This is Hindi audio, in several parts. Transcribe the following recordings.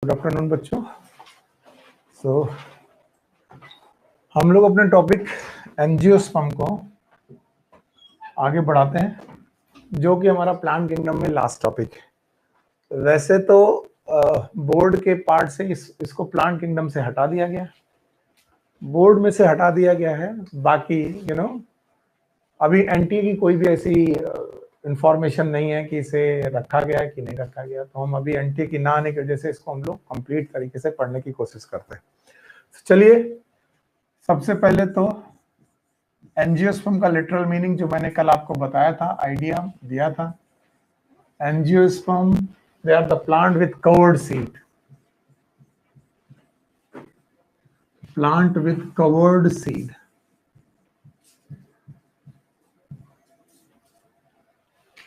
गुड आफ्टरनून बच्चों। हम लोग अपने टॉपिक एंजियोस्पर्म को आगे बढ़ाते हैं, जो कि हमारा प्लांट किंगडम में लास्ट टॉपिक है। वैसे तो बोर्ड के पार्ट से इसको प्लांट किंगडम से हटा दिया गया, बोर्ड में से हटा दिया गया है। बाकी अभी एनटी की कोई भी ऐसी इंफॉर्मेशन नहीं है कि इसे रखा गया है कि नहीं रखा गया, तो हम अभी एनटी की ना आने की वजह से इसको हम लोग कंप्लीट तरीके से पढ़ने की कोशिश करते हैं। चलिए, सबसे पहले तो एंजियोस्पर्म का लिटरल मीनिंग जो मैंने कल आपको बताया था, आइडिया दिया था। Angiosperm, they are the plant with covered seed, plant with covered seed.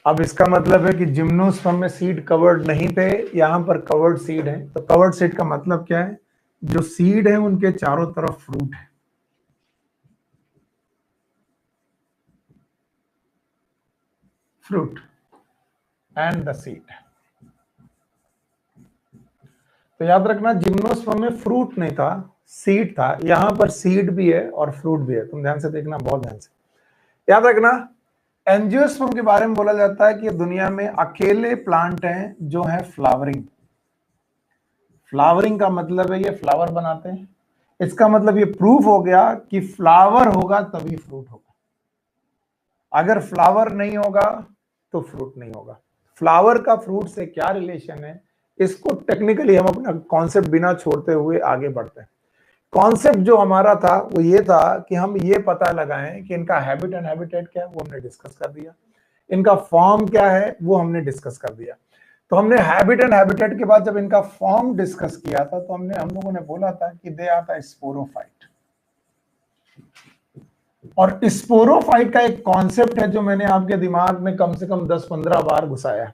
अब इसका मतलब है कि जिम्नोस्पर्म में सीड कवर्ड नहीं थे, यहां पर कवर्ड सीड है। तो कवर्ड सीड का मतलब क्या है? जो सीड है उनके चारों तरफ फ्रूट है। Fruit and the seed. तो याद रखना, जिम्नोस्पर्म में फ्रूट नहीं था, सीड था। यहां पर सीड भी है और फ्रूट भी है। तुम ध्यान से देखना, बहुत ध्यान से याद रखना। एंजियोस्पर्म के बारे में बोला जाता है कि दुनिया में अकेले प्लांट हैं जो है फ्लावरिंग। फ्लावरिंग का मतलब है ये फ्लावर बनाते हैं। इसका मतलब ये प्रूफ हो गया कि फ्लावर होगा तभी फ्रूट होगा। अगर फ्लावर नहीं होगा तो फ्रूट नहीं होगा। फ्लावर का फ्रूट से क्या रिलेशन है, इसको टेक्निकली हम अपना कॉन्सेप्ट बिना छोड़ते हुए आगे बढ़ते हैं। कॉन्सेप्ट जो हमारा था वो ये था कि हम ये पता लगाएं कि इनका हैबिट एंड हैबिटेट क्या है, वो हमने डिस्कस कर दिया। इनका फॉर्म क्या है वो हमने डिस्कस कर दिया। तो हमने हैबिट एंड हैबिटेट के बाद जब इनका फॉर्म डिस्कस किया था, तो हम लोगों ने बोला था कि दे आर द स्पोरोफाइट। और स्पोरोफाइट का एक कॉन्सेप्ट है जो मैंने आपके दिमाग में कम से कम 10-15 बार घुसाया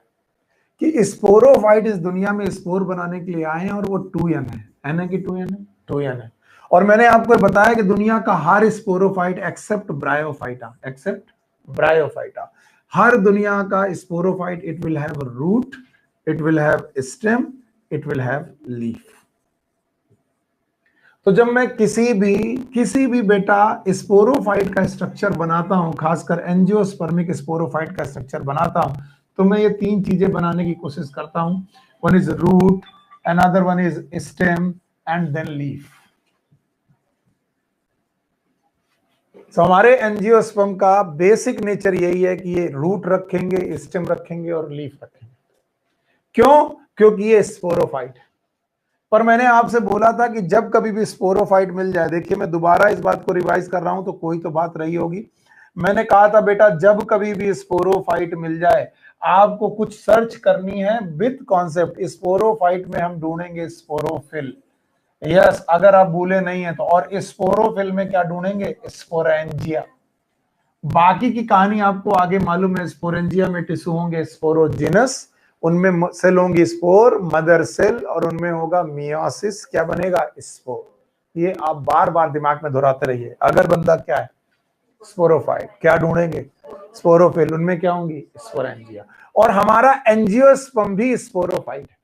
कि स्पोरोफाइट इस दुनिया में स्पोर बनाने के लिए आए हैं, और वो 2n है। एन है कि 2n है? 2n है। और मैंने आपको बताया कि दुनिया का हर स्पोरोफाइट एक्सेप्ट ब्रायोफाइटा, हर दुनिया का sporophyte, it will have root, it will have stem, it will have leaf. तो जब मैं किसी भी बेटा स्पोरोफाइट का स्ट्रक्चर बनाता हूं, खासकर एंजियोस्पर्मिक स्पोरोफाइट का स्ट्रक्चर बनाता हूं, तो मैं ये 3 चीजें बनाने की कोशिश करता हूं। One is root, another one is stem and then leaf. तो हमारे एंजियोस्पर्म का बेसिक नेचर यही है कि ये रूट रखेंगे, स्टेम रखेंगे और लीफ रखेंगे। क्यों? क्योंकि ये स्पोरोफाइट है। पर मैंने आपसे बोला था कि जब कभी भी स्पोरोफाइट मिल जाए, देखिए मैं दोबारा इस बात को रिवाइज कर रहा हूं तो कोई तो बात रही होगी। मैंने कहा था बेटा, जब कभी भी स्पोरोफाइट मिल जाए, आपको कुछ सर्च करनी है विद कॉन्सेप्ट। स्पोरोफाइट में हम ढूंढेंगे स्पोरोफिल। यस, अगर आप भूले नहीं है तो। और स्पोरोफिल में क्या ढूंढेंगे? स्पोरेंजिया। बाकी की कहानी आपको आगे मालूम है। स्पोरेंजिया में टिश्यू होंगे स्पोरोजिनस, उनमें सेल होंगी स्पोर, मदर सेल, और उनमें होगा मियोसिस। क्या बनेगा? स्पोर। ये आप बार बार दिमाग में दोहराते रहिए। अगर बंदा क्या है? स्पोरोफाइट। क्या ढूंढेंगे? स्पोरोफिल। उनमें क्या होंगी? स्पोरेंजिया। और हमारा एंजियोस्पर्म भी स्पोरोफाइट है।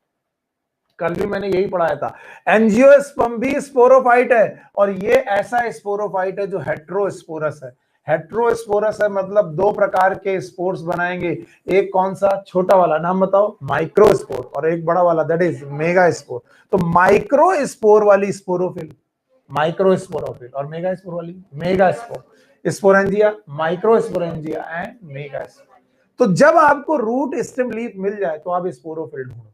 कल भी मैंने यही पढ़ाया था, एंजियोस्पर्म भी स्पोरोफाइट है। और ये ऐसा स्पोरोफाइट है जो हेट्रोस्पोरस है। हेट्रोस्पोरस है मतलब 2 प्रकार के स्पोर्स बनाएंगे। एक कौन सा? छोटा वाला, नाम बताओ। माइक्रोस्पोर। और एक बड़ा वाला, दैट इज मेगा स्पोर। तो माइक्रोस्पोर वाली स्पोरोफिल माइक्रोस्पोरोफिल, और मेगा स्पोर वाली mega spore. Sporangia, microsporangia and mega spore. तो जब आपको रूट, स्टेम, लीफ मिल जाए तो आप स्पोरोफिल ढूंढो।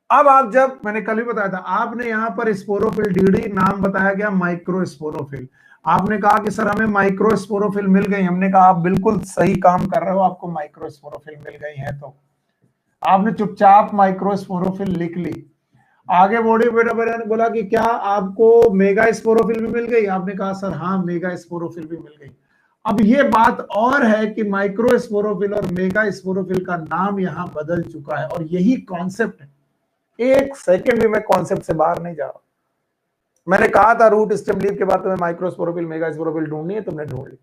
अब आप, जब मैंने कल भी बताया था, आपने यहां पर स्पोरोफिल ढूंढी, नाम बताया गया माइक्रोस्पोरोफिल। आपने कहा कि सर हमें माइक्रोस्पोरोफिल मिल गई। हमने कहा आप बिल्कुल सही काम कर रहे हो, आपको माइक्रोस्पोरोफिल मिल गई है। तो आपने चुपचाप माइक्रोस्पोरोफिल लिख ली। आगे बॉडी बेटा ने बोला कि क्या आपको मेगा स्पोरोफिल भी मिल गई? आपने कहा सर हाँ, मेगा स्पोरोफिल भी मिल गई। अब ये बात और है कि माइक्रोस्पोरोफिल और मेगा स्पोरोफिल का नाम यहां बदल चुका है, और यही कॉन्सेप्ट है। एक सेकंड भी मैं कॉन्सेप्ट से बाहर नहीं जा रहा। मैंने कहा था रूट, स्टेम, लीफ के बाद तुम्हें माइक्रोस्पोरोफिल, मेगा स्पोरोफिल ढूंढनी है, तुमने ढूंढ ली।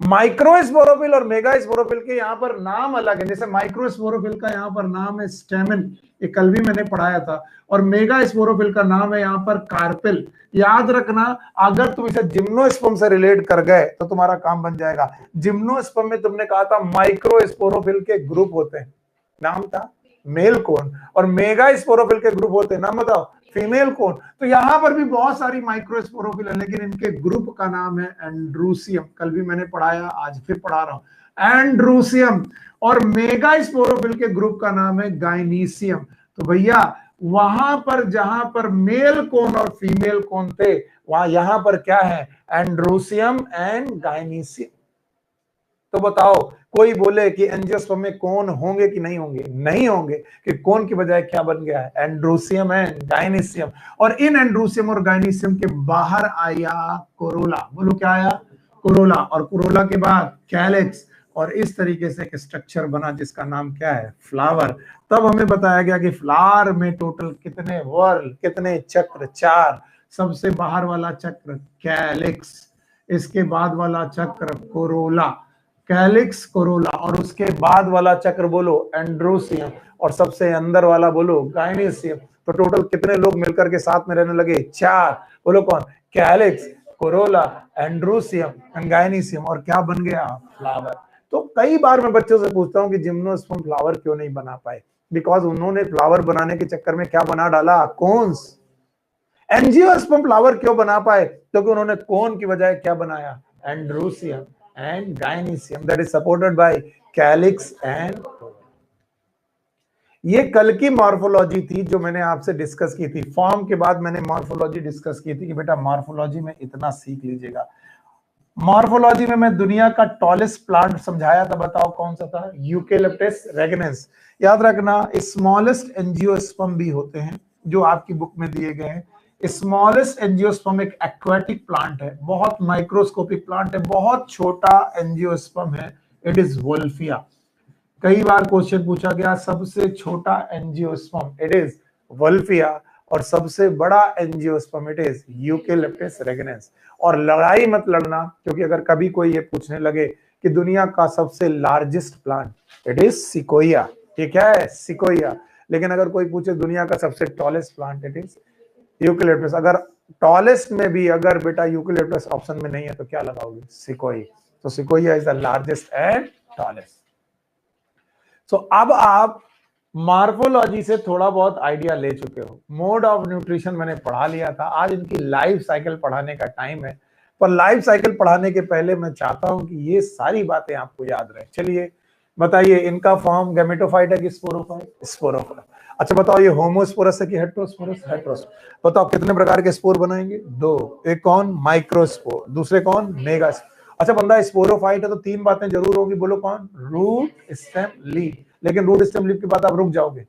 माइक्रोस्पोरोफिल और मेगास्पोरोफिल के यहाँ पर नाम अलग है। जैसे माइक्रोस्पोरोफिल का यहाँ पर नाम है स्टेमिन, ये कल भी मैंने पढ़ाया था, और मेगास्पोरोफिल का नाम है यहाँ पर कार्पेल। याद रखना, अगर तुम इसे जिम्नोस्पर्म से रिलेट कर गए तो तुम्हारा काम बन जाएगा। जिम्नोस्पर्म में तुमने कहा था माइक्रोस्पोरोफिल के ग्रुप होते हैं, नाम था मेल कोन, और मेगास्पोरोफिल के ग्रुप होते हैं, नाम बताओ फीमेल कोन। तो यहां पर भी बहुत सारी माइक्रोस्पोरोफिल है, लेकिन इनके ग्रुप का नाम है एंड्रूसियम। कल भी मैंने पढ़ाया, आज फिर पढ़ा रहा हूं, एंड्रूसियम। और मेगास्पोरोफिल के ग्रुप का नाम है गाइनीसियम। तो भैया वहां पर जहां पर मेल कोन और फीमेल कोन थे, वहां यहां पर क्या है, एंड्रूसियम एंड गाइनीसियम। तो बताओ, कोई बोले कि एंजियोस्पर्म में कोन होंगे कि नहीं होंगे? नहीं होंगे, कि कोन की बजाय क्या बन गया है, एंड्रोसियम एंड गाइनीसियम। और इन एंड्रोसियम और गाइनीसियम के बाहर आया कोरोला। बोलो क्या आया, कोरोला। और कोरोला के बाद कैलिक्स, और इस तरीके से एक स्ट्रक्चर बना जिसका नाम क्या है, फ्लावर। तब हमें बताया गया कि फ्लावर में टोटल कितने व्हर्ल, कितने चक्र, 4। सबसे बाहर वाला चक्र कैलिक्स, इसके बाद वाला चक्र कोरोला, कैलिक्स कोरोला, और उसके बाद वाला चक्र बोलो एंड्रोसियम, और सबसे अंदर वाला बोलो गाइनीसियम। तो टोटल कितने लोग मिलकर के साथ में रहने लगे, 4। बोलो कौन, कैलिक्स, कोरोला, एंड्रोसियम, गाइनीसियम, और क्या बन गया, फ्लावर। तो कई बार मैं बच्चों से पूछता हूं कि जिम्नोस्पर्म फ्लावर क्यों नहीं बना पाए? बिकॉज उन्होंने फ्लावर बनाने के चक्कर में क्या बना डाला, कोन्स। एंजियोस्पर्म फ्लावर क्यों बना पाए? क्योंकि उन्होंने कोन की बजाय क्या बनाया, androecium and gynoecium that is supported by calyx and ये कल की मॉर्फोलॉजी थी जो मैंने आपसे डिस्कस की थी। फॉर्म के बाद मैंने मॉर्फोलॉजी डिस्कस की थी कि बेटा मॉर्फोलॉजी में इतना सीख लीजिएगा। मॉर्फोलॉजी में मैं दुनिया का टॉलेस्ट प्लांट समझाया था, बताओ कौन सा था, यूकेलिप्टस रेगनेंस। याद रखना, स्मॉलेस्ट एंजियोस्पर्म भी होते हैं जो आपकी बुक में दिए गए हैं। स्मॉलेस्ट एंजियोस्पर्म एक एक्वाटिक प्लांट है, बहुत माइक्रोस्कोपिक प्लांट है, बहुत छोटा एंजियोस्पर्म है, इट इज वोल्फिया। कई बार क्वेश्चन पूछा गया सबसे छोटा एंजियोस्पर्म, इट इज वोल्फिया, और सबसे बड़ा एंजियोस्पर्म इट इज यूकेलिप्टस रेगनेंस। और लड़ाई मत लड़ना, क्योंकि अगर कभी कोई ये पूछने लगे कि दुनिया का सबसे largest plant, it is sequoia. ठीक है, सिकोया। लेकिन अगर कोई पूछे दुनिया का सबसे tallest plant, it is eucalyptus. अगर टॉलेस्ट में भी अगर बेटा यूकेलिप्टस ऑप्शन में नहीं है तो क्या लगाओगे, सिकोई। तो sequoia is the largest and tallest. So अब आप मॉर्फोलॉजी से थोड़ा बहुत आइडिया ले चुके हो। मोड ऑफ न्यूट्रिशन मैंने पढ़ा लिया था, आज इनकी लाइफ साइकिल पढ़ाने का टाइम है। पर लाइफ साइकिल पढ़ाने के पहले मैं चाहता हूं कि ये सारी बातें आपको याद रहे। चलिए बताइए, इनका फॉर्म गैमेटोफाइट है कि स्पोरोफाइट? स्पोरोफाइट। अच्छा बताओ, ये होमोस्पोरस है कि हेटेरोस्पोरस? हेटेरोस्पोरस। बताओ कितने प्रकार के स्पोर बनाएंगे, 2। एक कौन, माइक्रोस्पोर, दूसरे कौन, मेगास्पोर। अच्छा बंदा स्पोरोफाइट है तो 3 बातें जरूर होंगी, बोलो कौन, रूट, स्टेम, लीफ। लेकिन रूट स्टेम लीफ के बाद आप रुक जाओगे,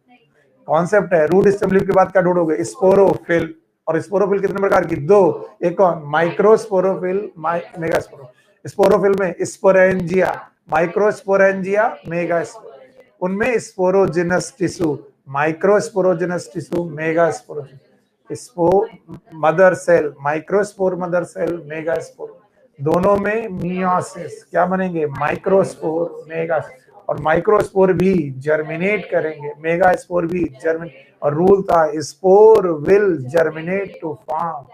कॉन्सेप्ट है। रूट स्टेम लीफ के बाद क्या ढूंढोगे, स्पोरोफिल। और स्पोरोफिल कितने प्रकार की, 2। एक कौन, माइक्रोस्पोरोफिल, मेगास्पोरोफिल। स्पोरोफिल में स्पोरेंजिया, माइक्रोस्पोरेंजिया, मेगास्पोर। उनमें sporogenous tissue, microsporogenous tissue, megasporogenous. Spore mother cell, microspore mother cell, megaspore. दोनों में मियोसिस, क्या बनेंगे, माइक्रोस्पोर, मेगास्पोर। और माइक्रोस्पोर भी जर्मिनेट करेंगे, मेगास्पोर भी जर्मिनेट। और रूल था, spore will germinate to form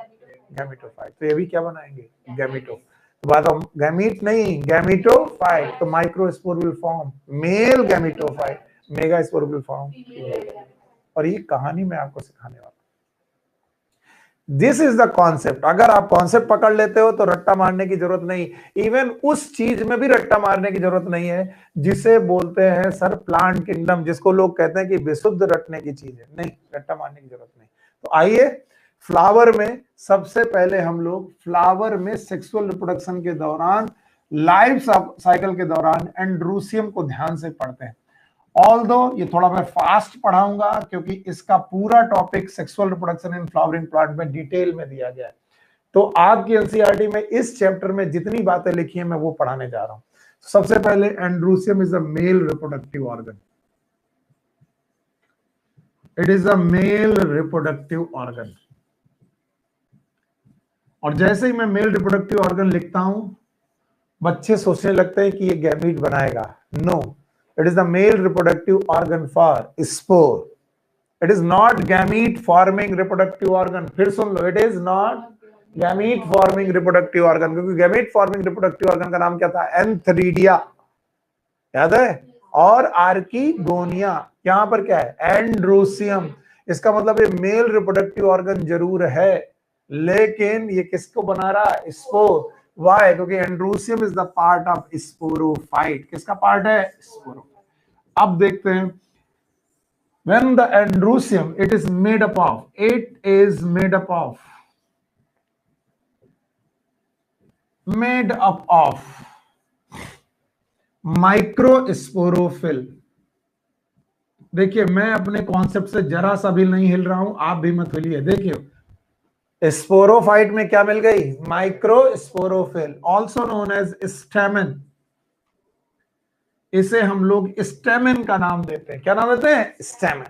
gametophyte. तो ये भी क्या बनाएंगे, गैमेटो। तो बात हम गैमीट नहीं, गैमेटोफाइट। तो microspore will form male gametophyte, megaspore will form female. और ये कहानी मैं आपको सिखाने वाला। This is the concept. अगर आप कॉन्सेप्ट पकड़ लेते हो तो रट्टा मारने की जरूरत नहीं। इवन उस चीज में भी रट्टा मारने की जरूरत नहीं है जिसे बोलते हैं सर प्लांट किंगडम, जिसको लोग कहते हैं कि विशुद्ध रटने की चीज है। नहीं, रट्टा मारने की जरूरत नहीं। तो आइए, फ्लावर में सबसे पहले हम लोग फ्लावर में सेक्सुअल रिप्रोडक्शन के दौरान, लाइफ साइकिल के दौरान एंड्रूसियम को ध्यान से पढ़ते हैं। ऑल्दो ये थोड़ा मैं फास्ट पढ़ाऊंगा क्योंकि इसका पूरा topic sexual reproduction in flowering plant में डिटेल में दिया गया है। तो आपकी एनसीईआरटी में इस चैप्टर में जितनी बातें लिखी हैं मैं वो पढ़ाने जा रहा हूं। सबसे पहले, androecium is a male reproductive organ. It is a male reproductive organ. और जैसे ही मैं मेल रिप्रोडक्टिव ऑर्गन लिखता हूं बच्चे सोचने लगते हैं कि ये गैमीट बनाएगा। No, it is the male reproductive organ for spore. It is not gamete forming reproductive organ. फिर सुन लो, it is not gamete forming reproductive organ, क्योंकि गैमीट फॉर्मिंग रिप्रोडक्टिव ऑर्गन का नाम क्या था? एंथरीडिया, याद है? और आर्कीगोनिया। यहां पर क्या है? एंड्रोसियम। इसका मतलब ये मेल रिप्रोडक्टिव ऑर्गन जरूर है, लेकिन ये किसको बना रहा है? स्पोर। वाई? क्योंकि androecium is the part of sporophyte. किसका पार्ट है? स्पोरो। अब देखते हैं, when the androsium, it is made up of microsporophyll. देखिए, मैं अपने कॉन्सेप्ट से जरा सा भी नहीं हिल रहा हूं, आप भी मत हिलिए। देखिए, स्पोरोफाइट में क्या मिल गई? Microsporophyll, also known as stamen. इसे हम लोग स्टेमन का नाम देते हैं। क्या नाम देते हैं? स्टेमन।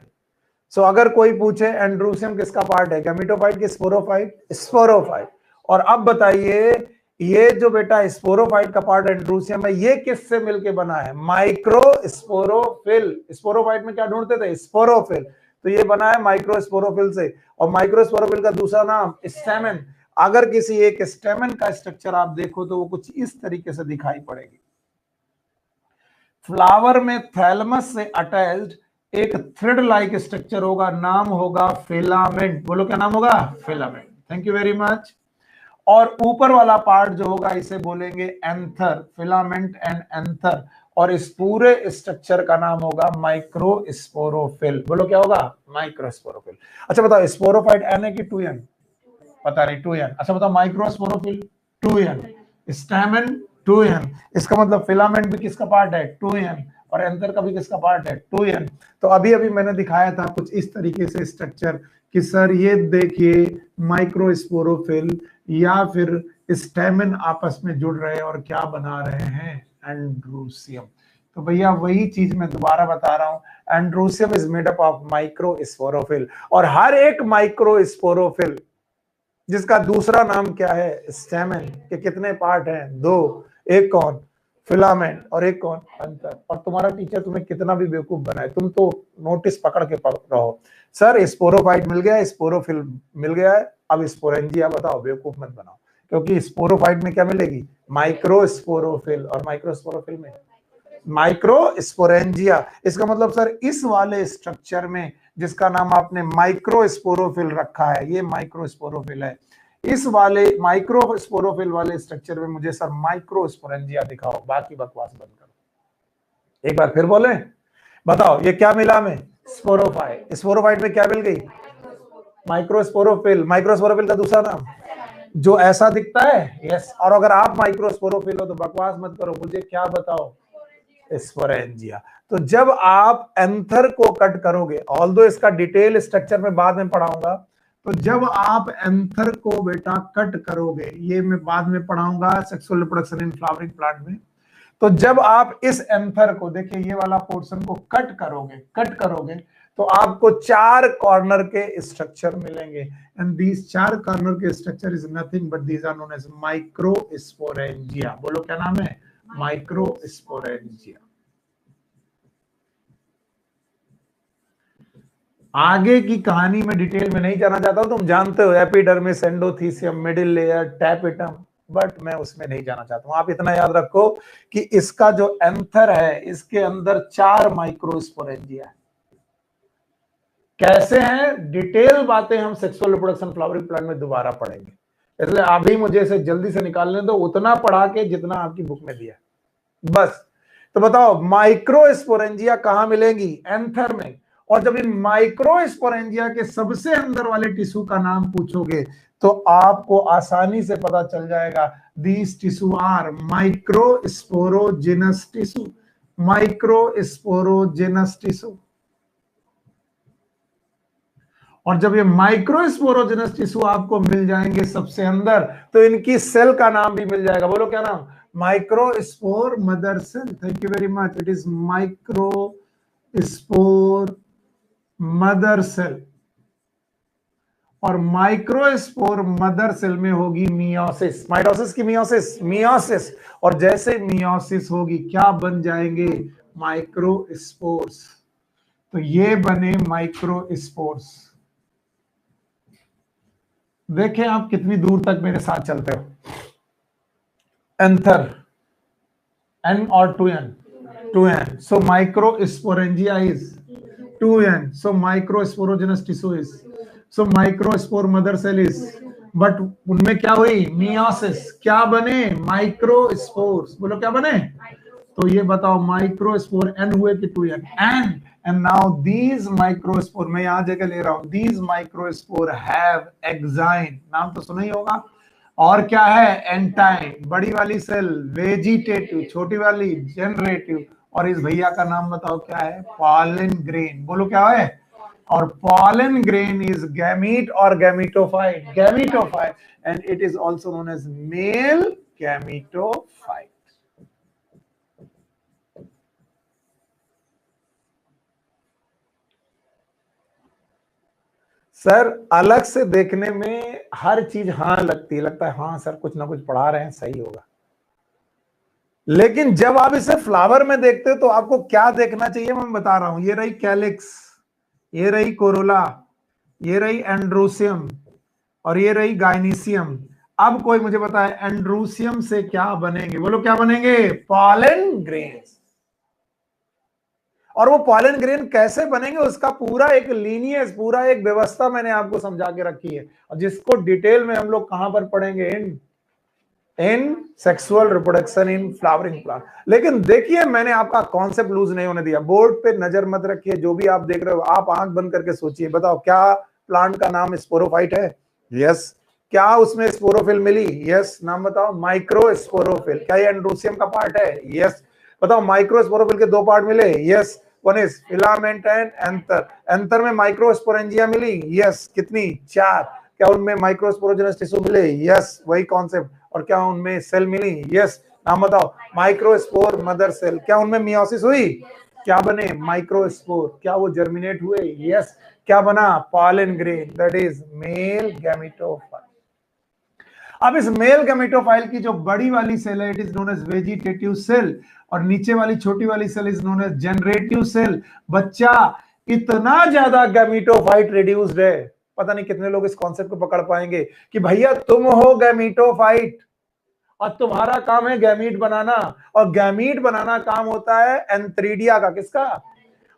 सो अगर कोई पूछे एंड्रोसियम किसका पार्ट है, गैमेटोफाइट की स्पोरोफाइट? स्पोरोफाइट। और अब बताइए, ये जो बेटा स्पोरोफाइट का पार्ट एंड्रोसियम है, ये किससे मिलके बना है? माइक्रोस्पोरोफिल। स्पोरोफाइट में क्या ढूंढते थे? स्पोरोफिल। तो ये बना है माइक्रोस्पोरोफिल से। और माइक्रोस्पोरोफिल का दूसरा नाम स्टेमन। अगर किसी एक स्टेमन का स्ट्रक्चर आप देखो तो वो कुछ इस तरीके से दिखाई पड़ेगी। फ्लावर में थैलमस से अटैच्ड एक थ्रेड लाइक स्ट्रक्चर होगा, नाम होगा फिलामेंट। बोलो क्या नाम होगा? Filament. Thank you very much. और ऊपर वाला पार्ट जो होगा इसे बोलेंगे एंथर, फिलामेंट एंड एंथर। और इस पूरे स्ट्रक्चर का नाम होगा माइक्रोस्पोरोफिल। बोलो क्या होगा? माइक्रोस्पोरोफिल। अच्छा बताओ, स्पोरोफाइट एन है कि 2n? पता नहीं, 2n। अच्छा बताओ, माइक्रोस्पोरोफिल 2n, स्टैमेन 2n। इसका मतलब फिलामेंट भी किसका पार्ट है? 2n। और एंथर का भी किसका पार्ट है? 2n। तो अभी अभी मैंने दिखाया था कुछ इस तरीके से स्ट्रक्चर कि सर ये देखिए माइक्रोस्पोरोफिल या फिर स्टेमन आपस में जुड़ रहे हैं और क्या बना रहे हैं? एंड्रोसियम। तो भैया वही चीज मैं दोबारा बता रहा हूं, androecium is made up of microsporophyll. और हर एक माइक्रोस्पोरोफिल, जिसका दूसरा नाम क्या है? स्टेमन, के कितने पार्ट हैं? 2। एक कौन? फिलामेंट। और एक कौन? अंतर। और तुम्हारा टीचर तुम्हें कितना भी बेवकूफ बनाए, तुम तो नोटिस पकड़ के रहो, सर स्पोरोफाइट मिल गया, स्पोरोफिल मिल गया है, अब स्पोरेंजिया बताओ। बेवकूफ मत बनाओ, क्योंकि स्पोरोफाइट में क्या मिलेगी? माइक्रोस्पोरोफिल। और माइक्रोस्पोरोफिल में माइक्रोस्पोरेंजिया। इसका मतलब सर इस वाले स्ट्रक्चर में जिसका नाम आपने माइक्रोस्पोरोफिल रखा है, ये माइक्रोस्पोरोफिल है। इस वाले माइक्रोस्पोरोफिल वाले स्ट्रक्चर में मुझे सर माइक्रोस्पोरेंजिया दिखाओ, बाकी बकवास बंद करो। एक बार फिर बोले, बताओ ये क्या मिला में? स्पोरोफाइट। स्पोरोफाइट में क्या मिल गई? माइक्रोस्पोरोफिल। माइक्रोस्पोरोफिल का दूसरा नाम जो ऐसा दिखता है? यस। और अगर आप माइक्रोस्पोरोफिल हो तो बकवास मत करो, मुझे क्या बताओ? स्पोरेंजिया। तो जब आप एंथर को कट करोगे, ऑल्दो इसका डिटेल स्ट्रक्चर में बाद में पढ़ाऊंगा, तो जब आप एंथर को बेटा कट करोगे, ये मैं बाद में पढ़ाऊंगा sexual reproduction in flowering plant में। तो जब आप इस एंथर को, देखिए ये वाला पोर्शन को कट करोगे तो आपको 4 कॉर्नर के स्ट्रक्चर मिलेंगे। एंड दीज 4 कॉर्नर के structure is nothing but these are known as microsporangia. बोलो क्या नाम है? माइक्रोस्पोरेंजिया। आगे की कहानी में डिटेल में नहीं जाना चाहता हूं, तुम जानते हो epidermis, endothecium, middle layer, tapetum, but मैं उसमें नहीं जाना चाहता हूं। आप इतना याद रखो कि इसका जो एंथर है, इसके अंदर 4 माइक्रोस्पोरेंजिया है। कैसे हैं? डिटेल बातें हम सेक्सुअल रिप्रोडक्शन फ्लावरिंग प्लांट में दोबारा पढ़ेंगे, इसलिए अभी मुझे इसे जल्दी से निकालने दो, उतना पढ़ा के जितना आपकी बुक में दिया बस। तो बताओ माइक्रोस्पोरेंजिया कहां मिलेंगी? एंथर में। और जब इन माइक्रोस्पोरेंजिया के सबसे अंदर वाले टिश्यू का नाम पूछोगे तो आपको आसानी से पता चल जाएगा, these tissue are microsporogenous tissue. Microsporogenous tissue. और जब ये माइक्रोस्पोरोजेनस टिश्यू आपको मिल जाएंगे सबसे अंदर, तो इनकी सेल का नाम भी मिल जाएगा। बोलो क्या नाम? Microspore mother cell. Thank you very much. It is microspore mother cell. और माइक्रोस्पोर मदर सेल में होगी मियोसिस, माइटोसिस की मियोसिस, मियोसिस। और जैसे मियोसिस होगी क्या बन जाएंगे? माइक्रोस्पोर्स। तो ये बने माइक्रोस्पोर्स। देखें आप कितनी दूर तक मेरे साथ चलते हो। Anther, N or 2N? 2N. So microsporangia is 2N. So microsporogenous tissue is. So microspore mother cell is. But उनमें क्या हुई? मियोसिस। क्या बने? माइक्रोस्पोर्स। बोलो क्या बने? तो ये बताओ माइक्रोस्पोर एन हुए कि 2N? N. And now these microspore, मैं यहां जगह ले रहा हूं, दीज माइक्रोस्पोर हैव एक्साइन, नाम तो सुना ही होगा। और क्या है? एंटाइन, बड़ी वाली सेल वेजिटेटिव, छोटी वाली जनरेटिव। और इस भैया का नाम बताओ क्या है? Pollen grain. बोलो क्या है? और पॉलन ग्रेन इज गैमीट और gametophyte, gametophyte, and it is also known as male gametophyte. Sir अलग से देखने में हर चीज हाँ लगती है, लगता है हाँ सर कुछ ना कुछ पढ़ा रहे हैं, सही होगा। लेकिन जब आप इसे फ्लावर में देखते हो तो आपको क्या देखना चाहिए मैं बता रहा हूं। ये रही कैलिक्स, ये रही कोरोला, ये रही एंड्रोसियम, और ये रही गाइनीसियम। अब कोई मुझे बताए एंड्रोसियम से क्या बनेंगे? बोलो क्या बनेंगे? Pollen grains. और वो पॉलन ग्रेन कैसे बनेंगे उसका पूरा एक लीनियस, पूरा एक व्यवस्था मैंने आपको समझा के रखी है, और जिसको डिटेल में हम लोग कहां पर पढ़ेंगे? In sexual reproduction in flowering plant. लेकिन देखिए मैंने आपका कॉन्सेप्ट लूज नहीं होने दिया। बोर्ड पे नजर मत रखिए, जो भी आप देख रहे हो आप आंख बंद करके सोचिए। बताओ क्या प्लांट का नाम स्पोरोफाइट है? यस। क्या उसमें स्पोरोफिल मिली? यस। नाम बताओ। Micro sporophyll. क्या ये एंड्रोसियम का पार्ट है? यस। बताओ माइक्रो स्पोरोफिल के दो पार्ट मिले? Yes. One is filament and anther. Anther में माइक्रोस्पोरेंजिया मिली? यस। कितनी? 4। क्या उनमें माइक्रोस्पोरोजेनस टिश्यू मिले? यस। वही कॉन्सेप्ट। और क्या उनमें सेल मिली? यस। नाम बताओ। Microspore mother cell. क्या उनमें मियोसिस हुई? क्या बने? माइक्रोस्पोर। क्या वो जर्मिनेट हुए? यस। क्या बना? Pollen grain, that is male gametophyte. अब इस मेल गैमेटोफाइल की जो बड़ी वाली सेल है it is known as vegetative cell, और नीचे वाली छोटी वाली cell is known as generative cell. बच्चा इतना ज्यादा गैमेटोफाइट रिड्यूस्ड है, पता नहीं कितने लोग इस कॉन्सेप्ट को पकड़ पाएंगे कि भैया तुम हो गैमेटोफाइट और तुम्हारा काम है गैमीट बनाना, और गैमीट बनाना काम होता है एंथ्रीडिया का। किसका?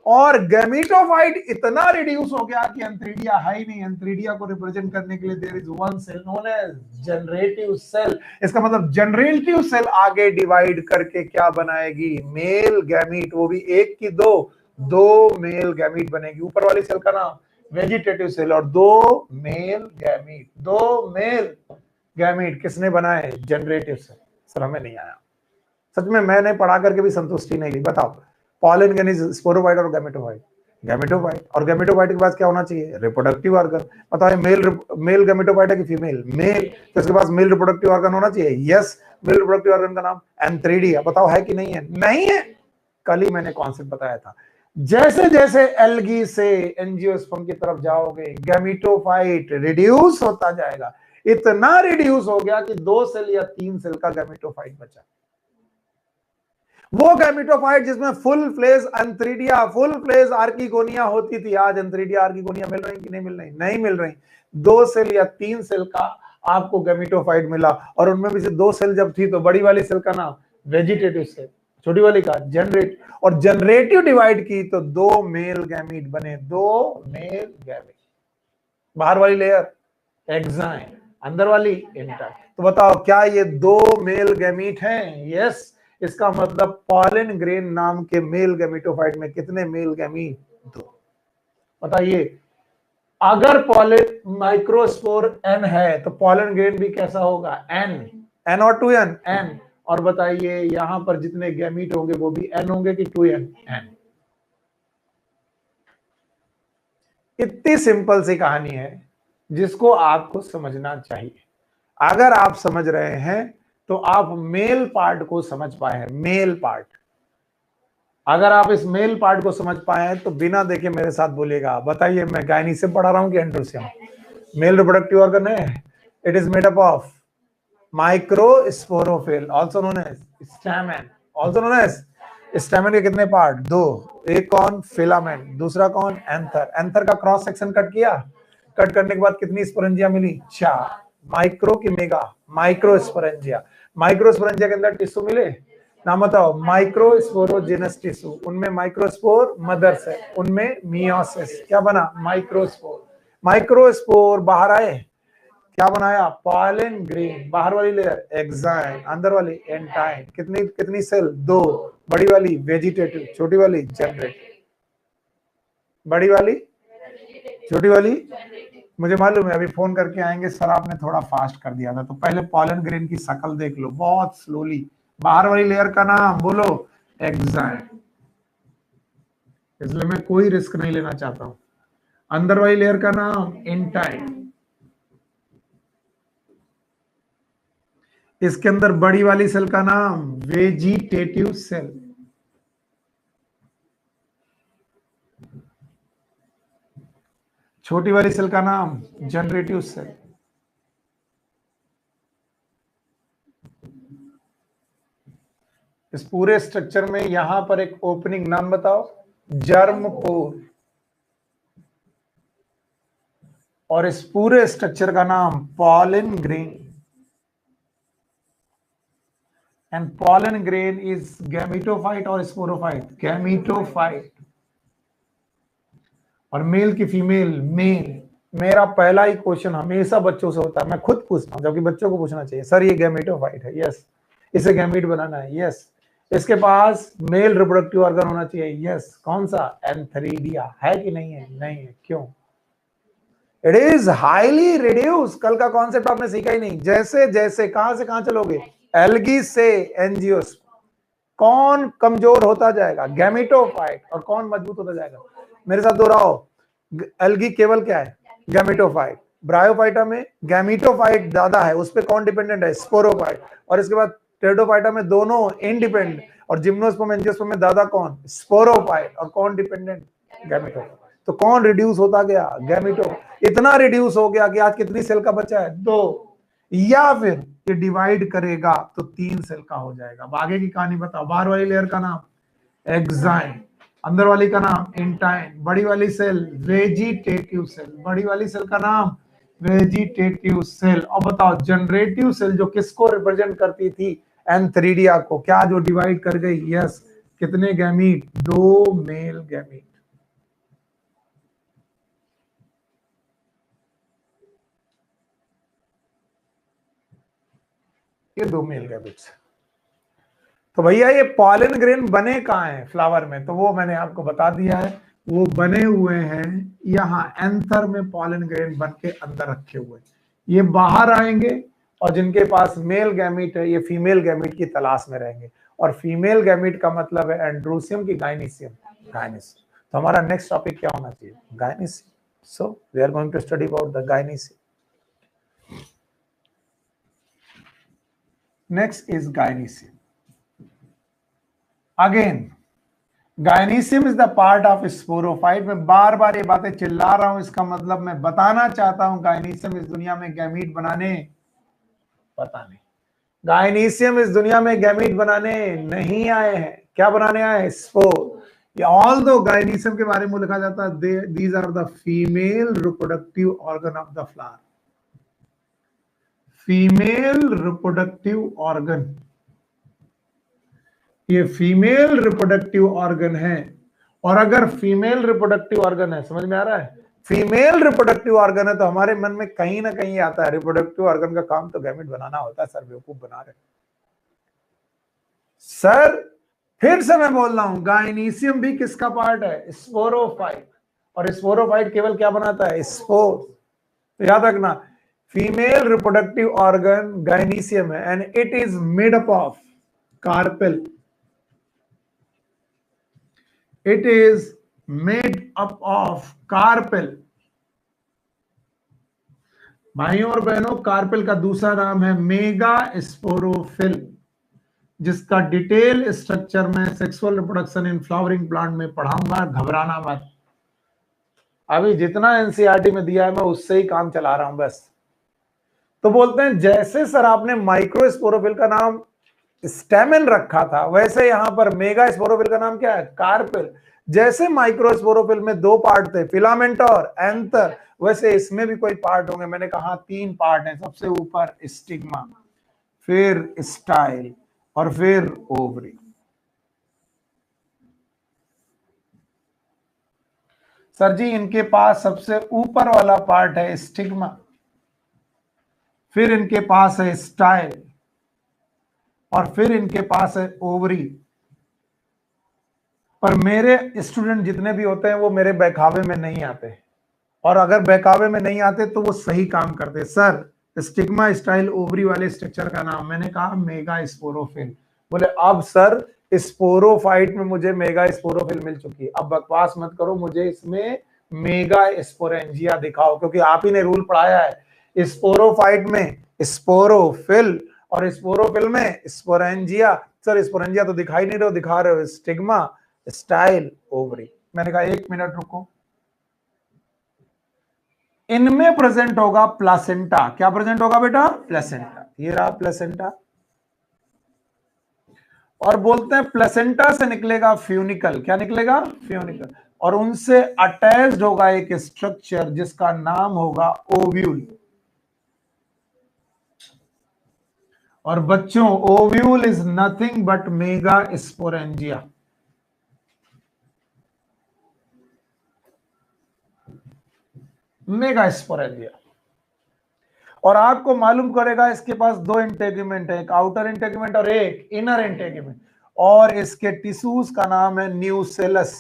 और गैमेटोफाइट इतना रिड्यूस हो गया कि एंथ्रीडिया है ही नहीं। एंथ्रीडिया को रिप्रेजेंट करने के लिए there is one cell known as generative cell. इसका मतलब जनरेटिव सेल आगे डिवाइड करके क्या बनाएगी? Male gamete. वो भी एक की दो मेल गैमीट बनेगी। ऊपर वाली सेल का नाम वेजिटेटिव सेल, और दो मेल गैमीट, दो मेल गैमीट किसने बनाए? Generative cell. सर हमें नहीं आया, सच में मैंने पढ़ा करके भी संतुष्टि नहीं ली। बताओ पॉलन ग्रेन इज स्पोरोफाइट और गैमेटोफाइट? गैमेटोफाइट। और गैमेटोफाइट के पास क्या होना चाहिए? Reproductive organ. बताओ मेल गैमेटोफाइट है कि फीमेल? मेल। तो इसके पास मेल रिप्रोडक्टिव ऑर्गन होना चाहिए? यस। मेल रिप्रोडक्टिव ऑर्गन का नाम एंथ्रीडिया। बताओ है कि नहीं है? नहीं है। कल ही मैंने कॉन्सेप्ट बताया था। जैसे जैसे एल्गी से एंजियोस्पर्म की तरफ जाओगे गैमेटोफाइट रिड्यूस होता जाएगा। इतना रिड्यूस हो गया कि 2 सेल या 3 सेल का गैमेटोफाइट बचा। वो गैमेटोफाइट जिसमें full fledge antheridia, full fledge archegonia होती थी। आज एंथ्रीडिया आर्किगोनिया मिल रही कि नहीं मिल रही? नहीं मिल रही। 2 सेल या 3 सेल का आपको गैमेटोफाइट मिला, और उनमें भी से 2 सेल जब थी तो बड़ी वाली सेल का नाम वेजिटेटिव सेल, छोटी वाली का जनरेट। और जनरेटिव डिवाइड की तो 2 मेल गैमीट बने, 2 मेल गैमीट। बाहर वाली लेयर एक्साइन, अंदर वाली इंटर। तो बताओ क्या ये 2 मेल गैमीट हैं? यस। इसका मतलब पॉलन ग्रेन नाम के मेल गैमेटोफाइट में कितने मेल गैमीट? 2। बताइए अगर पॉलन माइक्रोस्पोर एन है तो पॉलन ग्रेन भी कैसा होगा? एन। एन और 2N? एन। और बताइए यहां पर जितने गैमीट होंगे वो भी एन होंगे कि 2N? एन। इतनी सिंपल सी कहानी है जिसको आपको समझना चाहिए। अगर आप समझ रहे हैं तो आप मेल पार्ट को समझ पाए हैं। मेल पार्ट, अगर आप इस मेल पार्ट को समझ पाए हैं तो बिना देखे मेरे साथ बोलिएगा। बताइए मैं गायनी से पढ़ा रहा हूं कि एंड्रोसियम? मेल रिप्रोडक्टिव ऑर्गन है. It is made up of microsporophyll also known as stamen. Also known as stamen के कितने पार्ट? दो. एक कौन? फिलामेंट. दूसरा कौन? एंथर. एंथर का क्रॉस सेक्शन कट किया. कट करने के बाद कितनी स्पोरेंजिया मिली? 4. माइक्रो की मेगा? माइक्रोस्पोरेंजिया. माइक्रोस्पोरेंजिया के अंदर टिश्यू मिले. नाम बताओ. Microsporogenous tissue. उनमें माइक्रोस्पोर मदर्स है, उनमें मियोसिस. क्या बना? माइक्रोस्पोर. माइक्रोस्पोर बाहर आए, क्या बनाया? Pollen grain. बाहर वाली लेयर एक्साइन, अंदर वाली एंटाइन. कितनी कितनी सेल? 2. बड़ी वाली वेजिटेटिव, छोटी वाली जनरेटिव. बड़ी वाली, छोटी वाली. मुझे मालूम है अभी फोन करके आएंगे, सर आपने थोड़ा फास्ट कर दिया था. तो पहले पॉलन ग्रेन की शक्ल देख लो बहुत स्लोली. बाहर वाली लेयर का नाम बोलो. एक्साइन. इसलिए मैं कोई रिस्क नहीं लेना चाहता हूं. अंदर वाली लेयर का नाम एंटाइन. इसके अंदर बड़ी वाली सेल का नाम वेजिटेटिव सेल. छोटी वाली सेल का नाम जनरेटिव सेल. इस पूरे स्ट्रक्चर में यहां पर एक ओपनिंग, नाम बताओ. जर्म पोर. और इस पूरे स्ट्रक्चर का नाम pollen grain. And pollen grain is gametophyte और स्पोरोफाइट? गैमेटोफाइट. और मेल की फीमेल? मेल. मेरा पहला ही क्वेश्चन हमेशा बच्चों से होता है, मैं खुद पूछता हूं जबकि बच्चों को पूछना चाहिए. सर ये गैमेटोफाइट है? यस. इसे गैमीट बनाना है? यस. इसके पास मेल रिप्रोडक्टिव ऑर्गन होना चाहिए? यस. कौन सा? एंथरीडिया. है कि नहीं है? नहीं है. क्यों? It is highly reduce. कल का कॉन्सेप्ट आपने सीखा ही नहीं. जैसे जैसे कहां से कहां चलोगे? एल्गी से एंजियोस्पर्म. कौन कमजोर होता जाएगा? गैमेटोफाइट. और कौन मजबूत होता जाएगा? मेरे साथ दोहराओ. एल्गी केवल क्या है? गैमेटोफाइट. ब्रायोफाइटा में गैमेटोफाइट ज्यादा है, उस पर कौन डिपेंडेंट है? स्पोरोफाइट. और इसके बाद टेरिडोफाइटा में दोनों इंडिपेंडेंट. और जिम्नोस्पर्म एंजियोस्पर्म में ज्यादा कौन? स्पोरोफाइट. और कौन डिपेंडेंट? गैमेटोफाइट. तो कौन रिड्यूस होता गया? गैमेटो. इतना रिड्यूस हो गया कि आज कितनी सेल का बचा है? 2. या फिर ये डिवाइड करेगा तो 3 सेल का हो जाएगा. अब आगे की कहानी बताओ. बाहर वाली लेयर का नाम एक्साइन, अंदर वाली का नाम एंटाइन. बड़ी वाली सेल वेजिटेटिव सेल. बड़ी वाली सेल का नाम वेजिटेटिव सेल. और बताओ जनरेटिव सेल जो किसको रिप्रेजेंट करती थी? एंथरीडिया को. क्या जो डिवाइड कर गई? यस. कितने गैमीट? 2 male gamete. ये 2 मेल गैमीट्स. तो भैया ये पॉलन ग्रेन बने कहाँ हैं फ्लावर में? तो वो मैंने आपको बता दिया है. वो बने हुए हैं यहाँ एंथर में. पॉलन ग्रेन बन के अंदर रखे हुए. ये बाहर आएंगे और जिनके पास मेल गैमीट है ये फीमेल गैमीट की तलाश में रहेंगे. और फीमेल गैमीट का मतलब है एंड्रोसियम की गाइनीसियम? गाइनीसियम. तो हमारा नेक्स्ट टॉपिक क्या होना चाहिए? Gynoecium. So we are going to study about the gynoecium. Next is gynoecium. Again gynoecium is the part of sporophyte. मैं बार बार ये बातें चिल्ला रहा हूं, इसका मतलब मैं बताना चाहता हूं गाइनीसियम इस दुनिया में गैमीट बनाने, पता नहीं, गाइनीसियम इस दुनिया में गैमीट बनाने नहीं आए हैं. क्या बनाने आए हैं? स्पोर. ऑल्दो गाइनीसियम के बारे में लिखा जाता है these are the female reproductive organ of the flower. Female reproductive organ. ये फीमेल रिप्रोडक्टिव ऑर्गन है. और अगर फीमेल रिप्रोडक्टिव ऑर्गन है, समझ में आ रहा है? फीमेल रिप्रोडक्टिव ऑर्गन है तो हमारे मन में कहीं ना कहीं आता है रिप्रोडक्टिव ऑर्गन का काम तो गैमेट बनाना होता है. सर बेवकूफ बना रहे सर. फिर से मैं बोल रहा हूं गाइनीसियम भी किसका पार्ट है? स्पोरोफाइट. और स्पोरोफाइट केवल क्या बनाता है? स्पोर. तो याद रखना फीमेल रिप्रोडक्टिव ऑर्गन गाइनीसियम है and it is made up of carpel. It is made up of carpel. भाइयों और बहनों कार्पेल का दूसरा नाम है मेगा स्पोरोफिल, जिसका डिटेल स्ट्रक्चर में sexual reproduction in flowering plant में पढ़ाऊंगा. घबराना मत. अभी जितना एनसीईआरटी में दिया है मैं उससे ही काम चला रहा हूं बस। तो बोलते हैं जैसे सर आपने माइक्रोस्पोरोफिल का नाम स्टेमेन रखा था, वैसे यहां पर मेगा स्पोरोफिल का नाम क्या है, कार्पेल। जैसे माइक्रोस्पोरोफिल में 2 पार्ट थे, फिलामेंट और एंथर, वैसे इसमें भी कोई पार्ट होंगे। मैंने कहा 3 पार्ट हैं, सबसे ऊपर स्टिग्मा, फिर स्टाइल और फिर ओवरी। सर जी इनके पास सबसे ऊपर वाला पार्ट है स्टिग्मा, फिर इनके पास है स्टाइल और फिर इनके पास है ओवरी। पर मेरे स्टूडेंट जितने भी होते हैं वो मेरे बहकावे में नहीं आते, और अगर बहकावे में नहीं आते तो वो सही काम करते। सर स्टिग्मा स्टाइल ओवरी वाले स्ट्रक्चर का नाम, मैंने कहा मेगा स्पोरोफिल। बोले अब सर स्पोरोफाइट में मुझे मेगा स्पोरोफिल मिल चुकी है, अब बकवास मत करो, मुझे इसमें मेगा स्पोरेंजिया दिखाओ, क्योंकि आप ही ने रूल पढ़ाया है स्पोरोफाइट में स्पोरोफिल और स्पोरोफिल में स्पोरेंजिया। सर स्पोरेंजिया तो दिखाई नहीं रहे हो, दिखा रहे हो स्टिग्मा स्टाइल ओवरी। मैंने कहा 1 मिनट रुको, इनमें प्रेजेंट होगा प्लासेंटा। क्या प्रेजेंट होगा बेटा, प्लेसेंटा। ये रहा प्लेसेंटा, और बोलते हैं प्लेसेंटा से निकलेगा फ्यूनिकल। क्या निकलेगा, फ्यूनिकल, और उनसे अटैच्ड होगा एक स्ट्रक्चर जिसका नाम होगा ओव्यूल। और बच्चों ovule is nothing but mega sporangia. Mega sporangia. और आपको मालूम करेगा इसके पास 2 इंटेग्यूमेंट है, एक आउटर इंटेग्यूमेंट और एक इनर इंटेग्यूमेंट, और इसके टिश्यूज का नाम है न्यूसेलस।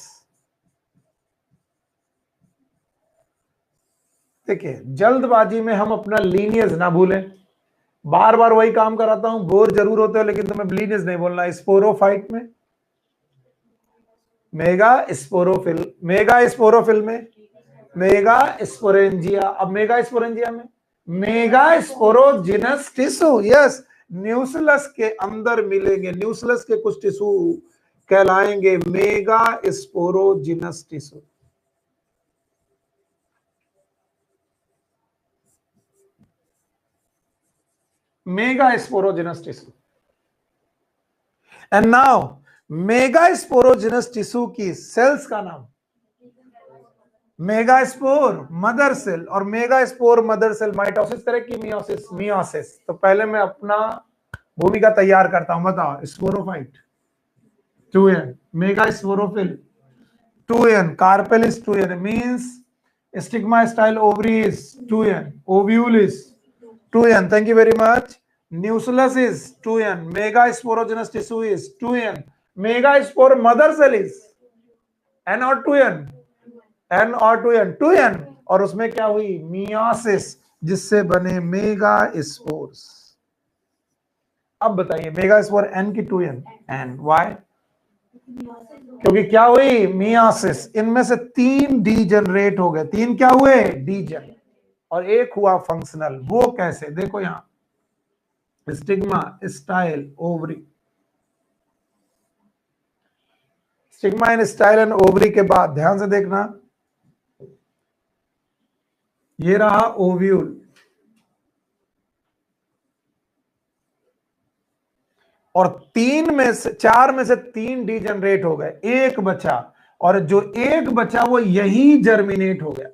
देखिए जल्दबाजी में हम अपना लीनियज ना भूलें, बार बार वही काम कराता हूं, बोर जरूर होते हो, लेकिन तुम्हें लीनियज नहीं बोलना। स्पोरोफाइट में मेगा स्पोरोफिल, मेगा स्पोरोफिल में मेगा स्पोरेंजिया, अब मेगा स्पोरेंजिया में mega sporogenous tissue. Yes, nucleus के अंदर मिलेंगे, न्यूक्लियस के कुछ टिश्यू कहलाएंगे mega sporogenous tissue. Mega sporogenous tissue. And now mega sporogenous tissue की सेल्स का नाम मेगा स्पोर मदर सेल, और mega spore mother cell mitosis करे कि मियोसिस, मियोसिस। तो पहले मैं अपना भूमिका तैयार करता हूं, बताओ। Sporophyte 2n, mega sporophyll 2n, carpel is 2n, means stigma style ovary is 2n, ovule is 2n, thank you very much. Nucellus is 2n, mega sporogenous tissue is 2n, mega spore mother cell is n और 2n, n और 2n, 2n, और उसमें क्या हुई, मियोसिस, जिससे बने मेगा स्पोर्स। अब बताइए मेगा स्पोर n की 2n, n वाई, क्योंकि क्या हुई, मियोसिस। इनमें से 3 डीजनरेट हो गए, 3 क्या हुए, डीजन, और एक हुआ फंक्शनल। वो कैसे, देखो यहां stigma style ovary, stigma and style and ovary के बाद ध्यान से देखना, ये रहा ओव्यूल, और 4 में से 3 डीजनरेट हो गए, एक बचा, और जो एक बचा वो यही जर्मिनेट हो गया।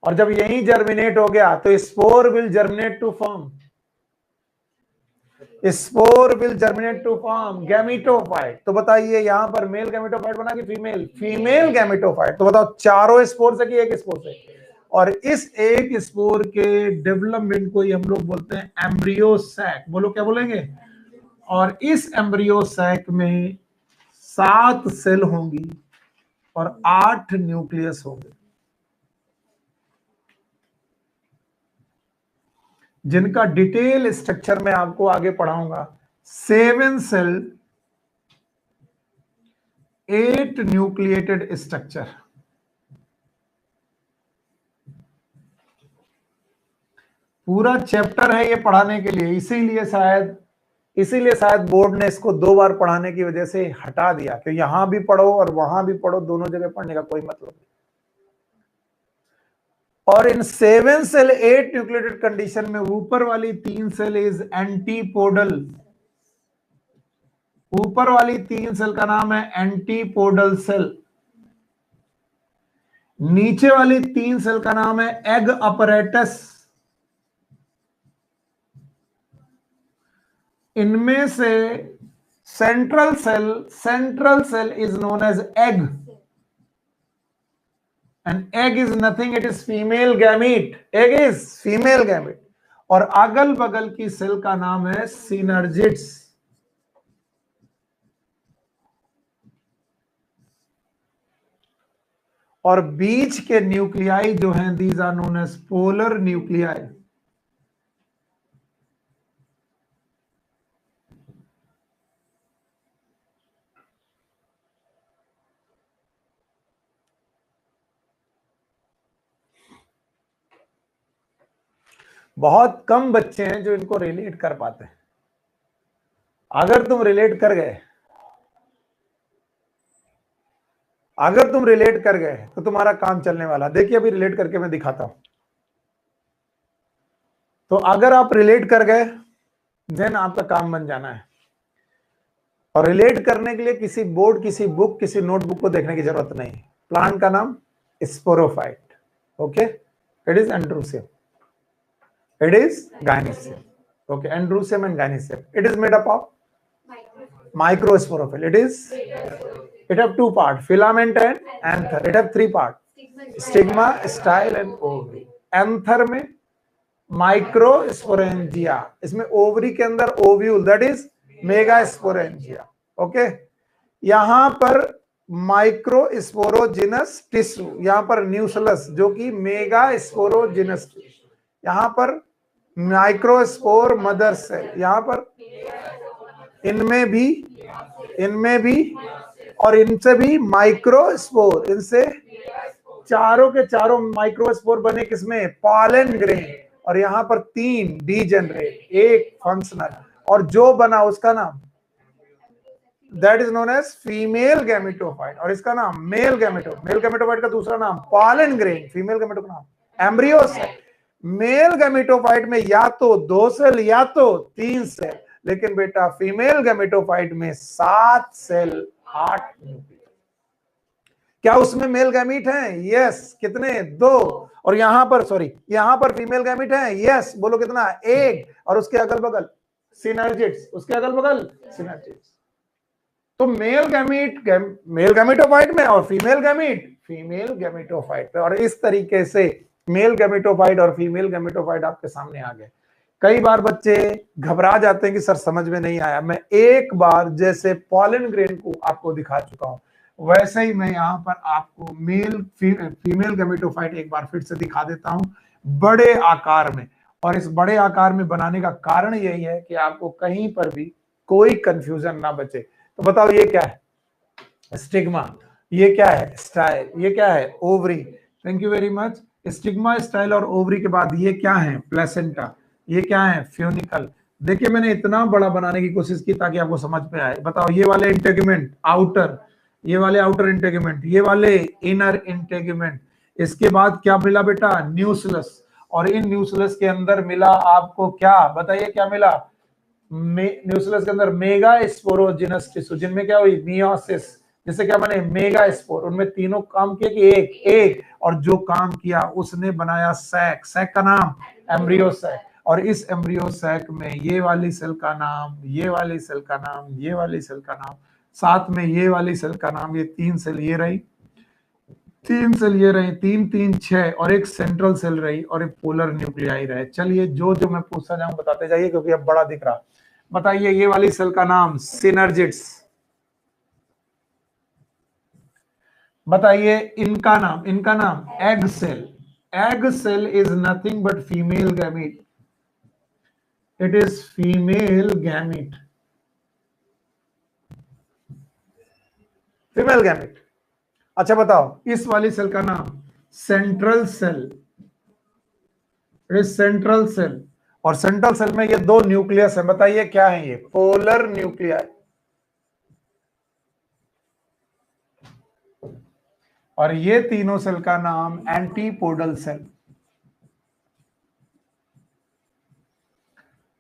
और जब यही जर्मिनेट हो गया तो spore will germinate to form, spore will germinate to form gametophyte. तो बताइए यहां पर मेल गैमेटोफाइट बना कि फीमेल, फीमेल गैमेटोफाइट। तो बताओ चारों स्पोर से कि एक स्पोर से, और इस एक स्पोर के डेवलपमेंट को ही हम लोग बोलते हैं एम्ब्रियो सैक। बोलो क्या बोलेंगे, और इस एम्ब्रियो सैक में 7 सेल होंगी और 8 न्यूक्लियस होंगे, जिनका डिटेल स्ट्रक्चर मैं आपको आगे पढ़ाऊंगा। 7 सेल 8 न्यूक्लिएटेड स्ट्रक्चर। पूरा चैप्टर है ये पढ़ाने के लिए, इसीलिए शायद बोर्ड ने इसको 2 बार पढ़ाने की वजह से हटा दिया कि यहां भी पढ़ो और वहां भी पढ़ो, दोनों जगह पढ़ने का कोई मतलब नहीं। और इन 7 सेल 8 न्यूक्लियोटाइड कंडीशन में ऊपर वाली 3 सेल इज एंटीपोडल। ऊपर वाली 3 सेल का नाम है एंटीपोडल सेल। नीचे वाली 3 सेल का नाम है एग अपरेटस। इनमें से central cell is known as egg, and egg is nothing, it is female gamete. Egg is female gamete. और अगल बगल की सेल का नाम है सिनर्जिड्स। और बीच के न्यूक्लियाई जो हैं these are known as polar nuclei. बहुत कम बच्चे हैं जो इनको रिलेट कर पाते हैं। अगर तुम रिलेट कर गए, तो तुम्हारा काम चलने वाला। देखिए अभी रिलेट करके मैं दिखाता हूं। तो अगर आप रिलेट कर गए देन आपका काम बन जाना है। और रिलेट करने के लिए किसी बोर्ड, किसी बुक, किसी नोटबुक को देखने की जरूरत नहीं। प्लांट का नाम sporophyte, okay, it is androecium, it is gynoecium, okay, androecium and gynoecium. It is made up of microsporophyll. It have 2 parts, filament and anther. It have 3 parts, stigma, style and ovary. Anther में माइक्रोस्पोरेंजिया, इसमें ओवरी के अंदर ovule, that is megasporangia, okay. यहां पर माइक्रोस्पोरोजिनस टिश्यू, यहां पर न्यूक्लियस जो कि मेगास्पोरोजिनस, यहां पर माइक्रोस्पोर मदर सेल, यहां पर इनमें भी और इनसे भी माइक्रोस्पोर, इनसे चारों के चारों माइक्रोस्पोर बने किसमें, पॉलन ग्रेन। और यहां पर 3 डीजेनरेट, 1 फंक्शनल, और जो बना उसका नाम that is known as female gametophyte, और इसका नाम मेल गैमेटोफाइट का दूसरा नाम पॉलन ग्रेन, फीमेल गैमेटो का नाम एम्ब्रियोस है। मेल गैमेटोफाइट में या तो 2 सेल या तो 3 सेल, लेकिन बेटा फीमेल गैमेटोफाइट में 7 सेल 8 न्यूक्लियस। क्या उसमें मेल गैमीट हैं? यस। कितने? 2। और यहां पर फीमेल गैमीट हैं? यस। बोलो कितना? 1। और उसके अगल बगल सिनर्जिड्स, तो मेल गैमेटोफाइट में और फीमेल गैमेटोफाइट में। और इस तरीके से मेल गैमेटोफाइट और फीमेल गैमेटोफाइट आपके सामने आ गए। कई बार बच्चे घबरा जाते हैं कि सर समझ में नहीं आया। मैं एक बार जैसे पॉलन ग्रेन को आपको दिखा चुका हूं, वैसे ही मैं यहाँ पर आपको फीमेल गैमेटोफाइट एक बार फिर से दिखा देता हूं, बड़े आकार में। और इस बड़े आकार में बनाने का कारण यही है कि आपको कहीं पर भी कोई कंफ्यूजन ना बचे। तो बताओ ये क्या है? स्टिग्मा। ये क्या है? स्टाइल। ये क्या है? Ovary. Thank you very much. Stigma, style और ओवरी के बाद ये क्या है? प्लेसेंटा। ये क्या है? फ्यूनिकल। देखिए मैंने इतना बड़ा बनाने की कोशिश की ताकि आपको समझ में आए। बताओ ये वाले इंटेगुमेंट आउटर, ये वाले आउटर इंटेगुमेंट, ये वाले इनर इंटेगुमेंट। इसके बाद क्या मिला बेटा? न्यूक्लियस। और इन न्यूक्लियस के अंदर मिला आपको क्या? बताइए क्या मिला? न्यूक्लियस के अंदर मेगा स्पोरोजिनस टिश्यू, जिनमें क्या हुई? मियोसिस। जैसे क्या बने? Mega spore. उनमें तीनों काम किए कि एक, और जो काम किया उसने बनाया सैक। सैक का नाम एम्ब्रियो सैक। और इस एम्ब्रियो सैक में ये वाली सेल का नाम, ये वाली सेल का नाम, ये वाली सेल का नाम, साथ में ये वाली सेल का नाम, ये 3 सेल ये रही, 3 सेल ये रही, 3 3 6, और एक सेंट्रल सेल रही, और एक पोलर न्यूक्लियाई रहे। चलिए जो जो मैं पूछता जाऊं बताते जाइए, क्योंकि अब बड़ा दिख रहा। बताइए ये वाली सेल का नाम सिनर्जिड्स। बताइए इनका नाम egg cell. Egg cell is nothing but female gamete, it is female gamete, female gamete. अच्छा बताओ इस वाली सेल का नाम central cell, it is central cell. और सेंट्रल सेल में ये 2 न्यूक्लियस है। बताइए क्या है ये? Polar nuclei. और ये तीनों सेल का नाम एंटीपोडल सेल।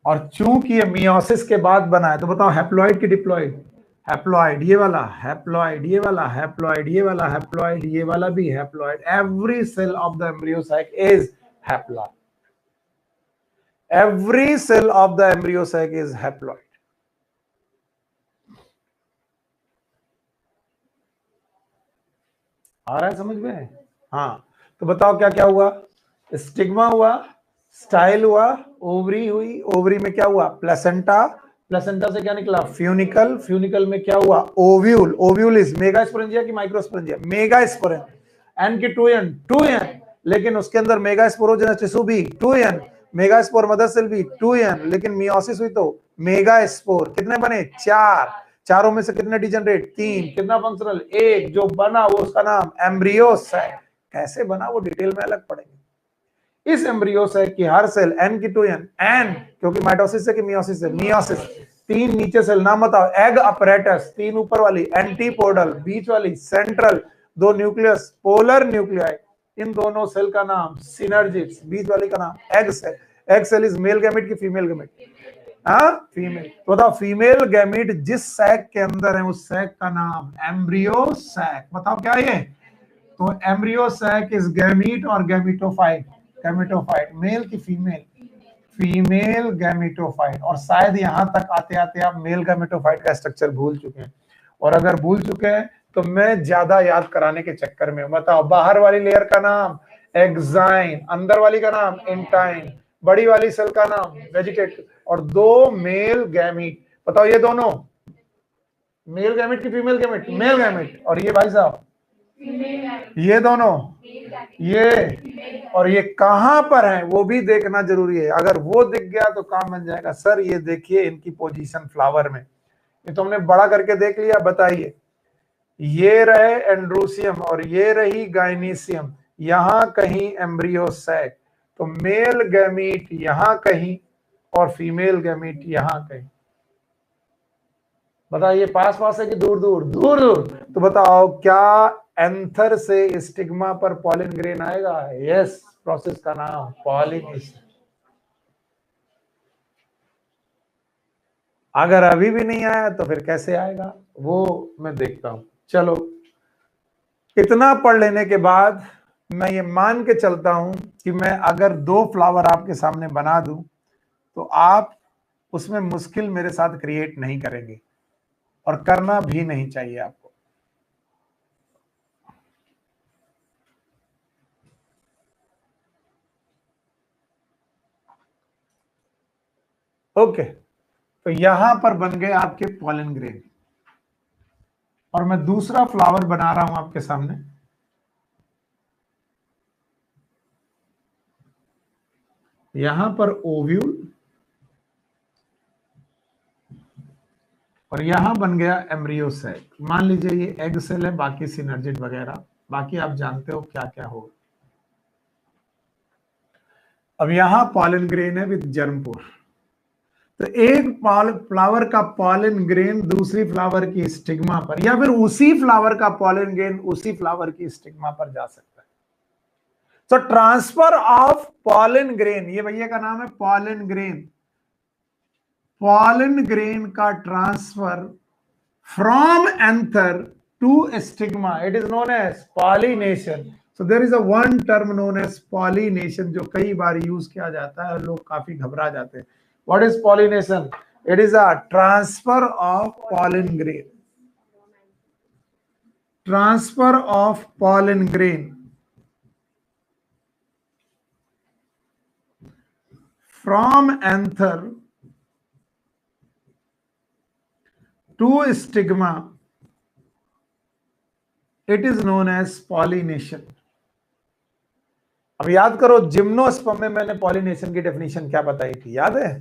और चूंकि ये मियोसिस के बाद बना है, तो बताओ हैप्लॉइड की डिप्लॉइड? हैप्लॉइड, ये वाला हैप्लॉइड, ये वाला हैप्लॉइड, ये वाला हैप्लॉइड, ये वाला भी haploid. Every cell of the embryo sac is haploid. Every cell of the embryo sac is haploid. आ रहा है समझ में? हाँ, तो बताओ क्या क्या हुआ? स्टिग्मा हुआ, स्टाइल हुआ, ओवरी हुई, ओवरी में क्या हुआ? प्लेसेंटा, प्लेसेंटा से क्या निकला? फ्यूनिकल, फ्यूनिकल में क्या हुआ? ओव्यूल, ओव्यूल इज मेगास्पोरेंजिया की माइक्रोस्पोरेंजिया? मेगास्पोरेंजिया। एन की 2n, 2n, लेकिन उसके अंदर मेगास्पोरोजेनस टिश्यू भी 2n, मेगास्पोर मदर सेल भी 2n, लेकिन मियोसिस हुई तो मेगास्पोर। कितने बने? 4। चारों में से कितने डिजेनरेट? 3। कितना फंक्शनल? 1। जो बना वो उसका नाम एम्ब्रियो सैक। कैसे बना वो डिटेल में अलग पढ़ेंगे। इस एम्ब्रियो सैक की हर सेल n की 2n, n क्योंकि माइटोसिस से कि मियोसिस से? मियोसिस। 3 नीचे सेल, नाम बताओ। एग अपरेटस, 3 ऊपर वाली एंटीपोडल, बीच वाली सेंट्रल, 2 न्यूक्लियस पोलर न्यूक्लियाई, इन दोनों सेल का नाम सिनर्जिड्स, बीच वाली का नाम egg cell. Egg cell is male gamete की फीमेल गैमेट? हाँ, फीमेल। तो बताओ फीमेल गैमेट जिस सैक के अंदर है उस सैक का नाम एम्ब्रियो सैक। बताओ क्या ये? तो एम्ब्रियो सैक इज गैमीट और गैमेटोफाइट? गैमेटोफाइट। मेल की फीमेल? Female gametophyte. और शायद यहां तक आते आते आप मेल गैमेटोफाइट का स्ट्रक्चर भूल चुके हैं, और अगर भूल चुके हैं तो मैं ज्यादा याद कराने के चक्कर में। बताओ बाहर वाली लेयर का नाम एक्साइन, अंदर वाली का नाम इंटाइन, बड़ी वाली सेल का नाम वेजिटेटिव, और 2 मेल गैमीट। बताओ ये दोनों मेल गैमेट की फीमेल गैमेट? Male gamete. और ये भाई साहब ये दोनों, ये और ये कहां पर है वो भी देखना जरूरी है। अगर वो दिख गया तो काम बन जाएगा। सर ये देखिए इनकी पोजीशन फ्लावर में, ये तो हमने बड़ा करके देख लिया। बताइए, ये रहे एंड्रोसियम और ये रही गाइनीसियम, यहां कहीं एम्ब्रियो सैक, तो मेल गैमीट यहां कहीं और फीमेल गैमीट यहां कहीं। बताइए पास पास है कि दूर दूर? दूर दूर। तो बताओ क्या एंथर से स्टिग्मा पर पॉलिन ग्रेन आएगा? यस, प्रोसेस का नाम पॉलिनेशन। अगर अभी भी नहीं आया तो फिर कैसे आएगा वो मैं देखता हूं। चलो, इतना पढ़ लेने के बाद मैं ये मान के चलता हूं कि मैं अगर 2 फ्लावर आपके सामने बना दूं तो आप उसमें मुश्किल मेरे साथ क्रिएट नहीं करेंगे, और करना भी नहीं चाहिए आपको। ओके, तो यहां पर बन गए आपके पॉलन ग्रेन, और मैं दूसरा फ्लावर बना रहा हूं आपके सामने। यहां पर ओव्यूल, और यहां बन गया एम्ब्रियो सेल। मान लीजिए ये एग सेल है, बाकी सिनर्जिड वगैरह, बाकी आप जानते हो क्या क्या होगा। अब यहां पॉलन ग्रेन है विद जर्मपोर, तो एक फ्लावर का पॉलन ग्रेन दूसरी फ्लावर की स्टिग्मा पर, या फिर उसी फ्लावर का पॉलन ग्रेन उसी फ्लावर की स्टिग्मा पर जा सकता है। तो ट्रांसफर ऑफ पॉलन ग्रेन, ये भैया का नाम है पॉलन ग्रेन। पॉलन ग्रेन का transfer from anther to stigma, it is known as pollination. So there is a one term known as pollination, जो कई बार यूज किया जाता है और लोग काफी घबरा जाते हैं। What is pollination? It is a transfer of pollen grain, transfer of pollen grain from anther to stigma, it is known as pollination. अब याद करो जिम्नोस्पर्म में मैंने पॉलिनेशन की डेफिनेशन क्या बताई थी, याद है?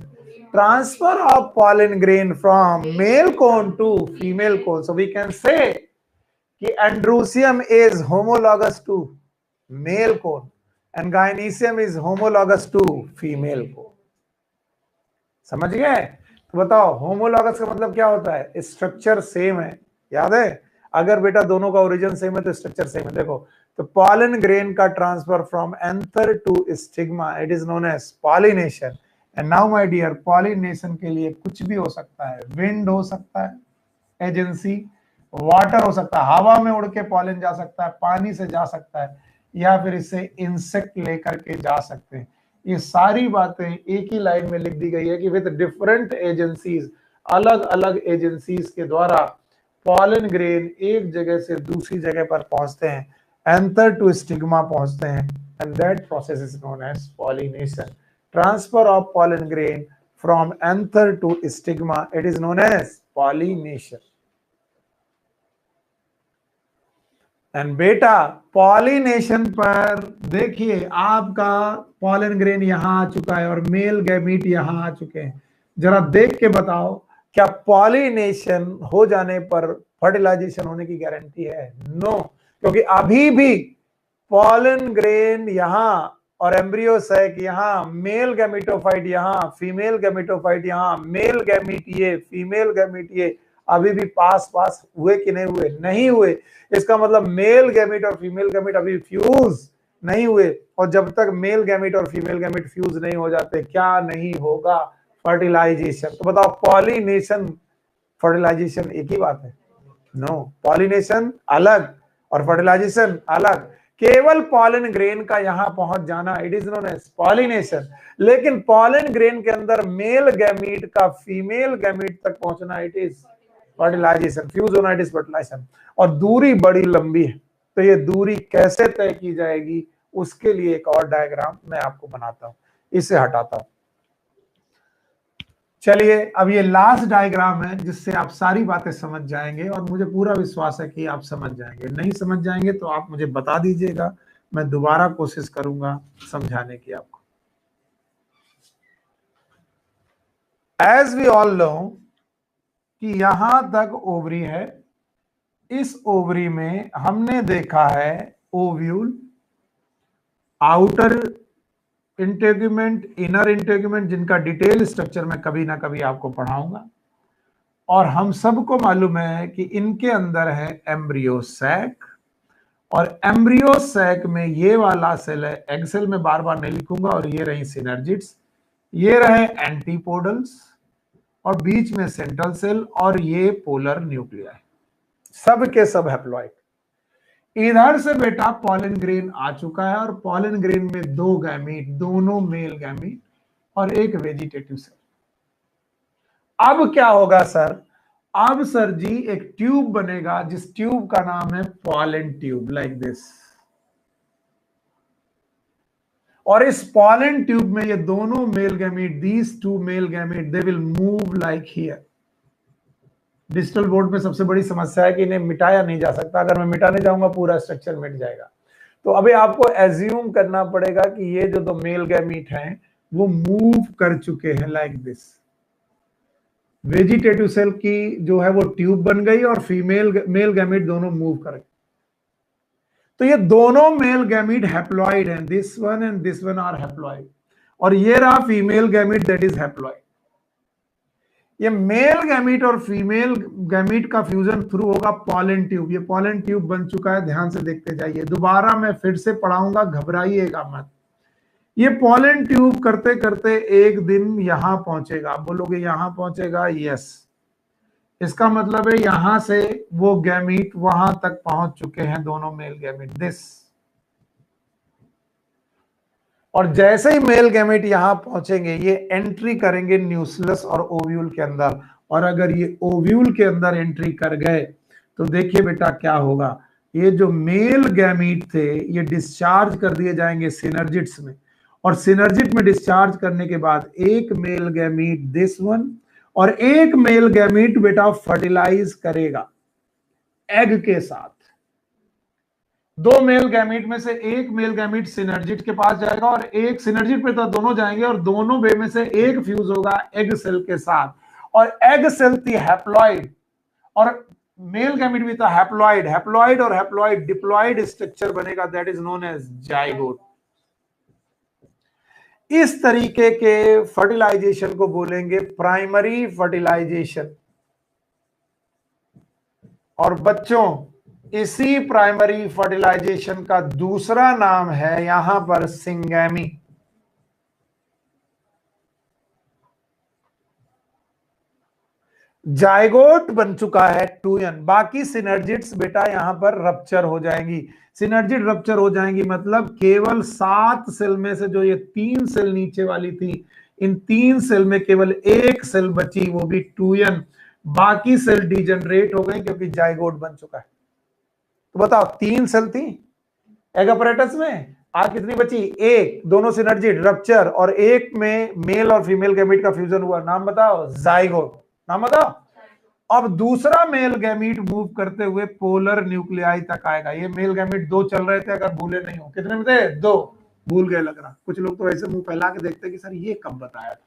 Transfer of pollen grain from male cone to female cone. So we can say कि androecium is homologous to male cone and gynoecium is homologous to female cone. समझ गए? तो बताओ होमोलॉगस का मतलब क्या होता है? स्ट्रक्चर सेम है, याद है? अगर बेटा दोनों का ओरिजिन सेम है तो स्ट्रक्चर सेम है। देखो, तो पॉलन ग्रेन का transfer from anther to stigma, it is known as pollination. And now my dear, pollination के लिए कुछ भी हो सकता है, विंड हो सकता है एजेंसी, वाटर हो सकता है, हवा में उड़ के पॉलन जा सकता है, पानी से जा सकता है, या फिर इसे इंसेक्ट लेकर के जा सकते हैं। ये सारी बातें एक ही लाइन में लिख दी गई है कि विद डिफरेंट एजेंसीज, अलग अलग एजेंसीज के द्वारा पॉलन ग्रेन एक जगह से दूसरी जगह पर पहुंचते हैं, एंथर टू स्टिग्मा पहुंचते हैं, and that process is known as pollination. Transfer of pollen grain from anther to stigma, it is known as pollination. And बेटा पॉलिनेशन पर देखिए, आपका पॉलन ग्रेन यहां आ चुका है और मेल गैमीट यहां आ चुके हैं। जरा देख के बताओ, क्या पॉलिनेशन हो जाने पर फर्टिलाइजेशन होने की गारंटी है? नो, क्योंकि अभी भी पॉलन ग्रेन यहां और एम्ब्रियो सैक यहां, मेल गैमेटोफाइट यहां, फीमेल गैमेटोफाइट यहां, मेल गैमीट ये, फीमेल गैमीट ये, अभी भी पास पास हुए कि नहीं हुए? नहीं हुए। इसका मतलब मेल गैमीट और फीमेल गैमीट अभी फ्यूज नहीं हुए, और जब तक मेल गैमीट और फीमेल गैमीट फ्यूज नहीं हो जाते, क्या नहीं होगा? फर्टिलाइजेशन। तो बताओ, पॉलिनेशन फर्टिलाइजेशन एक ही बात है? नो, पॉलिनेशन अलग और फर्टिलाइजेशन अलग। केवल पॉलन ग्रेन का यहां पहुंच जाना, it is known as pollination. लेकिन पॉलन ग्रेन के अंदर मेल गैमीट का फीमेल गैमीट तक पहुंचना, इट इज फर्टिलाइजेशन। फ्यूज होना, इट इज फर्टिलाइजेशन। और दूरी बड़ी लंबी है, तो ये दूरी कैसे तय की जाएगी, उसके लिए एक और डायग्राम मैं आपको बनाता हूं। इसे हटाता हूं। चलिए, अब ये लास्ट डायग्राम है जिससे आप सारी बातें समझ जाएंगे, और मुझे पूरा विश्वास है कि आप समझ जाएंगे। नहीं समझ जाएंगे तो आप मुझे बता दीजिएगा, मैं दोबारा कोशिश करूंगा समझाने की आपको। एज वी ऑल नो कि यहां तक ओवरी है, इस ओवरी में हमने देखा है ovule, outer integument, inner integument, जिनका डिटेल स्ट्रक्चर मैं कभी ना कभी आपको पढ़ाऊंगा। और हम सबको मालूम है कि इनके अंदर है एम्ब्रियो सैक, और एम्ब्रियो सैक में ये वाला सेल है, एग सेल में बार बार नहीं लिखूंगा, और ये रही सिनर्जिड्स, ये रहे एंटीपोडल्स, और बीच में सेंट्रल सेल, और ये पोलर न्यूक्लिया, सब के सब हैप्लॉइड। इधर से बेटा पॉलन ग्रेन आ चुका है, और पॉलन ग्रेन में दो गैमीट, दोनों मेल गैमीट, और एक वेजिटेटिव सेल। अब क्या होगा सर? अब सर जी एक ट्यूब बनेगा, जिस ट्यूब का नाम है पॉलन ट्यूब, लाइक दिस। और इस पॉलन ट्यूब में ये दोनों male gamete, these two male gamete, they will move like here. Digital board में सबसे बड़ी समस्या है कि इन्हें मिटाया नहीं जा सकता। अगर मैं मिटाने जाऊंगा पूरा स्ट्रक्चर मिट जाएगा। तो अभी आपको एज्यूम करना पड़ेगा कि ये जो दो मेल गैमीट हैं वो मूव कर चुके हैं लाइक दिस। वेजिटेटिव सेल की जो है वो ट्यूब बन गई, और फीमेल मेल गैमीट दोनों मूव कर गए। तो ये दोनों मेल गैमीट हैप्लॉइड हैं, this one and this one are haploid, और ये रहा female gamete, that is haploid. ये मेल गैमीट और फीमेल गैमीट का फ्यूजन थ्रू होगा पॉलन ट्यूब। ये पॉलन ट्यूब बन चुका है, ध्यान से देखते जाइए। दोबारा मैं फिर से पढ़ाऊंगा, घबराइएगा मत। ये पॉलन ट्यूब करते करते एक दिन यहां पहुंचेगा। बोलोगे यहां पहुंचेगा? यस। इसका मतलब है यहां से वो गैमीट वहां तक पहुंच चुके हैं, दोनों मेल गैमीट, दिस। और जैसे ही मेल गैमेट यहां पहुंचेंगे, ये एंट्री करेंगे न्यूक्लियस और ओव्यूल के अंदर। और अगर ये ओव्यूल के अंदर एंट्री कर गए तो देखिए बेटा क्या होगा। ये जो मेल गैमीट थे ये डिस्चार्ज कर दिए जाएंगे सिनर्जिट्स में, और सिनर्जिट में डिस्चार्ज करने के बाद एक मेल गैमीट, दिस वन, और एक मेल गैमीट बेटा फर्टिलाइज करेगा एग के साथ। दो मेल गैमीट में से एक मेल गैमीट सिनर्जिट के पास जाएगा, और एक सिनर्जिट पे तो दोनों जाएंगे, और दोनों वे में से एक फ्यूज होगा एग सेल के साथ। और एग सेल थी हैप्लॉइड, और मेल गैमीट भी था हैप्लॉइड। हैप्लॉइड और हैप्लॉइड डिप्लॉइड स्ट्रक्चर बनेगा, that is known as zygote. इस तरीके के फर्टिलाइजेशन को बोलेंगे प्राइमरी फर्टिलाइजेशन। और बच्चों, इसी प्राइमरी फर्टिलाइजेशन का दूसरा नाम है यहां पर सिंगैमी। जायगोट बन चुका है 2n, बाकी सिनर्जिट्स बेटा यहां पर रप्चर हो जाएंगी। सिनर्जिट रप्चर हो जाएंगी मतलब केवल 7 सेल में से जो ये 3 सेल नीचे वाली थी, इन 3 सेल में केवल एक सेल बची, वो भी 2n, बाकी सेल डिजनरेट हो गई क्योंकि जायगोट बन चुका है। तो बताओ 3 सेल थी एग अपरेटस में, आज कितनी बची? एक। दोनों सिनर्जिट रप्चर और एक में मेल और फीमेल गैमीट का फ्यूजन हुआ, नाम बताओ? जाइगोट। नाम बताओ। अब दूसरा मेल गैमीट मूव करते हुए पोलर न्यूक्लियाई तक आएगा। ये मेल गैमीट 2 चल रहे थे, अगर भूले नहीं हो। कितने में थे? 2। भूल गए लग रहा। कुछ लोग तो ऐसे मुंह फैला के देखते कि सर ये कब बताया था।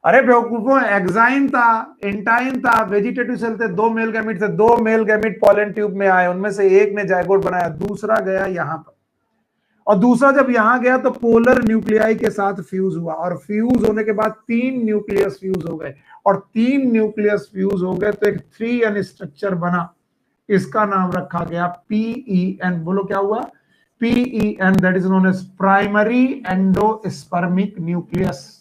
अरे बेवकूफों, एक्साइन था, इंटाइन था, वेजिटेटिव सेल थे, 2 मेल गैमीट थे, 2 मेल गैमीट पॉलन ट्यूब में आए, उनमें से एक ने जायगोट बनाया, दूसरा गया यहां पर, और दूसरा जब यहां गया तो पोलर न्यूक्लियाई के साथ फ्यूज हुआ, और फ्यूज होने के बाद 3 न्यूक्लियस फ्यूज हो गए, और 3 न्यूक्लियस फ्यूज हो गए तो एक 3n स्ट्रक्चर बना। इसका नाम रखा गया PEN। बोलो क्या हुआ? PEN, that is known as primary endospermic nucleus.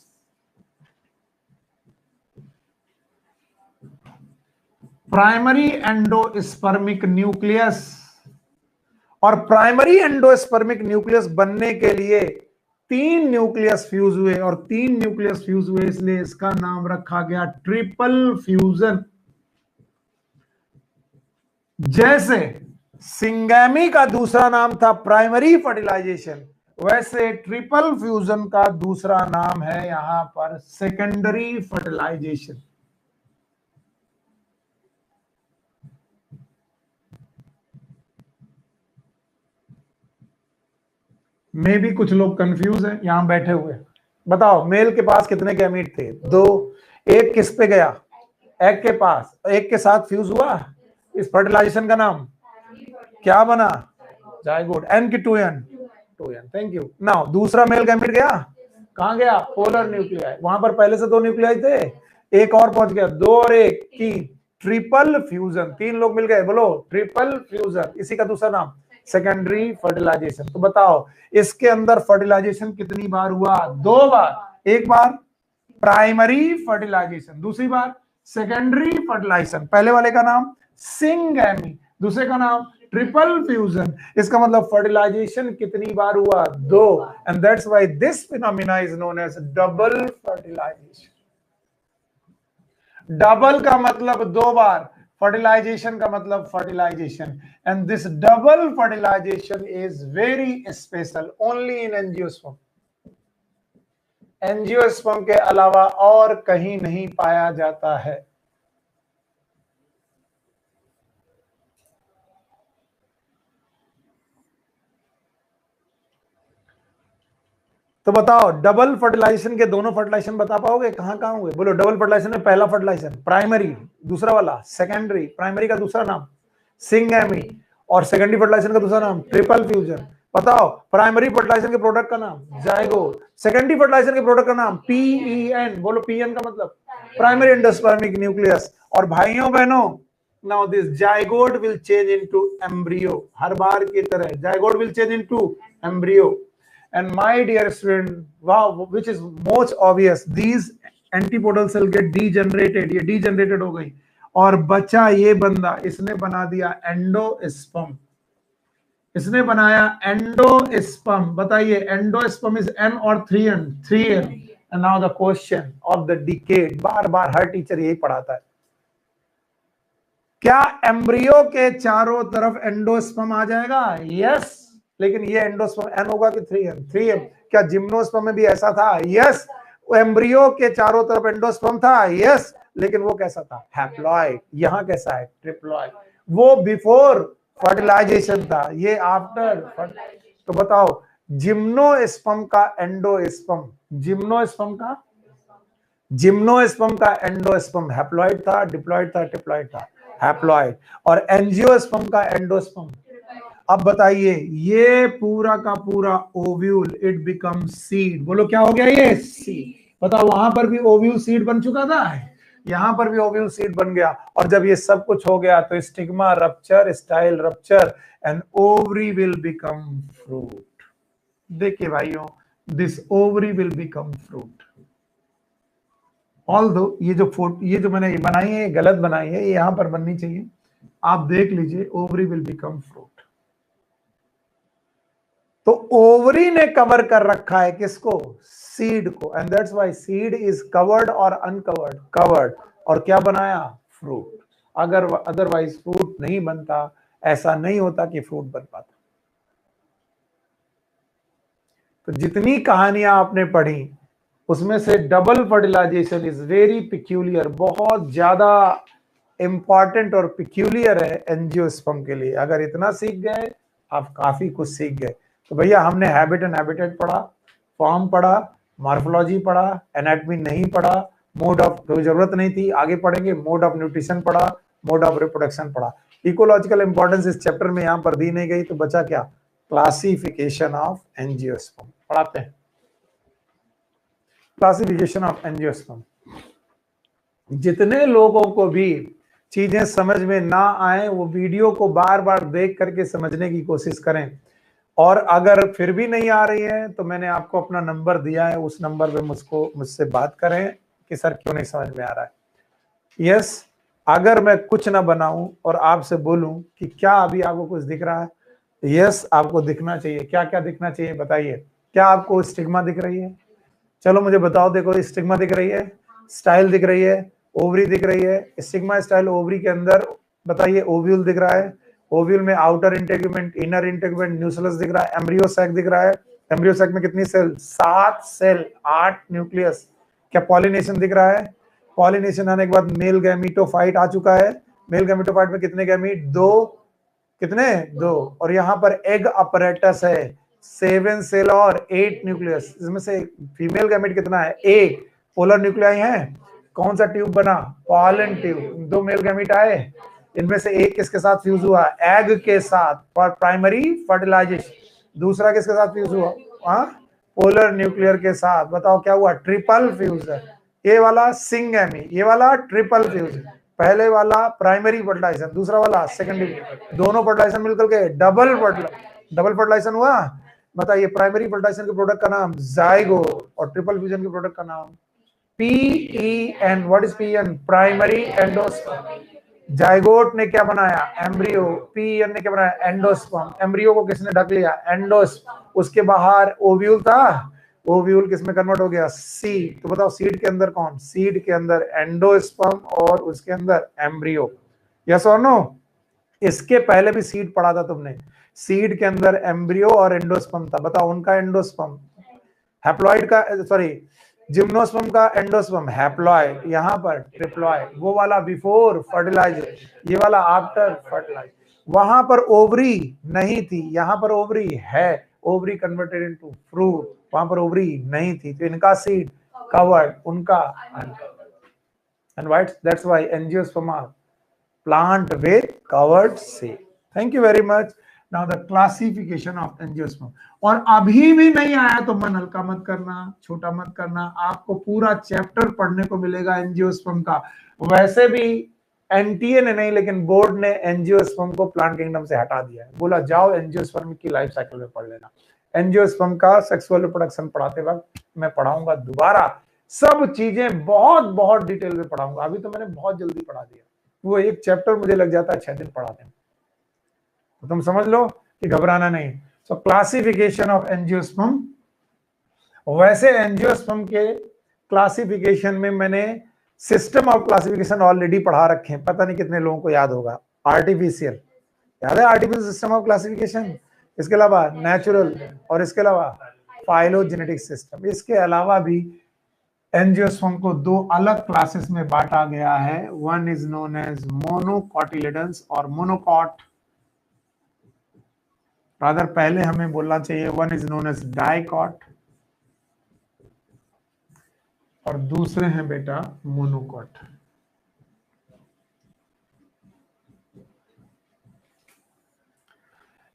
Primary endospermic nucleus. और प्राइमरी एंडोस्पर्मिक न्यूक्लियस बनने के लिए 3 न्यूक्लियस फ्यूज हुए, और 3 न्यूक्लियस फ्यूज हुए इसलिए इसका नाम रखा गया ट्रिपल फ्यूजन। जैसे सिंगैमी का दूसरा नाम था प्राइमरी फर्टिलाइजेशन, वैसे ट्रिपल फ्यूजन का दूसरा नाम है यहां पर सेकेंडरी फर्टिलाइजेशन। में भी कुछ लोग कंफ्यूज हैं यहां बैठे हुए। बताओ मेल के पास कितने गैमीट थे? 2। एक किस पे गया? एग के पास। एक के साथ फ्यूज हुआ, इस फर्टिलाइजेशन का नाम क्या बना? जायगोट। एन की 2n। Thank you. नाउ दूसरा मेल गैमीट गया, कहां गया? Polar nuclei. वहां पर पहले से 2 न्यूक्लियाई थे, एक और पहुंच गया, 2 और 1 3। ट्रिपल फ्यूजन, 3 लोग मिल गए। बोलो ट्रिपल फ्यूजन, इसी का दूसरा नाम सेकेंडरी फर्टिलाइजेशन। तो बताओ इसके अंदर फर्टिलाइजेशन कितनी बार हुआ? 2 बार। एक बार प्राइमरी फर्टिलाइजेशन, दूसरी बार सेकेंडरी फर्टिलाइजेशन। पहले वाले का नाम सिंगैमी, दूसरे का नाम ट्रिपल फ्यूजन। इसका मतलब फर्टिलाइजेशन कितनी बार हुआ? 2। And that's why this phenomena is known as double fertilization. Double का मतलब 2 बार, फर्टिलाइजेशन का मतलब fertilization, and this double fertilization is very special only in angiosperm. Angiosperm के अलावा और कहीं नहीं पाया जाता है। तो बताओ डबल फर्टिलाइजेशन के दोनों फर्टिलाइजेशन बता पाओगे कहां कहां हुए? बोलो डबल फर्टिलाइजेशन में पहला फर्टिलाइजेशन प्राइमरी, दूसरा वाला सेकेंडरी। प्राइमरी का दूसरा नाम सिंगैमी, और सेकेंडरी फर्टिलाइजेशन का दूसरा नाम ट्रिपल फ्यूजन। बताओ प्राइमरी फर्टिलाइजेशन के प्रोडक्ट का नाम जायगोट, सेकेंडरी फर्टिलाइजेशन के प्रोडक्ट का नाम PEN। बोलो PEN का मतलब प्राइमरी एंडोस्पर्मिक न्यूक्लियस। और भाइयों बहनों, now this zygote will change into embryo. हर बार की तरह zygote will change into embryo. And my dear student, wow, which is most obvious, these antipodal cell get degenerated, ये degenerated हो गई, और बचा ये बंदा, इसने बना दिया एंडोस्पर्म। इसने बनाया एंडोस्पर्म। बताइए एंडोस्पर्म इज N और 3N? 3N। And now the question of the decade, bar bar her teacher यही पढ़ाता है, क्या एम्ब्रियो के चारों तरफ एंडोस्पर्म आ जाएगा? यस। लेकिन ये एंडोस्पर्म N होगा कि 3M? 3M। क्या जिम्नोस्पर्म में भी ऐसा था? यस। एम्ब्रियो के चारों तरफ एंडोस्पर्म था? यस। लेकिन वो कैसा था? हैप्लॉइड। यहां कैसा है? ट्रिप्लॉइड। वो बिफोर फर्टिलाइजेशन था, ये आफ्टर। तो बताओ जिम्नोस्पर्म का एंडोस्पर्म, जिम्नोस्पर्म का एंडोस्पर्म हैप्लॉइड था, डिप्लॉइड था, ट्रिप्लॉइड था? हैप्लॉइड। और एंजियोस्पर्म का एंडोस्पर्म, अब बताइए ये पूरा का पूरा ओव्यूल, इट बिकम सीड। बोलो क्या हो गया? ये सीड। बताओ वहां पर भी ओव्यूल सीड बन चुका था, यहां पर भी ओव्यूल सीड बन गया। और जब ये सब कुछ हो गया तो stigma rupture, style rupture, and ovary will become fruit. देखिए भाइयों, this ovary will become fruit. Although ये जो मैंने ये बनाई है, ये गलत बनाई है, ये यहां पर बननी चाहिए। आप देख लीजिए, ओवरी विल बिकम फ्रूट। तो ओवरी ने कवर कर रखा है किसको? सीड को। And that's why seed is covered और अनकवर्ड, कवर्ड, और क्या बनाया? फ्रूट। अगर अदरवाइज फ्रूट नहीं बनता, ऐसा नहीं होता कि फ्रूट बन पाता। तो जितनी कहानियां आपने पढ़ी उसमें से double fertilization is very peculiar, बहुत ज्यादा इंपॉर्टेंट और पिक्यूलियर है एंजियोस्पर्म के लिए। अगर इतना सीख गए आप काफी कुछ सीख गए। तो भैया हमने हैबिट एंड हैबिटेट पढ़ा, फॉर्म पढ़ा, मॉर्फोलॉजी पढ़ा, एनाटॉमी नहीं पढ़ा, मोड ऑफ कोई जरूरत नहीं थी, आगे पढ़ेंगे। मोड ऑफ न्यूट्रिशन पढ़ा, मोड ऑफ रिप्रोडक्शन पढ़ा। इकोलॉजिकल इंपॉर्टेंस इस चैप्टर में यहां पर दी नहीं गई, तो बचा क्या? क्लासिफिकेशन ऑफ एंजियोस्पर्म पढ़ाते हैं। Classification of angiosperm. जितने लोगों को भी चीजें समझ में ना आए वो वीडियो को बार बार देख करके समझने की कोशिश करें। और अगर फिर भी नहीं आ रही है तो मैंने आपको अपना नंबर दिया है, उस नंबर पे मुझसे बात करें कि सर क्यों नहीं समझ में आ रहा है। यस, अगर मैं कुछ ना बनाऊं और आपसे बोलूं कि क्या अभी आपको कुछ दिख रहा है? यस, आपको दिखना चाहिए। क्या क्या दिखना चाहिए बताइए? क्या आपको स्टिग्मा दिख रही है? चलो मुझे बताओ। देखो, स्टिग्मा दिख रही है, स्टाइल दिख रही है, ओवरी दिख रही है। स्टिग्मा स्टाइल ओवरी के अंदर बताइए ओव्यूल दिख रहा है, ओव्यूल में outer integument, inner integument, nucleus दिख रहा है, एम्ब्रियो सैक दिख रहा है। एम्ब्रियो सैक में कितनी सेल? 7 cell, 8 nucleus. क्या पॉलिनेशन दिख रहा है? पॉलिनेशन आने के बाद मेल गैमीटोफाइट आ चुका है। मेल गैमीटोफाइट में कितने गैमीट? 2। कितने? 2। और यहाँ पर एग अपरेटस है, 7 सेल और 8 न्यूक्लियस। इसमें से फीमेल गैमेट कितना है? 1। पोलर न्यूक्लियाई है। कौन सा ट्यूब बना? Pollen tube. 2 मेल गैमेट आए, इनमें से एक किसके साथ फ्यूज हुआ? एग के साथ, फॉर प्राइमरी फर्टिलाइजेशन। दूसरा किसके साथ फ्यूज हुआ? पोलर न्यूक्लियर के साथ। बताओ क्या हुआ? ट्रिपल फ्यूज है। ये वाला सिंगैमी, ये वाला ट्रिपल फ्यूज। पहले वाला प्राइमरी फर्टिलाइजेशन, दूसरा वाला सेकेंडरी। दोनों फर्टिलाइजेशन मिलकर के डबल फर्टिलाइजेशन हुआ। बताइए प्राइमरी फर्टिलाइजेशन के प्रोडक्ट का नाम जाइगोट, और ट्रिपल फ्यूजन के प्रोडक्ट का नाम PEN। What is PEN? Primary endosperm. Zygote ने क्या बनाया? एम्ब्रियो। PEN ने क्या बनाया? एंडोस्पर्म। एम्ब्रियो को किसने ढक लिया? एंडोस्पर्म। उसके बाहर ओव्यूल था, ओव्यूल किस में कन्वर्ट हो गया? सीड। तो बताओ सीड के अंदर कौन? सीड के अंदर एंडोस्पर्म और उसके अंदर एम्ब्रियो। यस और नो? इसके पहले भी सीड पढ़ा था तुमने। सीड के अंदर एम्ब्रियो और एंडोस्पर्म था। बताओ उनका एंडोस्पर्म हैप्लॉइड का, सॉरी जिम्नोस्पर्म का एंडोस्पर्म हैप्लॉइड, यहां पर ट्रिप्लॉइड। वो वाला बिफोर फर्टिलाइजर, ये वाला आफ्टर फर्टिलाइजर। वहां पर ओवरी नहीं थी, यहां पर ओवरी है। ओवरी कन्वर्टेड इनटू फ्रूट, वहां पर ओवरी नहीं थी। तो इनका सीड कवर्ड, उनका uncovered. And that's why angiosperm are plant with covered seed. Thank you very much. Now the classification of angiosperm. और अभी भी नहीं आया तो मन हल्का मत करना, छोटा मत करना। आपको पूरा चैप्टर पढ़ने को मिलेगा एंजियोस्पर्म का। वैसे भी एनटीए ने नहीं, लेकिन बोर्ड ने एंजियोस्पर्म को प्लांट किंगडम से हटा दिया है। बोला जाओ एंजियोस्पर्म की लाइफ साइकिल में पढ़ लेना। एंजियोस्पर्म का सेक्सुअल रिप्रोडक्शन पढ़ाते वक्त मैं पढ़ाऊंगा दोबारा, सब चीजें बहुत बहुत डिटेल में पढ़ाऊंगा। अभी तो मैंने बहुत जल्दी पढ़ा दिया, वो एक चैप्टर मुझे लग जाता है 6 दिन पढ़ाने में। तो तुम समझ लो कि घबराना नहीं। सो क्लासिफिकेशन ऑफ एंजियोस्पर्म। वैसे एंजियोस्पर्म के क्लासिफिकेशन में मैंने सिस्टम ऑफ क्लासिफिकेशन ऑलरेडी पढ़ा रखे हैं, पता नहीं कितने लोगों को याद होगा। आर्टिफिशियल याद है? Artificial system of classification. इसके अलावा नेचुरल, और इसके अलावा फाइलोजेनेटिक सिस्टम। इसके अलावा भी एंजियोस्पर्म को 2 अलग क्लासेस में बांटा गया है। One is known as monocotyledons और मोनोकॉट। रादर पहले हमें बोलना चाहिए one is known as dicot, और दूसरे हैं बेटा मोनोकॉट।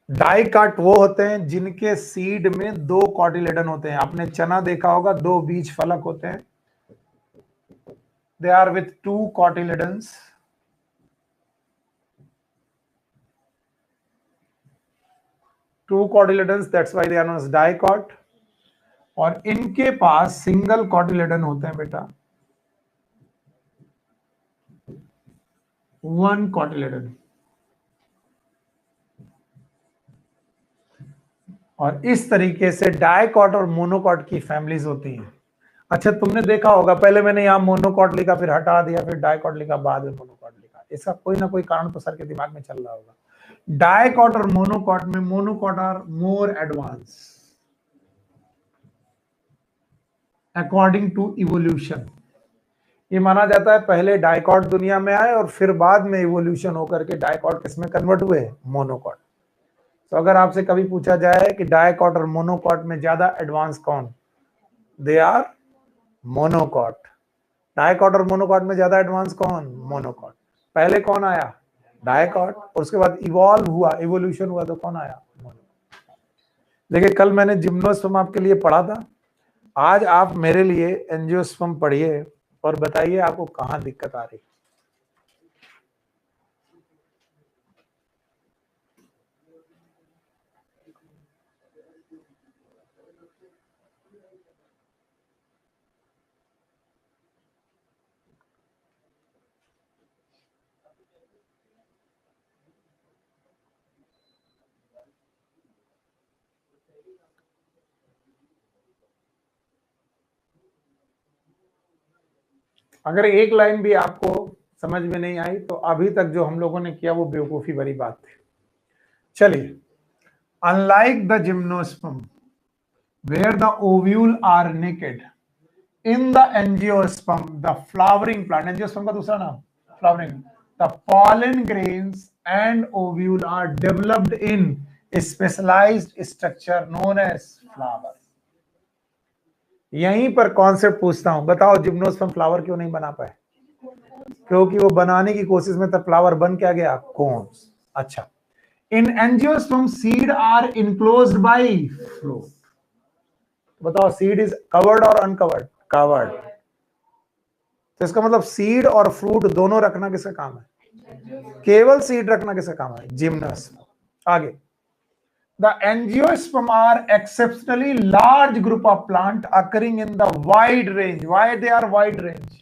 डाइकॉट वो होते हैं जिनके सीड में 2 कॉटिलेडन होते हैं। आपने चना देखा होगा, 2 बीज फलक होते हैं। They are with 2 cotyledons. Two cotyledons, that's why they are known as dicot. और इनके पास सिंगल कॉटिलेडन होते हैं बेटा। 1 कॉटिलेडन। और इस तरीके से डाइकॉट और मोनोकॉट की फैमिलीज होती हैं। अच्छा, तुमने देखा होगा, पहले मैंने यहाँ मोनोकॉट लिखा, फिर हटा दिया, फिर डाइकॉट लिखा, बाद में मोनोकॉट लिखा। इसका कोई ना कोई कारण तो सर के दिमाग में चल रहा होगा। डाइकॉट और मोनोकॉट में monocot are more advance according to evolution. ये माना जाता है पहले डाइकॉट दुनिया में आए और फिर बाद में इवोल्यूशन होकर के डाइकॉट किसमें कन्वर्ट हुए? मोनोकॉट। तो अगर आपसे कभी पूछा जाए कि डाइकॉट और मोनोकॉट में ज्यादा एडवांस कौन, दे आर मोनोकॉट। डाइकॉट और मोनोकॉट में ज्यादा एडवांस कौन? मोनोकॉट। पहले कौन आया? डाइकॉट, और उसके बाद इवॉल्व हुआ, इवोल्यूशन हुआ तो कौन आया? मोनोकॉट। देखिए, कल मैंने जिम्नोस्पर्म आपके लिए पढ़ा था, आज आप मेरे लिए एंजियोस्पर्म पढ़िए और बताइए आपको कहां दिक्कत आ रही। अगर एक लाइन भी आपको समझ में नहीं आई तो अभी तक जो हम लोगों ने किया वो बेवकूफी भरी बात थी। चलिए, unlike the gymnosperm where the ovule are naked, in the angiosperm the flowering plant, angiosperm का दूसरा नाम flowering, the pollen grains and ovule are developed in specialized structure known as flower. यहीं पर कॉन्सेप्ट पूछता हूं, बताओ जिम्नोस्पर्म फ्लावर क्यों नहीं बना पाए? क्योंकि वो बनाने की कोशिश में तब फ्लावर बन क्या गया? कोन्स। अच्छा, in angiosperm seed are enclosed by fruit. बताओ, सीड इज कवर्ड और अनकवर्ड? कवर्ड। तो इसका मतलब सीड और फ्रूट दोनों रखना किसका काम है? केवल सीड रखना किसका काम है? जिम्नोस्पर्म। आगे, the angiosperm are exceptionally large group of plant occurring in the wide range. Why they are wide range?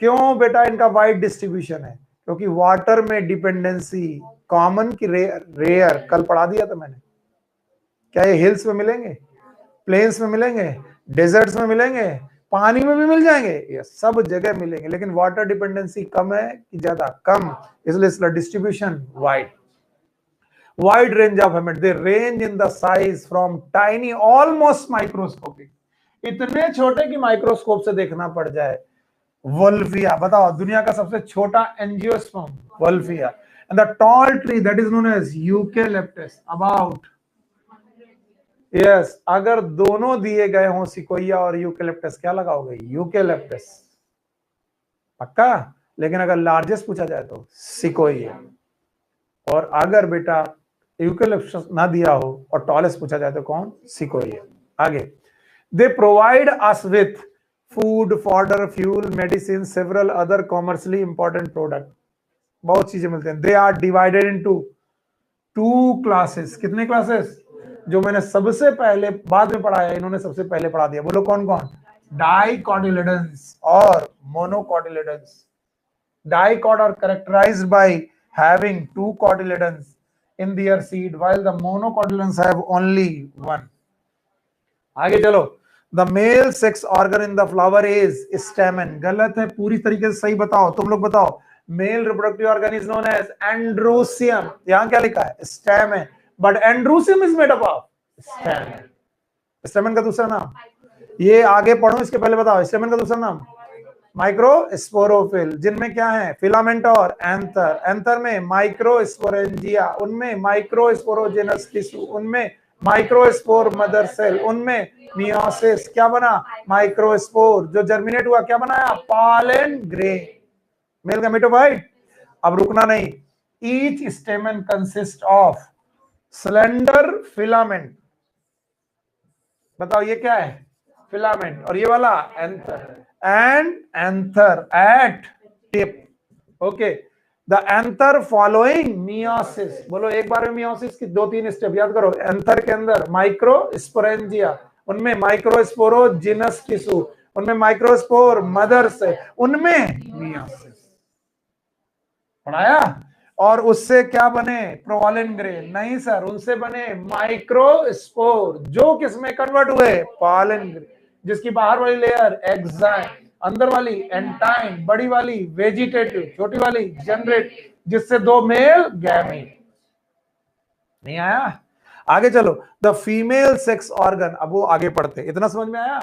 क्यों बेटा इनका वाइड डिस्ट्रीब्यूशन है? क्योंकि वाटर में डिपेंडेंसी कॉमन की रेयर कल पढ़ा दिया था मैंने। क्या ये हिल्स में मिलेंगे, प्लेन्स में मिलेंगे, डेजर्ट्स में मिलेंगे, पानी में भी मिल जाएंगे? ये सब जगह मिलेंगे, लेकिन वाटर डिपेंडेंसी कम है कि ज्यादा? कम, इसलिए इसका distribution wide. Wide range of hamlet, they range in the size from tiny almost microscopic, इतने छोटे कि माइक्रोस्कोप से देखना पड़ जाए। वोल्फिया, बताओ दुनिया का सबसे छोटा angiosperm Wolffia, and the tall tree that is known as eucalyptus about, yes, अगर दोनों दिए गए हों सिकोया और यूकेलिप्टस, क्या लगाओगे? यूकेलिप्टस पक्का। लेकिन अगर लार्जेस्ट पूछा जाए तो सिकोया, और अगर बेटा यूकेलिप्टस ना दिया हो और टॉलेस्ट पूछा जाए तो कौन? सिकोया। आगे, they provide us with food, fodder, fuel, medicine, several other commercially important product, बहुत चीजें मिलते हैं। They are divided into 2 classes. कितने क्लासेस? जो मैंने सबसे पहले बाद में पढ़ाया, इन्होंने सबसे पहले पढ़ा दिया, बोलो कौन कौन? डाइकोटिलेडन्स और monocotyledons. Dicot are characterized by having 2 cotyledons in their seed while the monocotyledons have only 1. आगे चलो, the male sex organ in the flower is stamen। गलत है, पूरी तरीके से सही बताओ, तुम लोग बताओ। male reproductive organ is known as androcium। यहां क्या लिखा है? stamen, but androcium is made up of stamen। stamen का दूसरा नाम, ये आगे पढ़ो, इसके पहले बताओ stamen का दूसरा नाम माइक्रोस्पोरोफिल, जिनमें क्या है? फिलामेंट और एंथर। एंथर में माइक्रोस्पोरेंजिया, उनमें माइक्रोस्पोरोजेनस टिश्यू, उनमें माइक्रोस्पोर मदर सेल, उनमें मियोसिस, क्या बना? माइक्रोस्पोर, जो जर्मिनेट हुआ क्या बनाया? Pollen grain, male gametophyte. अब रुकना नहीं, each स्टेमन consist of slender filament. बताओ ये क्या है? फिलामेंट, और ये वाला anther, and anther at tip। okay, the anther following meiosis। बोलो एक बार में meiosis की 2-3 स्टेप याद करो। एंथर के अंदर माइक्रोस्पोरेंजिया, उनमें माइक्रोस्पोरोजिनस टिश्यू, उनमें माइक्रोस्पोर मदर से, उनमें meiosis। पढ़ाया। और उससे क्या बने, पॉलन ग्रेन? नहीं सर, उनसे बने माइक्रोस्पोर, जो किसमें कन्वर्ट हुए, पॉलन ग्रेन, जिसकी बाहर वाली लेयर एक्साइन, अंदर वाली एंटाइन, बड़ी वाली वेजिटेटिव, छोटी वाली जनरेट, जिससे दो मेल गैमेट। नहीं आया? आगे चलो, द फीमेल सेक्स ऑर्गन, अब वो आगे पढ़ते, इतना समझ में आया?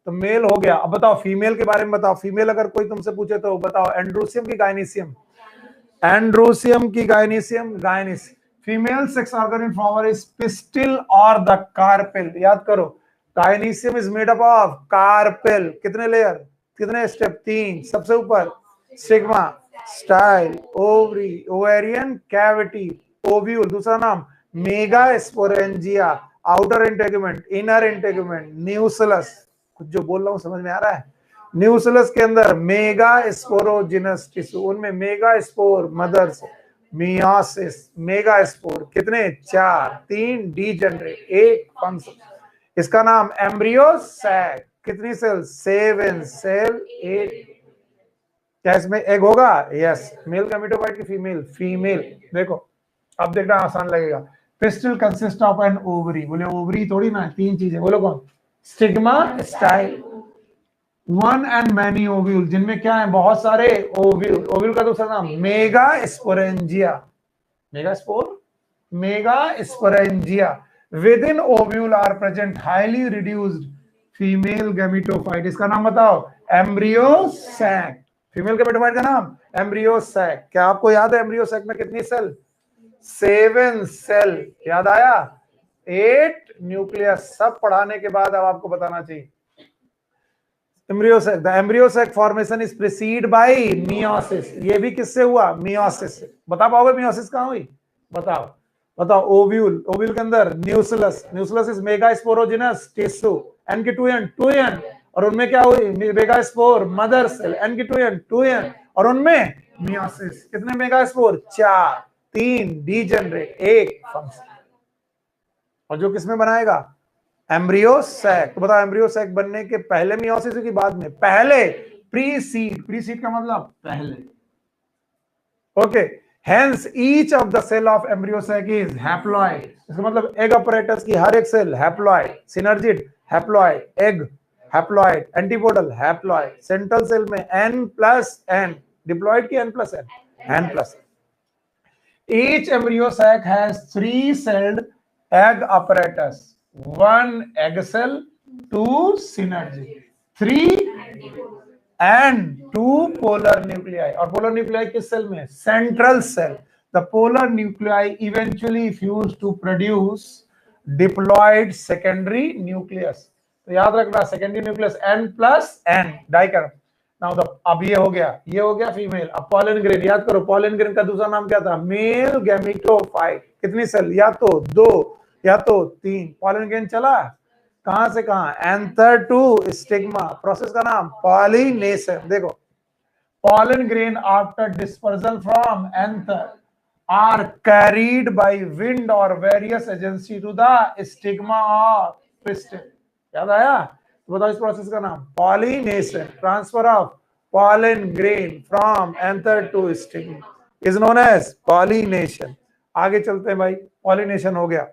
तो मेल हो गया, अब बताओ फीमेल के बारे में बताओ। फीमेल अगर कोई तुमसे पूछे तो बताओ, एंड्रोसियम की गायनीसियम? एंड्रोसियम की gynoecium, gynoecium. Female sex organ in flower is pistil और द कार्पेल। याद करो, gynoecium is made up of carpel, कितने लेयर, कितने स्टेप, 3। सबसे ऊपर stigma, style, ovary, ovarian cavity, ovule, दूसरा नाम mega sporangia, outer integument, inner integument, nucellus. कुछ जो बोल रहा हूं समझ में आ रहा है? न्यूसलस के अंदर मेगा स्पोरोजिनस टिश्यू, उनमें mega spore mothers, meiosis, mega spore, कितने, 4, 3 डीजनरेट, 1 फंक्शन। इसका नाम एम्ब्रियो सैक, कितनी सेल, 7 सेल, 8। क्या इसमें एग होगा? यस। मेल गैमेटोफाइट की फीमेल, फीमेल। देखो अब देखना आसान लगेगा। Pistil consist of an ovary, बोले ओवरी थोड़ी ना, 3 चीजें, बोलो कौन? Stigma, style, one and many ovule, जिनमें क्या है, बहुत सारे ओव्यूल। ओव्यूल का दूसरा नाम mega sporangia, mega spore, mega sporangia. Within ovule are present highly reduced female gametophyte, इसका नाम बताओ, एम्ब्रियो सैक। फीमेल गैमेटोफाइट का नाम एम्ब्रियो सैक। क्या आपको याद है एम्ब्रियो सैक में कितनी सेल? 7 सेल। याद आया? 8 न्यूक्लियस। सब पढ़ाने के बाद अब आपको बताना चाहिए, embryo sac, the embryo sac formation is precede by meiosis. ये भी किससे हुआ? मियोसिस से। बता पाओगे मियोसिस कहां हुई? बताओ, बताओ। ओव्यूल, ओव्यूल के अंदर nucellus, nucellus is mega sporogenous tissue, n की 2 एन, 2 एन, और उनमें क्या हुई, mega spore mother cell, n की 2 एन, 2 एन, और उनमें मियोसिस, कितने मेगा स्पोर, 4, 3 डीजनरेट, 1 फंक्शन। और जो किसमें बनाएगा, एम्ब्रियो सैक। तो बताओ एम्ब्रियो सैक बनने के पहले मियोसिस की बाद में? पहले, प्री सीड, प्री सीड का मतलब पहले। Okay, hence each of the cell of embryo sac is haploid. इसका मतलब एग अपरेटस की हर एक cell haploid, synergid haploid, egg haploid, antipodal haploid, central cell में N+N, डिप्लॉइड की N+N, N+N। Each embryo sac has 3-celled egg apparatus, 1 egg cell, 2 synergy, 3 and 2 polar nuclei. और polar nuclei किस सेल में? Central cell. The polar nuclei eventually fuse to produce diploid secondary nucleus. तो याद रखना, secondary nucleus N+N, डाइकर्ब। नाउ द, अब ये हो गया फीमेल। अब पॉलन ग्रेन, याद करो पॉलन ग्रेन का दूसरा नाम क्या था? Male gametophyte. कितनी सेल? या तो 2 या तो 3। पॉलन ग्रेन चला कहां से कहां? Anther to stigma. प्रोसेस का नाम पॉलिनेशन। देखो, pollen grain after dispersal from anther are carried by wind और various agency to the stigma और पिस्टिल। याद आया? तो बताओ इस प्रोसेस का नाम, pollination, transfer of pollen grain from anther to stigma is known as pollination। आगे चलते हैं भाई, pollination हो गया।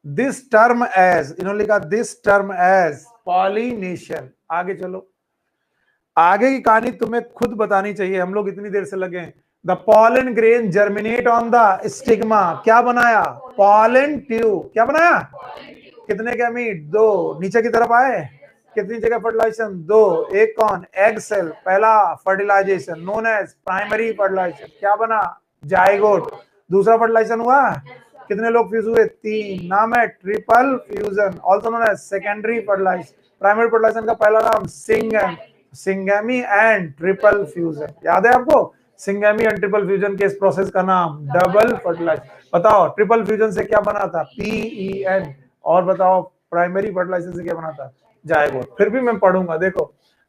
This term as, इन्होंने लिखा this term as pollination। आगे चलो, आगे की कहानी तुम्हें खुद बतानी चाहिए, हम लोग इतनी देर से लगे हैं। The pollen grain germinate on the stigma, क्या बनाया? pollen tube। क्या बनाया? कितने गैमीट? 2। नीचे की तरफ आए, कितनी जगह फर्टिलाइजेशन? 2। एक कौन? एग सेल, पहला fertilization known as primary fertilization. क्या बना? जाइगोट। दूसरा फर्टिलाइजेशन हुआ, कितने लोग फ्यूज हुए? 3। नाम है triple fusion, also known as secondary fertilization. Primary fertilization का पहला नाम सिंगम, सिंगेमी एंड ट्रिपल फ्यूजन। याद है आपको? सिंगेमी एंड ट्रिपल फ्यूजन के इस प्रोसेस का नाम डबल फर्टिलाइजेशन। बताओ ट्रिपल फ्यूजन से क्या बना था? PEN। और बताओ प्राइमरी फर्टिलाइजेशन से क्या बना था? जाइगोट। फिर भी मैं पढ़ूंगा, देखो।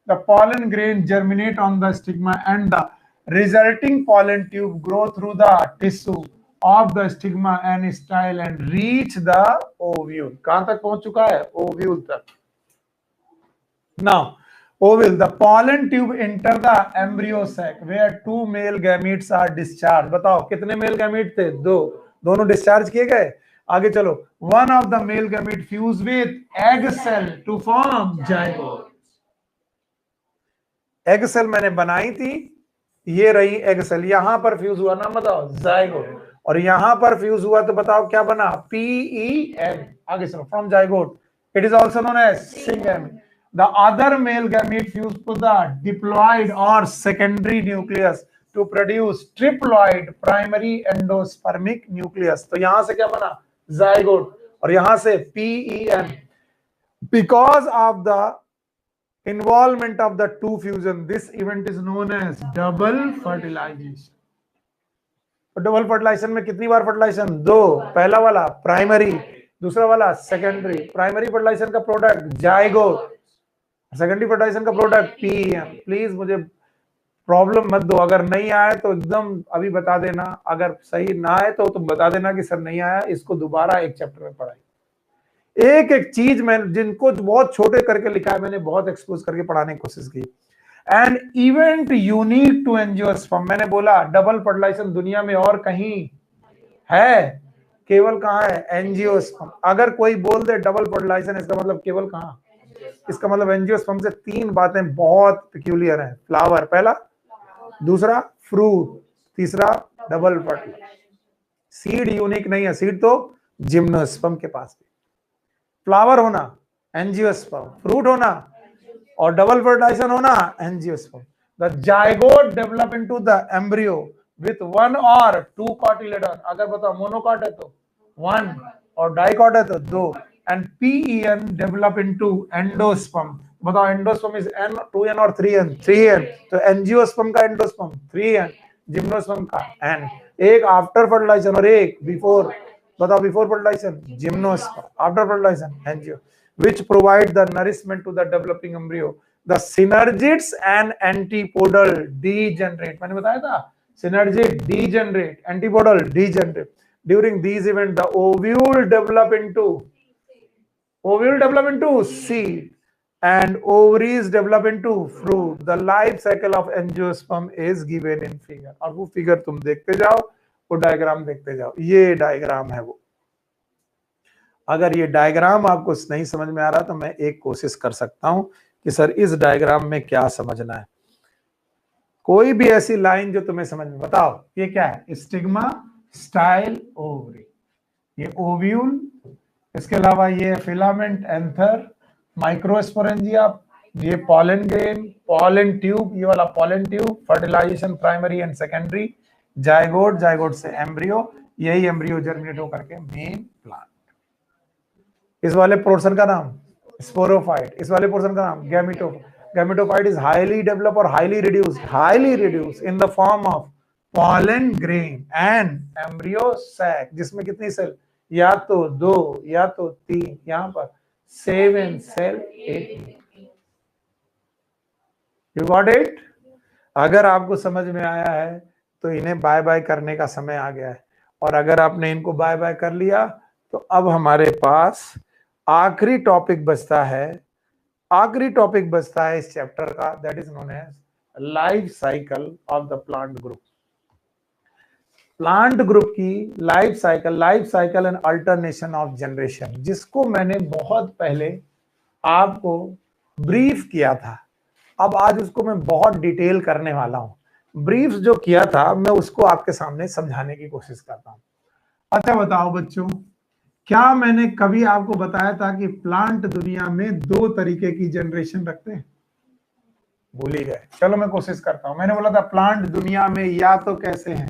The pollen grain germinate on the stigma and the resulting pollen tube grow through the tissue of the stigma and style and reach the ovule। कहां तक पहुंच चुका है? ओव्यूल तक। Now Ovule, the pollen tube enter the embryo sac where two male gametes are discharged. बताओ कितने मेल गैमीट थे? दो, दोनों डिस्चार्ज किए गए. आगे चलो. One of the male gamete fuse with egg cell to form zygote. Egg cell मैंने बनाई थी, ये रही एग सेल, यहां पर फ्यूज हुआ ना, बताओ जाइगोट. और यहां पर फ्यूज हुआ तो बताओ क्या बना? PEN. आगे चलो. From zygote it is also known as syngamy. The other male gamete fused to the diploid or secondary nucleus to produce triploid primary endospermic nucleus. तो यहां से क्या बना? जाइगोट. और यहां से PEN. Because of the involvement of the two fusion, this event is known as double fertilization. Double fertilization में कितनी बार फर्टिलाइजेशन? दो. पहला वाला प्राइमरी, दूसरा वाला सेकेंडरी. प्राइमरी फर्टिलाइजेशन का प्रोडक्ट जाइगोट, सेकेंडरी फर्टिलाइजेशन का प्रोडक्ट PEN. प्लीज मुझे प्रॉब्लम मत दो, अगर नहीं आए तो एकदम अभी बता देना, अगर सही ना आए तो तुम बता देना कि सर नहीं आया, इसको दोबारा एक चैप्टर में पढ़ाई. एक एक चीज मैं जिनको बहुत छोटे करके लिखा है मैंने बहुत एक्सपोज करके पढ़ाने की कोशिश की. And event unique to angiosperm. मैंने बोला डबल फर्टिलाइजेशन दुनिया में और कहीं है? केवल कहां है? एंजियोस्पर्म. अगर कोई बोल दे डबल फर्टिलाइजेशन, इसका मतलब केवल कहां? इसका मतलब एंजियोस्पर्म से तीन बातें बहुत पिक्यूलियर हैं. फ्लावर पहला, दूसरा फ्रूट, तीसरा डबल फर्टिलाइजेशन. सीड यूनिक नहीं है, सीड तो जिम्नोस्पर्म के पास भी. फ्लावर होना एंजियोस्पर्म, फ्रूट होना और डबल फर्टिलाइजेशन होना angiosperm. The zygote develop into the embryo with one और टू कॉटिलेडन. अगर बताओ मोनोकॉट है तो वन और डाइकॉट है तो दो. And PEN develop into endosperm. बताओ एंडोस्पर्म इज N, 2N और 3N? 3N. तो एंजियोस्पर्म का एंडोस्पर्म 3N, जिम्नोस्पर्म का N. एक आफ्टर फर्टिलाइजेशन और एक बिफोर. बताओ before fertilization gymnosperm, after fertilization angio, which provide the nourishment to the developing embryo. The synergids and antipodal degenerate. मैंने बताया था synergid degenerate, antipodal degenerate. During these events, the ovule develop into seed and ovaries develop into fruit. The life cycle of angiosperm is given in figure. और वो फिगर तुम देखते जाओ, वो डायग्राम देखते जाओ. ये डायग्राम है वो. अगर ये डायग्राम आपको नहीं समझ में आ रहा तो मैं एक कोशिश कर सकता हूं कि सर इस डायग्राम में क्या समझना है. कोई भी ऐसी लाइन जो तुम्हें समझ में, बताओ ये क्या है? Stigma, style, ovary. ये ओव्यूल, इसके अलावा ये फिलामेंट, एंथर, माइक्रोस्पोरेंजिया, ये पॉलन ग्रेन, पॉलन ट्यूब, ये वाला pollen tube, fertilization primary and secondary, zygote, zygote से एम्ब्रियो, यही एम्ब्रियो जर्मिनेट होकर के मेन प्लांट. इस वाले पोर्शन का नाम स्पोरोफाइट, इस वाले पोर्शन का नाम gametophyte. Gametophyte is highly develop और highly reduce in the form of pollen grain and embryo sac, जिसमें कितनी सेल? या तो दो या तो तीन. यहां पर 7 सेल 8. You got it? अगर आपको समझ में आया है तो इन्हें बाय बाय करने का समय आ गया है. और अगर आपने इनको बाय बाय कर लिया तो अब हमारे पास आखिरी टॉपिक बचता है. आखिरी टॉपिक बचता है इस चैप्टर का, that is known as life cycle of the plant group. Plant group की life cycle and alternation of generation, जिसको मैंने बहुत पहले आपको ब्रीफ किया था. अब आज उसको मैं बहुत डिटेल करने वाला हूं. ब्रीफ जो किया था मैं उसको आपके सामने समझाने की कोशिश करता हूं. अच्छा बताओ बच्चों, क्या मैंने कभी आपको बताया था कि प्लांट दुनिया में दो तरीके की जनरेशन रखते हैं? भूल ही गए. चलो मैं कोशिश करता हूं. मैंने बोला था प्लांट दुनिया में या तो कैसे हैं?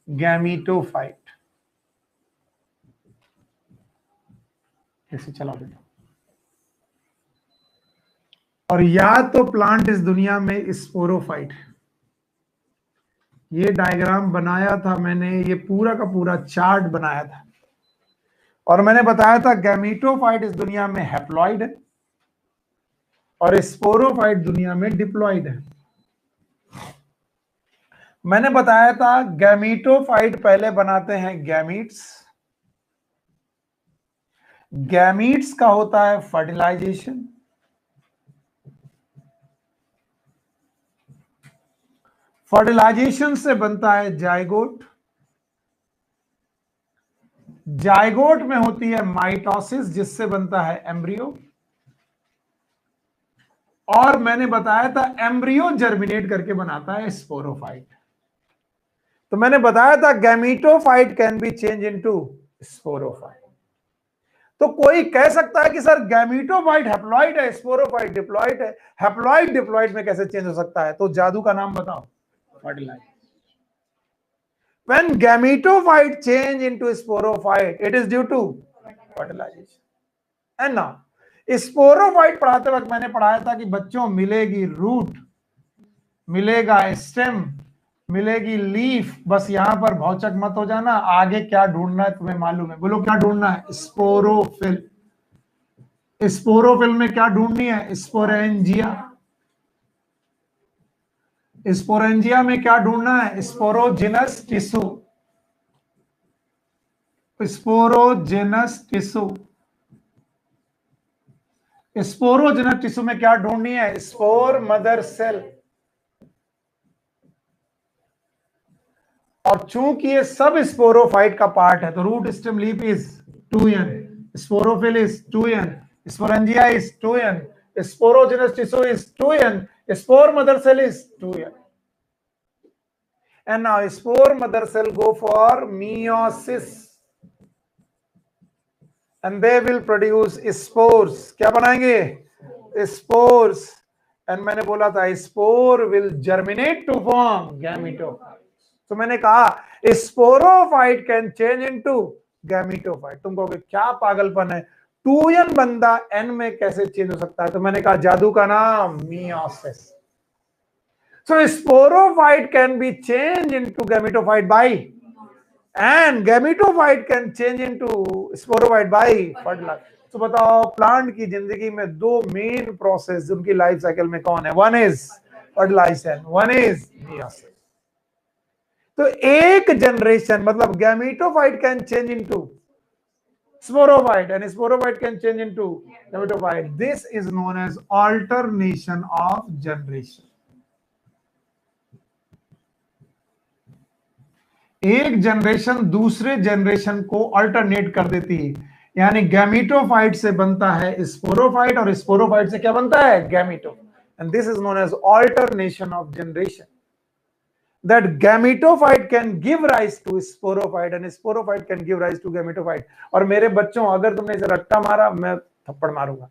गैमीटोफाइट. ऐसे चला बेटा. और या तो प्लांट इस दुनिया में स्पोरोफाइट. ये डायग्राम बनाया था मैंने, ये पूरा का पूरा चार्ट बनाया था और मैंने बताया था गैमीटोफाइट इस दुनिया में हैप्लॉइड है और स्पोरोफाइट दुनिया में डिप्लॉइड है. मैंने बताया था गैमीटोफाइट पहले बनाते हैं गैमीट्स. गैमीट्स का होता है फर्टिलाइजेशन फर्टिलाइजेशन से बनता है जाइगोट, जाइगोट में होती है माइटोसिस जिससे बनता है एम्ब्रियो, और मैंने बताया था एम्ब्रियो जर्मिनेट करके बनाता है स्पोरोफाइट। तो मैंने बताया था gametophyte can be change into sporophyte. तो कोई कह सकता है कि सर गैमीटोफाइट हैप्लॉइड है, स्पोरोफाइट डिप्लॉइड है, हैप्लॉइड डिप्लॉइड में कैसे चेंज हो सकता है? तो जादू का नाम बताओ, fertilisation. When gametophyte change into sporophyte, it is due to fertilization. And now, sporophyte पढ़ाते वक्त मैंने पढ़ाया था कि बच्चों मिलेगी रूट, मिलेगा स्टेम, मिलेगी लीफ। बस यहां पर भौचक मत हो जाना, आगे क्या ढूंढना है तुम्हें मालूम है। बोलो क्या ढूंढना है? स्पोरोफिल। स्पोरोफिल में क्या ढूंढनी है? स्पोरेंजिया। स्पोरेंजिया में क्या ढूंढना है? Sporogenous tissue. Sporogenous tissue. Sporogenous tissue में क्या ढूंढनी है? Spore mother cell. और चूंकि ये सब स्पोरोफाइट का पार्ट है तो root stem leaf is 2n, sporophyll is 2n, sporangia is 2n, sporogenous tissue is 2n, spore mother cell is 2n. And now spore mother cell go for meiosis and they will produce spores. क्या बनाएंगे? Spores. And मैंने बोला था spore will germinate to form gametophyte. तो मैंने कहा sporophyte can change into gametophyte. तुम कहोगे क्या पागलपन है, 2n बंदा n में कैसे चेंज हो सकता है? तो मैंने कहा जादू का नाम meiosis. So sporophyte can be changed into gametophyte by, and gametophyte can change into sporophyte by fertilization. तो बताओ प्लांट की जिंदगी में दो मेन प्रोसेस उनकी लाइफ साइकिल में कौन है? One is fertilization, one is meiosis. तो एक जनरेशन मतलब gametophyte can change into sporophyte and sporophyte can change into gametophyte. This is known as alternation of generation. एक जनरेशन दूसरे जनरेशन को अल्टरनेट कर देती है, यानी गैमीटोफाइट से बनता है स्पोरोफाइट और स्पोरोफाइट से क्या बनता है? Gameto. And this is known as alternation of generation. That gametophyte can give rise to sporophyte and sporophyte can give rise to gametophyte. और मेरे बच्चों अगर तुमने इसे रट्टा मारा मैं थप्पड़ मारूंगा.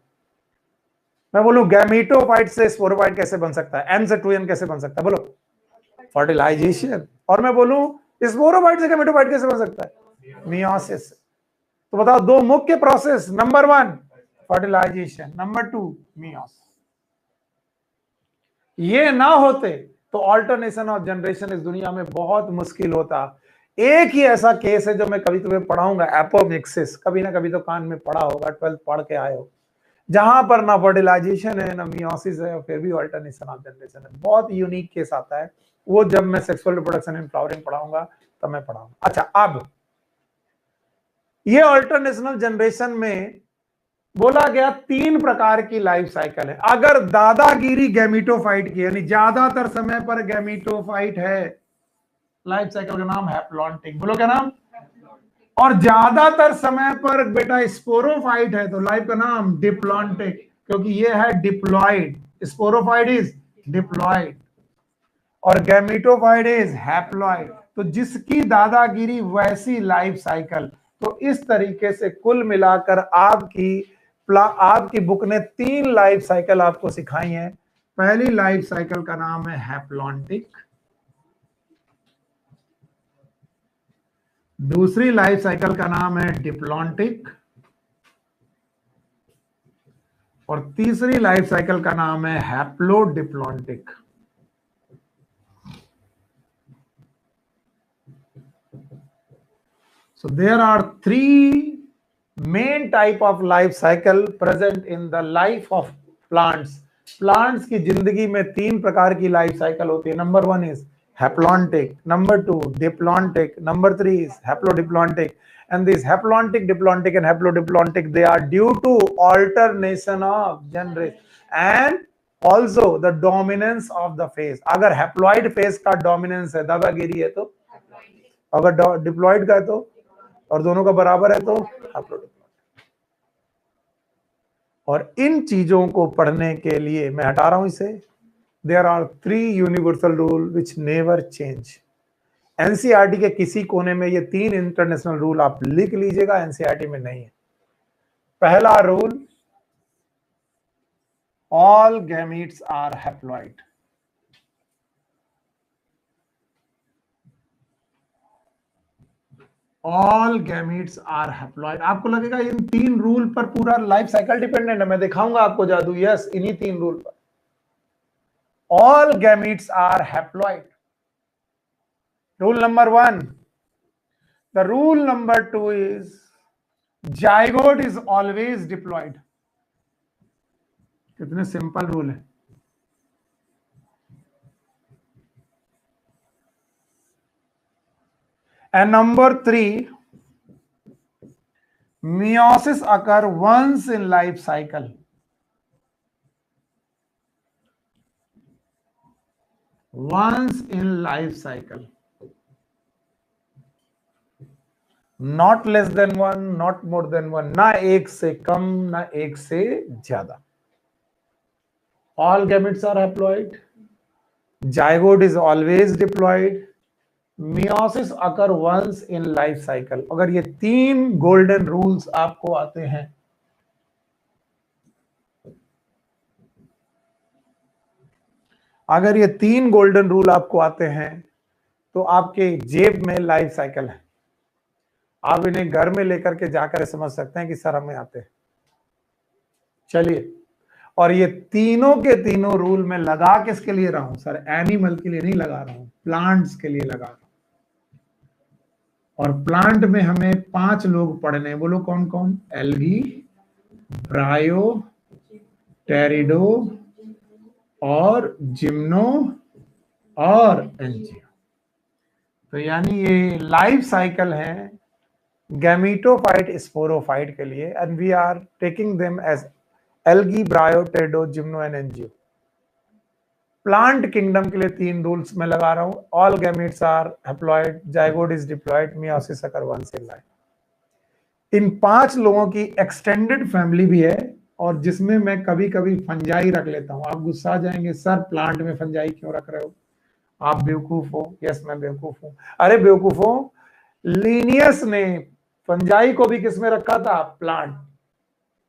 मैं बोलूं गैमीटोफाइट से स्पोरोफाइट कैसे बन सकता है? n से 2n कैसे बन सकता है? बोलो फर्टिलाइजेशन. और मैं बोलूं स्पोरोफाइट से गैमेटोफाइट कैसे बन सकता है? मियोसिस. तो बताओ दो मुख्य process, number 1 fertilization, number 2 meiosis. ये ना होते तो अल्टरनेशन ऑफ जनरेशन इस दुनिया में बहुत मुश्किल होता. एक ही ऐसा केस है जो मैं कभी तुम्हें पढ़ाऊंगा, एपोमिक्सिस. कभी ना कभी तो कान में पढ़ा होगा, 12th पढ़ के आए हो, जहां पर ना फर्टिलाइजेशन है ना मियोसिस है और फिर भी अल्टरनेशन ऑफ जनरेशन है. बहुत यूनिक केस आता है, वो जब मैं सेक्सुअल रिप्रोडक्शन इन फ्लावरिंग पढ़ाऊंगा तब मैं पढ़ाऊंगा. अच्छा, अब ये अल्टरनेशनल जनरेशन में बोला गया 3 प्रकार की लाइफ साइकिल है. अगर दादागिरी गैमीटोफाइट की, यानी ज्यादातर समय पर गैमीटोफाइट है, लाइफ साइकिल का नाम हैप्लॉन्टिक. बोलो क्या नाम? और ज्यादातर समय पर बेटा स्पोरोफाइट है तो लाइफ का नाम डिप्लॉन्टिक, क्योंकि ये है डिप्लॉइड. स्पोरोफाइट इज डिप्लॉइड और गैमीटोफाइट इज हैप्लॉइड. तो जिसकी दादागिरी वैसी लाइफ साइकिल. तो इस तरीके से कुल मिलाकर आपकी बुक ने 3 लाइफ साइकिल आपको सिखाई हैं. पहली लाइफ साइकिल का नाम है हैप्लॉन्टिक, दूसरी लाइफ साइकिल का नाम है डिप्लॉन्टिक और तीसरी लाइफ साइकिल का नाम है haplodiplontic. So there are 3 main type of life cycle present in the life of plants. Plants की जिंदगी में 3 प्रकार की लाइफ साइकिल होती है. Number 1 is haplontic, number 2 diplontic, number 3 is haplodiplontic. And these haplontic, diplontic and haplodiplontic, they are due to alternation of generation. And also the dominance of the face, अगर हैप्लॉइड फेस का डोमिनेंस है, दादागिरी है, तो अगर डिप्लॉइड का है तो, और दोनों का बराबर है तो हैप्लोडिप्लॉइड। और इन चीजों को पढ़ने के लिए मैं हटा रहा हूं इसे। There are 3 universal rule which never change. NCERT के किसी कोने में ये 3 इंटरनेशनल रूल आप लिख लीजिएगा, एनसीईआरटी में नहीं है। पहला rule, all gametes are haploid. All gametes are haploid. आपको लगेगा इन 3 रूल पर पूरा लाइफ साइकिल डिपेंडेंट है, मैं दिखाऊंगा आपको जादू। यस, इन्हीं 3 रूल पर। All gametes are haploid, rule number 1। The rule number 2 is zygote is always diploid. कितने सिंपल रूल है। And number 3, meiosis occur once in life cycle. Once in life cycle, not less than 1, not more than 1, ना एक से कम ना एक से ज्यादा। All gametes are haploid, zygote is always diploid, meiosis occur once in life cycle। अगर ये 3 गोल्डन रूल्स आपको आते हैं, अगर ये 3 गोल्डन रूल आपको आते हैं तो आपके जेब में लाइफ साइकिल है। आप इन्हें घर में लेकर के जाकर समझ सकते हैं कि सर हमें आते हैं। चलिए, और ये तीनों के तीनों रूल में लगा किसके लिए रहा हूं सर? एनिमल के लिए नहीं लगा रहा हूं, प्लांट्स के लिए लगा रहा हूं। और प्लांट में हमें 5 लोग पढ़ने हैं, बोलो कौन कौन? एल्गी, ब्रायो, टेरिडो और जिम्नो और एंजियो। तो यानी ये लाइफ साइकिल है गैमीटोफाइट स्पोरोफाइट के लिए, and we are taking them as algae, bryo, pterido, gymno and angio. Plant kingdom के लिए 3 रूल्स में लगा रहा हूं। All gametes are haploid, zygote is diploid, meiosis occur once in life. इन 5 लोगों की एक्सटेंडेड फैमिली भी है, और जिसमें मैं कभी कभी फंजाई रख लेता हूं। आप गुस्सा आ जाएंगे, सर प्लांट में फंजाई क्यों रख रहे हो? आप बेवकूफ हो। यस, मैं बेवकूफ हूं। अरे बेवकूफ हो, लीनियस ने फंजाई को भी किसमें रखा था? प्लांट।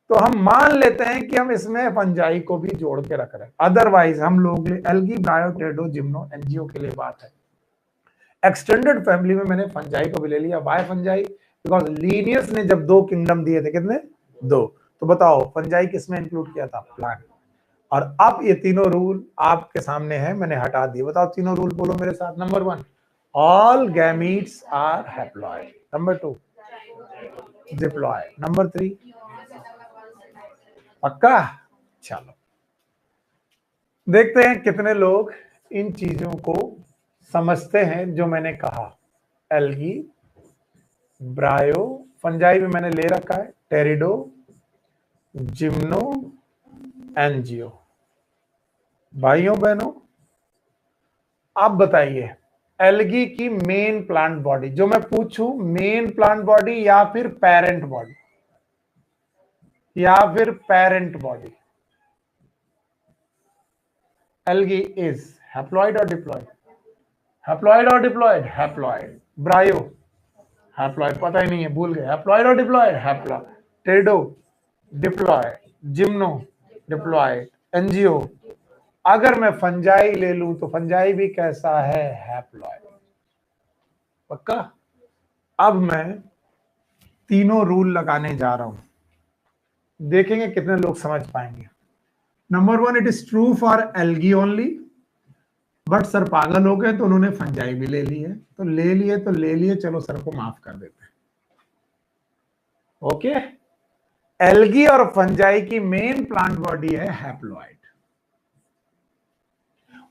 तो हम मान लेते हैं कि हम इसमें फंजाई को भी जोड़ के रख रहे हैं। अदरवाइज हम लोग algae, bryo, pterido, gymno, angio के लिए बात है। एक्सटेंडेड फैमिली में मैंने फंजाई को भी ले लिया। Y fungi? बिकॉज लीनियस ने जब 2 किंगडम दिए थे, कितने? 2। तो बताओ फंजाई किसमें इंक्लूड किया था? प्लांट। और अब ये तीनों रूल आपके सामने है, मैंने हटा दिए। बताओ तीनों रूल बोलो मेरे साथ। Number 1, all gametes are haploid. Number 2, diploid. Number 3, पक्का? चलो देखते हैं कितने लोग इन चीजों को समझते हैं जो मैंने कहा। एल्गी, ब्रायो, फंजाई में मैंने ले रखा है, टेरिडो, जिम्नो, एंजियो। भाइयों बहनों, आप बताइए एल्गी की मेन प्लांट बॉडी, जो मैं पूछूं मेन प्लांट बॉडी या फिर पेरेंट बॉडी, या फिर parent body? Algae is haploid और डिप्लॉइड? हैप्लॉइड और डिप्लॉइड? हैप्लॉइड। ब्रायो? हैप्लॉइड, पता ही नहीं है, भूल गए। हैप्लॉइड और diploid? Haploid. टेरिडो? Diploid. Gymno? Diploid. Angio? अगर मैं फंजाई ले लूं तो फंजाई भी कैसा है? हैप्लॉइड। पक्का? अब मैं तीनों रूल लगाने जा रहा हूं, देखेंगे कितने लोग समझ पाएंगे। Number 1, it is true for algae only. But sir पागल हो गए तो उन्होंने फंजाई भी ले ली है। तो ले लिए तो ले लिए, चलो सर को माफ कर देते हैं। ओके, एल्गी और फंजाई की मेन प्लांट बॉडी है हैप्लॉइड।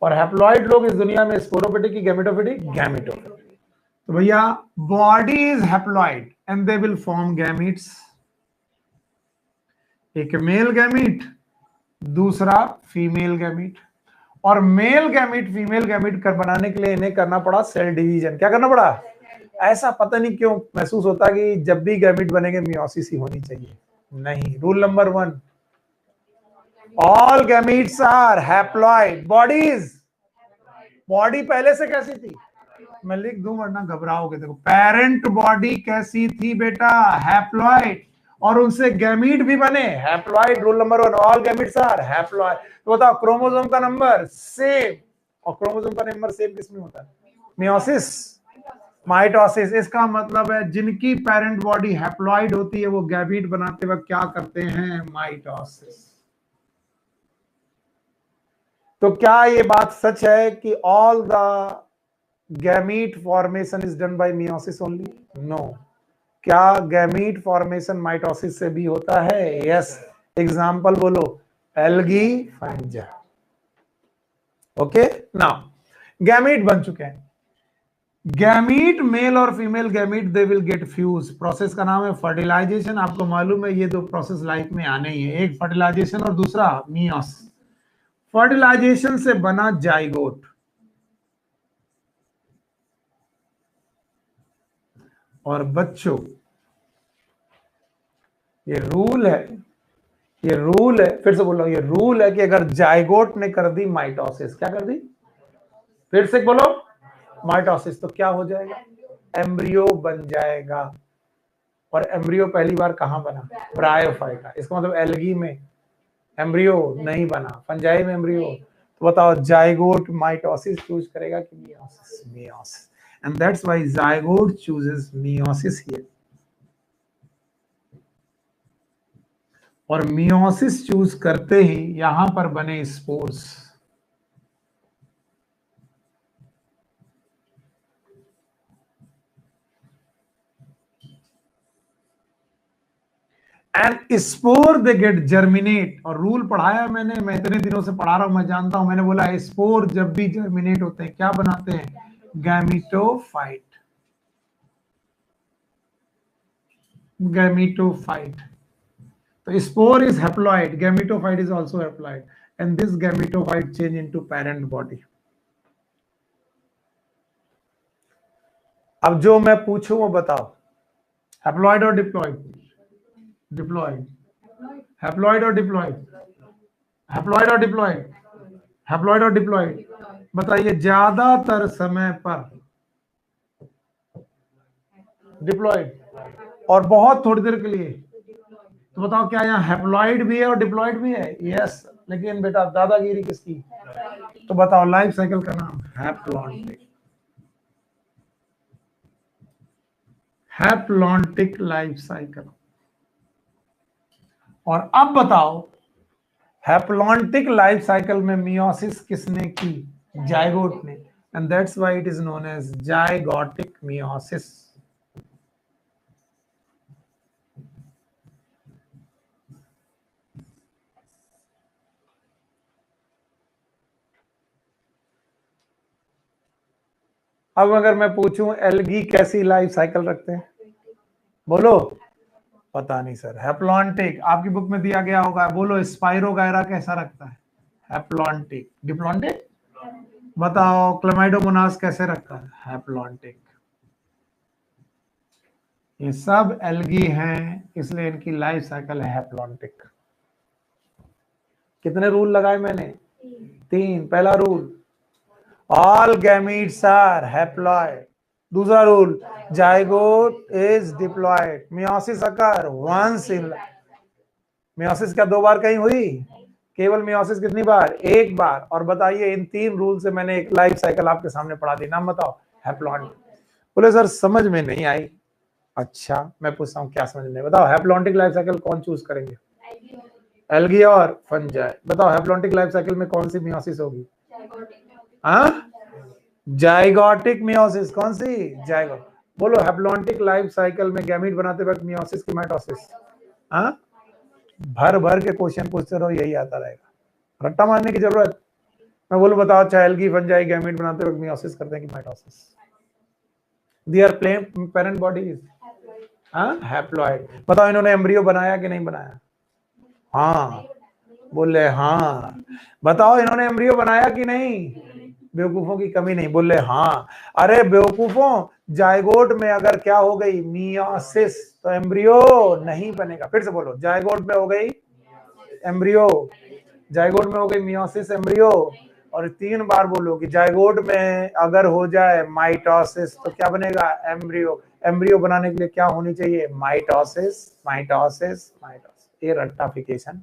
और हैप्लॉइड लोग इस दुनिया में स्पोरोफिटिक की गैमेटोफिटिक? गैमेटोफिटिक। तो भैया body is haploid and they will form gametes. एक मेल गैमीट दूसरा फीमेल गैमीट, और मेल गैमीट फीमेल गैमीट कर बनाने के लिए इन्हें करना पड़ा सेल डिवीजन। क्या करना पड़ा? ऐसा पता नहीं क्यों महसूस होता कि जब भी गैमीट बनेंगे मियोसिस ही होनी चाहिए। नहीं, rule number 1, all gametes are haploid bodies. Body पहले से कैसी थी? मैं लिख दूं वरना घबराओगे। देखो, पेरेंट बॉडी कैसी थी बेटा? हैप्लॉइड, और उनसे गैमीट भी बने haploid. Rule number 1, all gametes are haploid. तो बताओ, क्रोमोसोम का नंबर सेम, और क्रोमोसोम का नंबर सेम किसमें होता है? Meiosis, mitosis. इसका मतलब है जिनकी पेरेंट बॉडी हैप्लॉइड होती है वो गैमीट बनाते वक्त क्या करते हैं? माइटोसिस। तो क्या ये बात सच है कि all the gamete formation is done by meiosis only? No. क्या गैमीट फॉर्मेशन माइटोसिस से भी होता है? यस। एग्जाम्पल बोलो, algae fungi. Okay, now gamete बन चुके हैं। गैमीट, मेल और female gamete, they will get fuse. Process का नाम है फर्टिलाइजेशन। आपको मालूम है ये दो प्रोसेस लाइफ में आने ही है, एक फर्टिलाइजेशन और दूसरा मियोसिस। फर्टिलाइजेशन से बना जाइगोट, और बच्चों ये रूल है, ये रूल है, फिर से बोल रहा हूं, ये रूल है कि अगर जाइगोट ने कर दी माइटोसिस, क्या कर दी? फिर से बोलो, माइटोसिस, तो क्या हो जाएगा? एम्ब्रियो बन जाएगा। और एम्ब्रियो पहली बार कहां बना? ब्रायोफाइटा। इसका मतलब एल्गी में एम्ब्रियो नहीं बना, फंजाई में एम्ब्रियो। तो बताओ, जाइगोट माइटोसिस चूज करेगा कि meiosis? Meiosis. And that's why zygote chooses meiosis here. और मियोसिस चूज करते ही यहां पर बने spores. And spore they get germinate. और रूल पढ़ाया मैंने, मैं इतने दिनों से पढ़ा रहा हूं, मैं जानता हूं। मैंने बोला स्पोर जब भी जर्मिनेट होते हैं क्या बनाते हैं? गैमीटोफाइट। गैमीटोफाइट। तो spore is haploid, gametophyte is also haploid, and this gametophyte change into parent body. अब जो मैं पूछूं वो बताओ, हैप्लॉइड और डिप्लॉइड? डिप्लॉइड। हैप्लॉइड और डिप्लॉइड? हैप्लॉइड और डिप्लॉइड? हैप्लॉइड और डिप्लॉइड? बताइए, ज्यादातर समय पर डिप्लॉइड, और बहुत थोड़ी देर के लिए। तो बताओ, क्या यहाँ हैप्लॉइड भी है और डिप्लॉइड भी है? यस। लेकिन बेटा दादागिरी किसकी? तो बताओ, लाइफ साइकिल का नाम हैप्लॉन्टिक। Haplontic life cycle. और अब बताओ, हैप्लॉन्टिक लाइफ साइकिल में मियोसिस किसने की? जाइगोट ने। And that's why it is known as zygotic meiosis. अब अगर मैं पूछूं एल्गी कैसी लाइफ साइकिल रखते हैं? बोलो। पता नहीं सर। हैप्लॉन्टिक आपकी बुक में दिया गया होगा। बोलो, स्पाइरोगायरा कैसा रखता है? हैप्लॉन्टिक। डिप्लॉन्टिक? बताओ, क्लेमाइडोमोनास कैसे रखता है? हैप्लॉन्टिक। ये सब एल्गी हैं, इसलिए इनकी लाइफ साइकिल है हैप्लॉन्टिक। कितने रूल लगाए मैंने? 3। पहला rule, all gametes are haploid. दूसरा rule, zygote is diploid. Meiosis occur once in. Meiosis क्या 2 बार कहीं हुई? केवल मियोसिस कितनी बार? 1 बार। और बताइए, इन 3 रूल से मैंने एक लाइफ साइकिल आपके सामने पढ़ा दी। नाम बताओ। हैप्लॉन्टिक। बोले सर समझ में नहीं आई। अच्छा, मैं पूछता हूँ क्या समझ में? बताओ, हैप्लॉन्टिक लाइफ साइकिल कौन चूज करेंगे? एल्गी और फंजाई। बताओ, हैप्लॉन्टिक लाइफ साइकिल में कौन सी मियोसिस होगी? हाँ, जाइगोटिक मियोसिस। कौन सी? जाइगोट। बोलो, हैप्लॉन्टिक लाइफ साइकिल में गैमीट बनाते वक्त मियोसिस की माइटोसिस? हाँ, भर भर के क्वेश्चन पूछते रहो, यही आता रहेगा, रट्टा मारने की जरूरत। मैं बोलूं, बताओ, चाहे एल्गी फंजाई गैमीट बनाते वक्त मियोसिस करते हैं कि mitosis? There parent bodies haploid. बताओ, इन्होंने एम्ब्रियो बनाया कि नहीं बनाया? हाँ, बोले हाँ। बताओ इन्होंने एम्ब्रियो बनाया कि नहीं? बेवकूफों की कमी नहीं। बोले हाँ। अरे बेवकूफों, जायगोट में अगर क्या हो गई, मियोसिस, तो एम्ब्रियो नहीं बनेगा। फिर से बोलो, जायगोट में हो गई एम्ब्रियो, जायगोट में हो गई मियोसिस, एम्ब्रियो। और 3 बार बोलो कि जायगोट में अगर हो जाए माइटोसिस तो क्या बनेगा, एम्ब्रियो। एम्ब्रियो बनाने के लिए क्या होनी चाहिए, माइटोसिस, माइटोसिस, माइटोसिस। ये रट्टाफिकेशन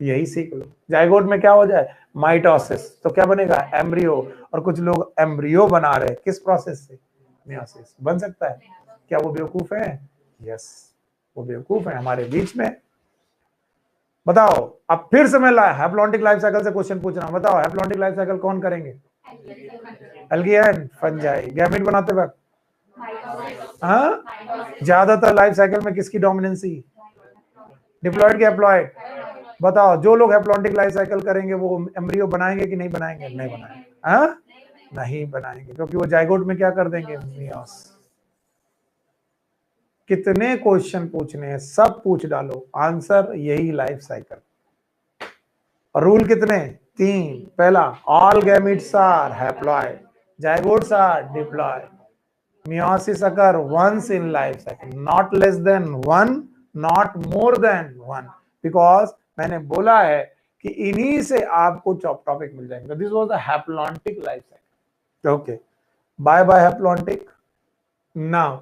यही सीख लो। जायगोट में क्या हो जाए, माइटोसिस, तो क्या बनेगा, एम्ब्रियो। और कुछ लोग एम्ब्रियो बना रहे, किस प्रोसेस से, मियोसिस। बन सकता है? क्या वो बेवकूफ है? यस, वो बेवकूफ है हमारे बीच में। बताओ, अब फिर से मैं हैप्लॉन्टिक लाइफ साइकिल से क्वेश्चन पूछ रहा हूं। बताओ हैप्लॉन्टिक लाइफ साइकिल कौन करेंगे, एल्गी एंड फंजाई। गैमेट बनाते वक्त हाँ, ज्यादातर लाइफ साइकिल में किसकी डोमिनेंसी, डिप्लॉयड की हैप्लॉयड। बताओ, जो लोग हैप्लॉन्टिक लाइफ साइकिल करेंगे वो एम्ब्रियो बनाएंगे कि नहीं बनाएंगे? नहीं बनाएंगे। हाँ, नहीं बनाएंगे, क्योंकि वो जायगोट में क्या कर देंगे, मियोस। कितने क्वेश्चन पूछने हैं, सब पूछ डालो, आंसर यही लाइफ साइकिल। रूल कितने, 3। पहला, all gametes are haploid, zygotes are diploid, meiosis occur once in life cycle, not less than 1, not more than 1, because मैंने बोला है कि इन्हीं से आपको टॉपिक मिल जाएंगे। This was the haplontic life cycle. Okay, bye bye haplontic. Now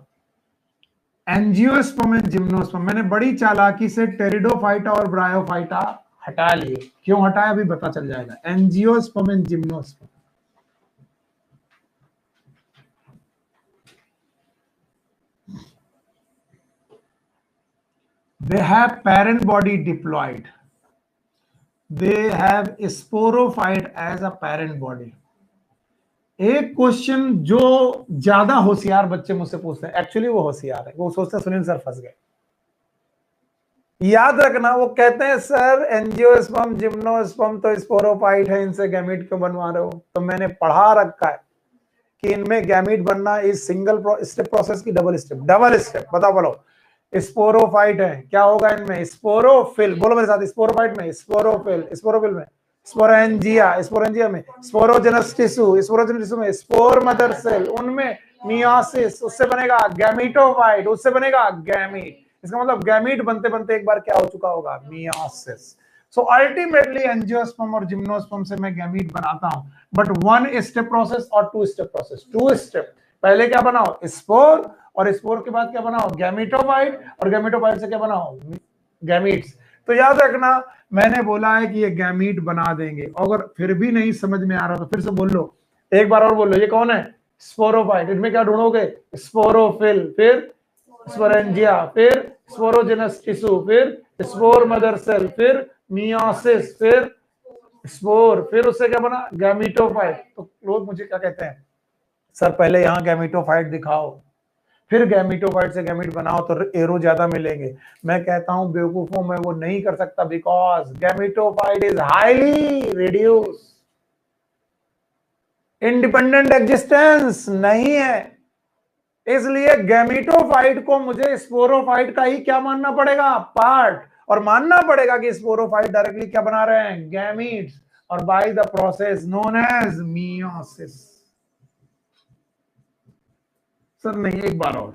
angiosperm and gymnosperm, मैंने बड़ी चालाकी से टेरिडोफाइटा और ब्रायोफाइटा हटा लिए। क्यों हटाया अभी पता चल जाएगा। Angiosperm and gymnosperm, they have parent body diploid, they have sporophyte as a parent body। एक क्वेश्चन जो ज्यादा होशियार बच्चे मुझसे पूछते हैं, एक्चुअली वो होशियार है, वो सोचते हैं सुनील सर फंस गए। याद रखना, वो कहते हैं सर एंजियोस्पर्म जिम्नोस्पर्म तो स्पोरोफाइट है, इनसे गैमीट क्यों बनवा रहे हो? तो मैंने पढ़ा रखा है कि इनमें गैमीट बनना इस सिंगल स्टेप प्रोसेस की डबल स्टेप। डबल स्टेप बताओ, बोलो। स्पोरोफाइट है, क्या होगा इनमें, स्पोरोफिल। बोलो मेरे साथ, स्पोरोफाइट में स्पोरोफिल, स्पोरोफिल में स्पोरेंजिया, स्पोरेंजिया में स्पोरोजेनस टिश्यू, स्पोरोजेनस टिश्यू में स्पोर मदर सेल, उनमें मियोसिस, उससे बनेगा गैमीटोफाइट, उससे बनेगा गैमीट। इसका मतलब गैमीट बनते बनते एक बार क्या हो चुका होगा, मियोसिस। सो अल्टीमेटली एंजियोस्पर्म और जिम्नोस्पर्म से मैं गैमीट बनाता हूं, बट 1 स्टेप प्रोसेस और 2 स्टेप प्रोसेस। 2 स्टेप, पहले क्या बनाओ, स्पोर, और स्पोर के बाद क्या बनाओ, गैमीटोफाइट, और गैमीटोफाइट से क्या बनाओ, गैमीट्स। तो याद रखना, मैंने बोला है कि ये गैमीट बना देंगे। अगर फिर भी नहीं समझ में आ रहा तो फिर से बोल लो, एक बार और बोल लो, ये कौन है, स्पोरोफाइट। इसमें क्या ढूंढोगे, स्पोरोफिल, फिर स्पोरेंजिया, फिर स्पोरोजेनस टिश्यू, फिर स्पोर मदर सेल, फिर मियोसिस, फिर स्पोर, फिर उससे क्या बना, गैमीटोफाइट। तो लोग मुझे क्या कहते हैं, सर पहले यहां गैमीटोफाइट दिखाओ, फिर गैमीटोफाइट से गैमीट बनाओ तो एरो ज्यादा मिलेंगे। मैं कहता हूं बेवकूफों, मैं वो नहीं कर सकता, because gametophyte is highly reduce, independent existence नहीं है। इसलिए गैमीटोफाइट को मुझे स्पोरोफाइट का ही क्या मानना पड़ेगा, पार्ट। और मानना पड़ेगा कि स्पोरोफाइट डायरेक्टली क्या बना रहे हैं, गैमीट्स, और by the process known as meiosis. Sir नहीं, एक बार और,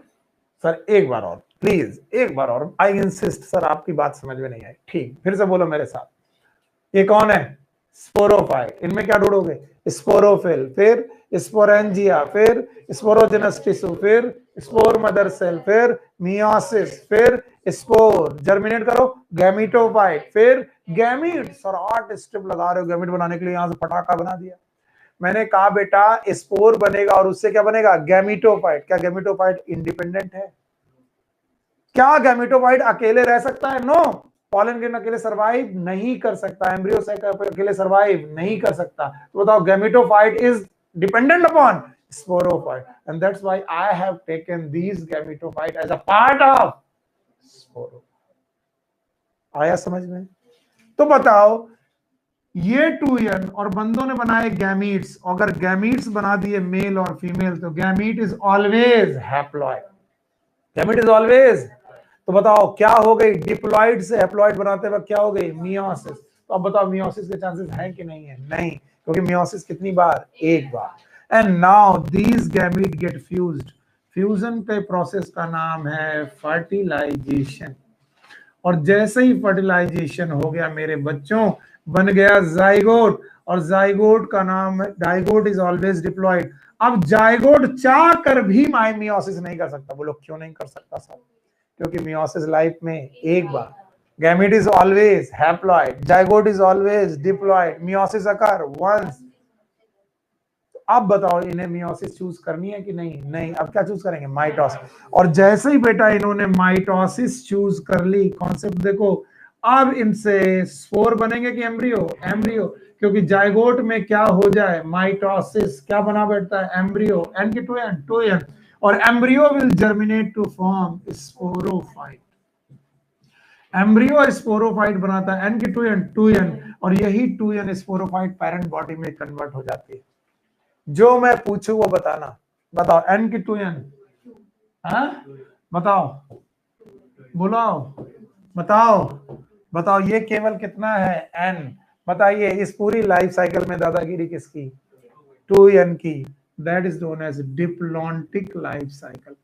सर एक बार और प्लीज, एक बार और, आई इंसिस्ट सर, आपकी बात समझ में नहीं आई। ठीक, फिर से बोलो मेरे साथ, ये कौन है, स्पोरोफाइट। इनमें क्या ढूंढोगे, स्पोरोफिल, फिर स्पोरेंजिया, फिर स्पोरोजेनस टिश्यू, फिर स्पोर मदर सेल, फिर मियोसिस, फिर स्पोर, जर्मिनेट करो, गैमीटोफाइट, फिर गैमीट। सर 8 स्टेप लगा रहे हो गैमीट बनाने के लिए, यहां से पटाखा बना दिया। मैंने कहा बेटा स्पोर बनेगा और उससे क्या बनेगा, गैमीटोफाइट। क्या गैमीटोफाइट इंडिपेंडेंट है? क्या गैमीटोफाइट अकेले रह सकता है? नो। पॉलन ग्रेन अकेले सरवाइव नहीं कर सकता, एम्ब्रियो साइक अकेले सरवाइव नहीं कर सकता। तो बताओ, gametophyte is dependent upon sporophyte, and that's why I have taken these gametophyte as a part of sporophyte. आया समझ में? तो बताओ, ये 2n और बंदों ने बनाए गैमीट्स। अगर गैमीट्स बना दिए मेल और फीमेल, तो gamete is always haploid, gamete is always. तो बताओ क्या हो गई, डिप्लॉइड से हैप्लॉइड बनाते वक्त क्या हो गई, मियोसिस। तो अब बताओ मियोसिस के चांसेस हैं कि नहीं है? नहीं, क्योंकि मियोसिस कितनी बार? एक बार। And now these gamete get fused. Fusion के प्रोसेस का नाम है फर्टिलाइजेशन। और जैसे ही फर्टिलाइजेशन हो गया मेरे बच्चों, बन गया जाइगोट, और जाइगोट का नाम है, जाइगोट इज ऑलवेज डिप्लॉयड। अब जाइगोट चाह कर भी मियोसिस नहीं कर सकता। बोलो क्यों नहीं कर सकता सर? क्योंकि मियोसिस लाइफ में एक बार, gamete is always haploid, zygote is always diploid, meiosis occur once. अब बताओ इन्हें मियोसिस चूज करनी है कि नहीं? नहीं। अब क्या चूज करेंगे? माइटोसिस। और जैसे ही बेटा इन्होंने माइटोसिस चूज कर ली, कॉन्सेप्ट देखो, अब इनसे स्पोर बनेंगे कि एम्ब्रियो? एम्ब्रियो, क्योंकि जाइगोट में क्या हो जाए? माइटोसिस, क्या बना बैठता है? एम्ब्रियो। एन की टू एन, और embryo will germinate to form sporophyte. Embryo और स्पोरोफाइट बनाता है, एन की टू एन, और यही 2n स्पोरोफाइट पेरेंट बॉडी में कन्वर्ट हो जाती है। जो मैं पूछू वो बताना। बताओ एन की 2n, बताओ, बुलाओ, बताओ, बताओ ये केवल कितना है? n। बताइए इस पूरी लाइफ साइकिल में दादागिरी किसकी? 2n की। That is known as diplontic life cycle.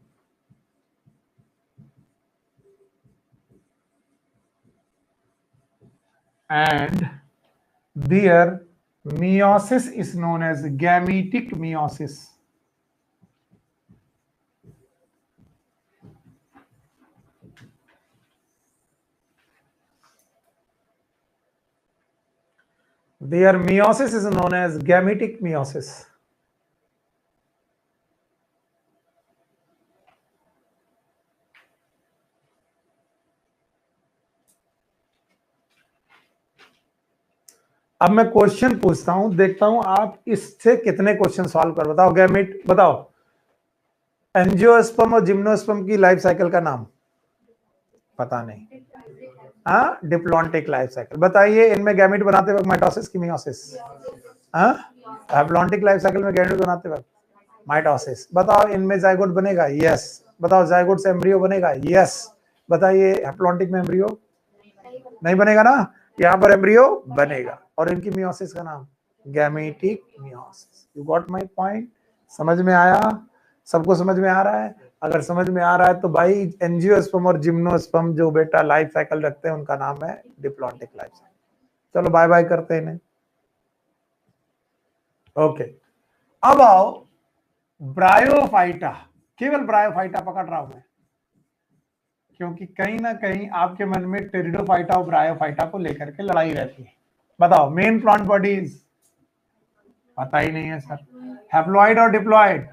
And their meiosis is known as gametic meiosis. Their meiosis is known as gametic meiosis. अब मैं क्वेश्चन पूछता हूं, देखता हूं आप इससे कितने क्वेश्चन सॉल्व कर। बताओ गैमेट, बताओ एंजियोस्पर्म और जिम्नोस्पर्म की लाइफ साइकिल का नाम पता नहीं? हाँ, डिप्लॉन्टिक लाइफ साइकिल। बताइए इनमें गैमेट बनाते वक्त माइटोसिस की मियोसिस? हाँ, हैप्लॉन्टिक लाइफ साइकिल में गैमेट बनाते वक्त माइटोसिस। बताओ इनमें जाइगोट बनेगा? यस। बताओ जाइगोट से एम्ब्रियो बनेगा? यस। बताइए हैप्लॉन्टिक में एम्ब्रियो नहीं बनेगा ना? यहाँ पर एम्ब्रियो बनेगा। और इनकी मियोसिस का नाम gametic meiosis. You got my point? समझ में आया? सबको समझ में आ रहा है? अगर समझ में आ रहा है तो भाई एंजियोस्पर्म और जिम्नोस्पर्म जो बेटा लाइफ साइकिल रखते हैं उनका नाम है डिप्लॉन्टिक लाइफ साइकिल। चलो बाय बाय करते हैं इन्हें। ओके, अब आओ ब्रायोफाइटा। केवल ब्रायोफाइटा पकड़ रहा हूं मैं, क्योंकि कहीं ना कहीं आपके मन में टेरिडोफाइटा और ब्रायोफाइटा को लेकर के लड़ाई रहती है। बताओ मेन प्लांट बॉडीज पता ही नहीं है सर। हैप्लॉइड और diploid?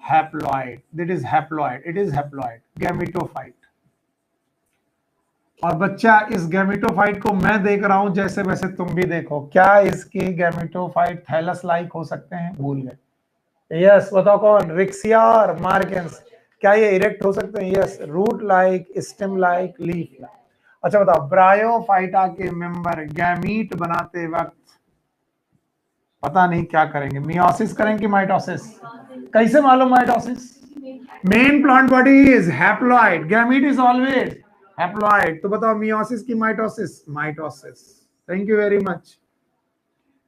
Haploid, this is haploid, it is haploid, gametophyte. और बच्चा इस गैमेटोफाइट को मैं देख रहा हूं, जैसे वैसे तुम भी देखो। क्या इसके गैमेटोफाइट थैलस लाइक हो सकते हैं? भूल गए। यस, बताओ कौन? रिक्सिया और मार्केंस। क्या ये इरेक्ट हो सकते हैं? Yes. Root like, stem like, leaf like. अच्छा बताओ ब्रायोफाइटा के मेंबर गैमीट बनाते वक्त पता नहीं क्या करेंगे? मियोसिस करेंगे कि माइटोसिस? कैसे मालूम mitosis? Main plant body is haploid, gamete is always haploid. तो बताओ मियोसिस की mitosis? Mitosis. Thank you very much.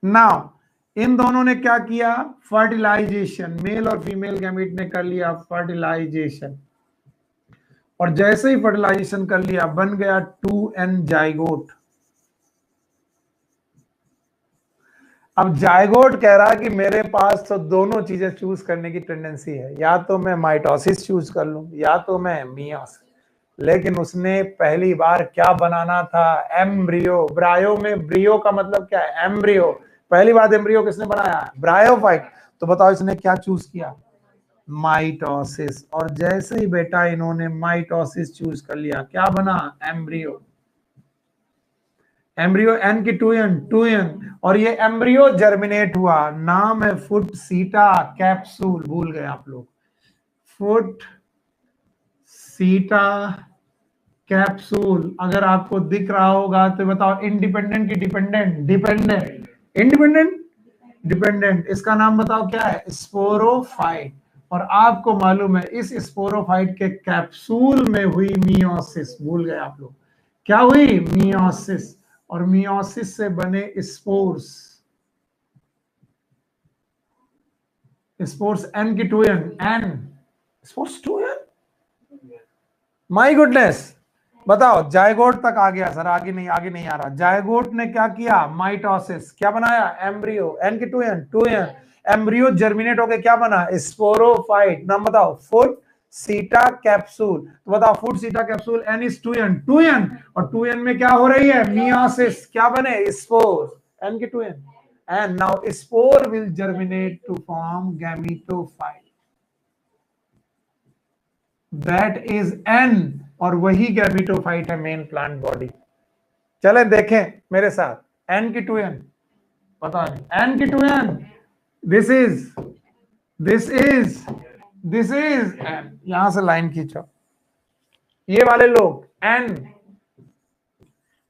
Now in दोनों ने क्या किया? फर्टिलाइजेशन। मेल और फीमेल गैमीट ने कर लिया फर्टिलाइजेशन, और जैसे ही फर्टिलाइजेशन कर लिया बन गया 2n जाइगोट। अब जाइगोट कह रहा है कि मेरे पास तो दोनों चीजें चूज करने की टेंडेंसी है, या तो मैं माइटोसिस चूज कर लूं या तो मैं मियोसिस। लेकिन उसने पहली बार क्या बनाना था? एम्ब्रियो। ब्रायो में ब्रियो का मतलब क्या है? एम्ब्रियो। पहली बार एम्ब्रियो किसने बनाया? ब्रायोफाइट। तो बताओ इसने क्या चूज किया? माइटोसिस। और जैसे ही बेटा इन्होंने माइटोसिस चूज कर लिया, क्या बना? एम्ब्रियो। एम्ब्रियो एन की 2n, और ये एम्ब्रियो जर्मिनेट हुआ। नाम है फुट सीटा कैप्सूल। भूल गए आप लोग? फुट सीटा कैप्सूल। अगर आपको दिख रहा होगा तो बताओ इंडिपेंडेंट की डिपेंडेंट? डिपेंडेंट। Independent, dependent. इसका नाम बताओ क्या है? स्पोरोफाइट। और आपको मालूम है इस स्पोरोफाइट के कैप्सूल में हुई मियोसिस। भूल गए आप लोग? क्या हुई? मियोसिस। और मियोसिस से बने स्पोर्स, स्पोर्स एन की 2n, n spores 2n, my goodness. बताओ, जायगोट तक आ गया सर, आगे नहीं आ रहा। जायगोट ने क्या किया, माइटोसिस, क्या बनाया, एम्ब्रियो, एन की 2n, 2n, एम्ब्रियो जर्मिनेट होके क्या बना, स्पोरोफाइट। नाम बताओ, फुट सीटा कैप्सूल। तो बताओ, फुट सीटा capsule, N is 2n, 2n, और 2n में क्या हो रही है, मियोसिस, क्या बने, स्पोर, एन की 2n, and now spore will germinate to form gametophyte, that is n, और वही गैमेटोफाइट है मेन प्लांट बॉडी। चले देखें मेरे साथ, n की 2n, पता नहीं, n की 2n, दिस इज n, यहां से लाइन खींचो, ये वाले लोग n,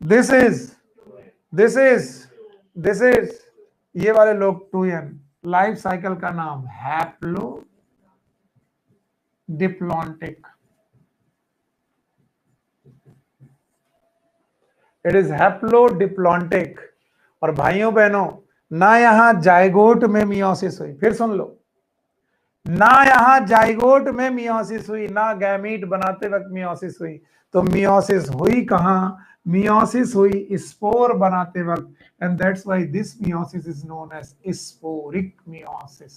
दिस इज ये वाले लोग 2n। लाइफ साइकिल का नाम haplo diplontic, it is haplodiplontic. और भाइयों बहनों, ना यहां जाइगोट में मियोसिस हुई, फिर सुन लो, ना यहां जाइगोट में मियोसिस हुई, ना गैमीट बनाते वक्त मियोसिस हुई, तो मियोसिस हुई कहां, मियोसिस हुई स्पोर बनाते वक्त, and that's why this meiosis is known as sporic meiosis.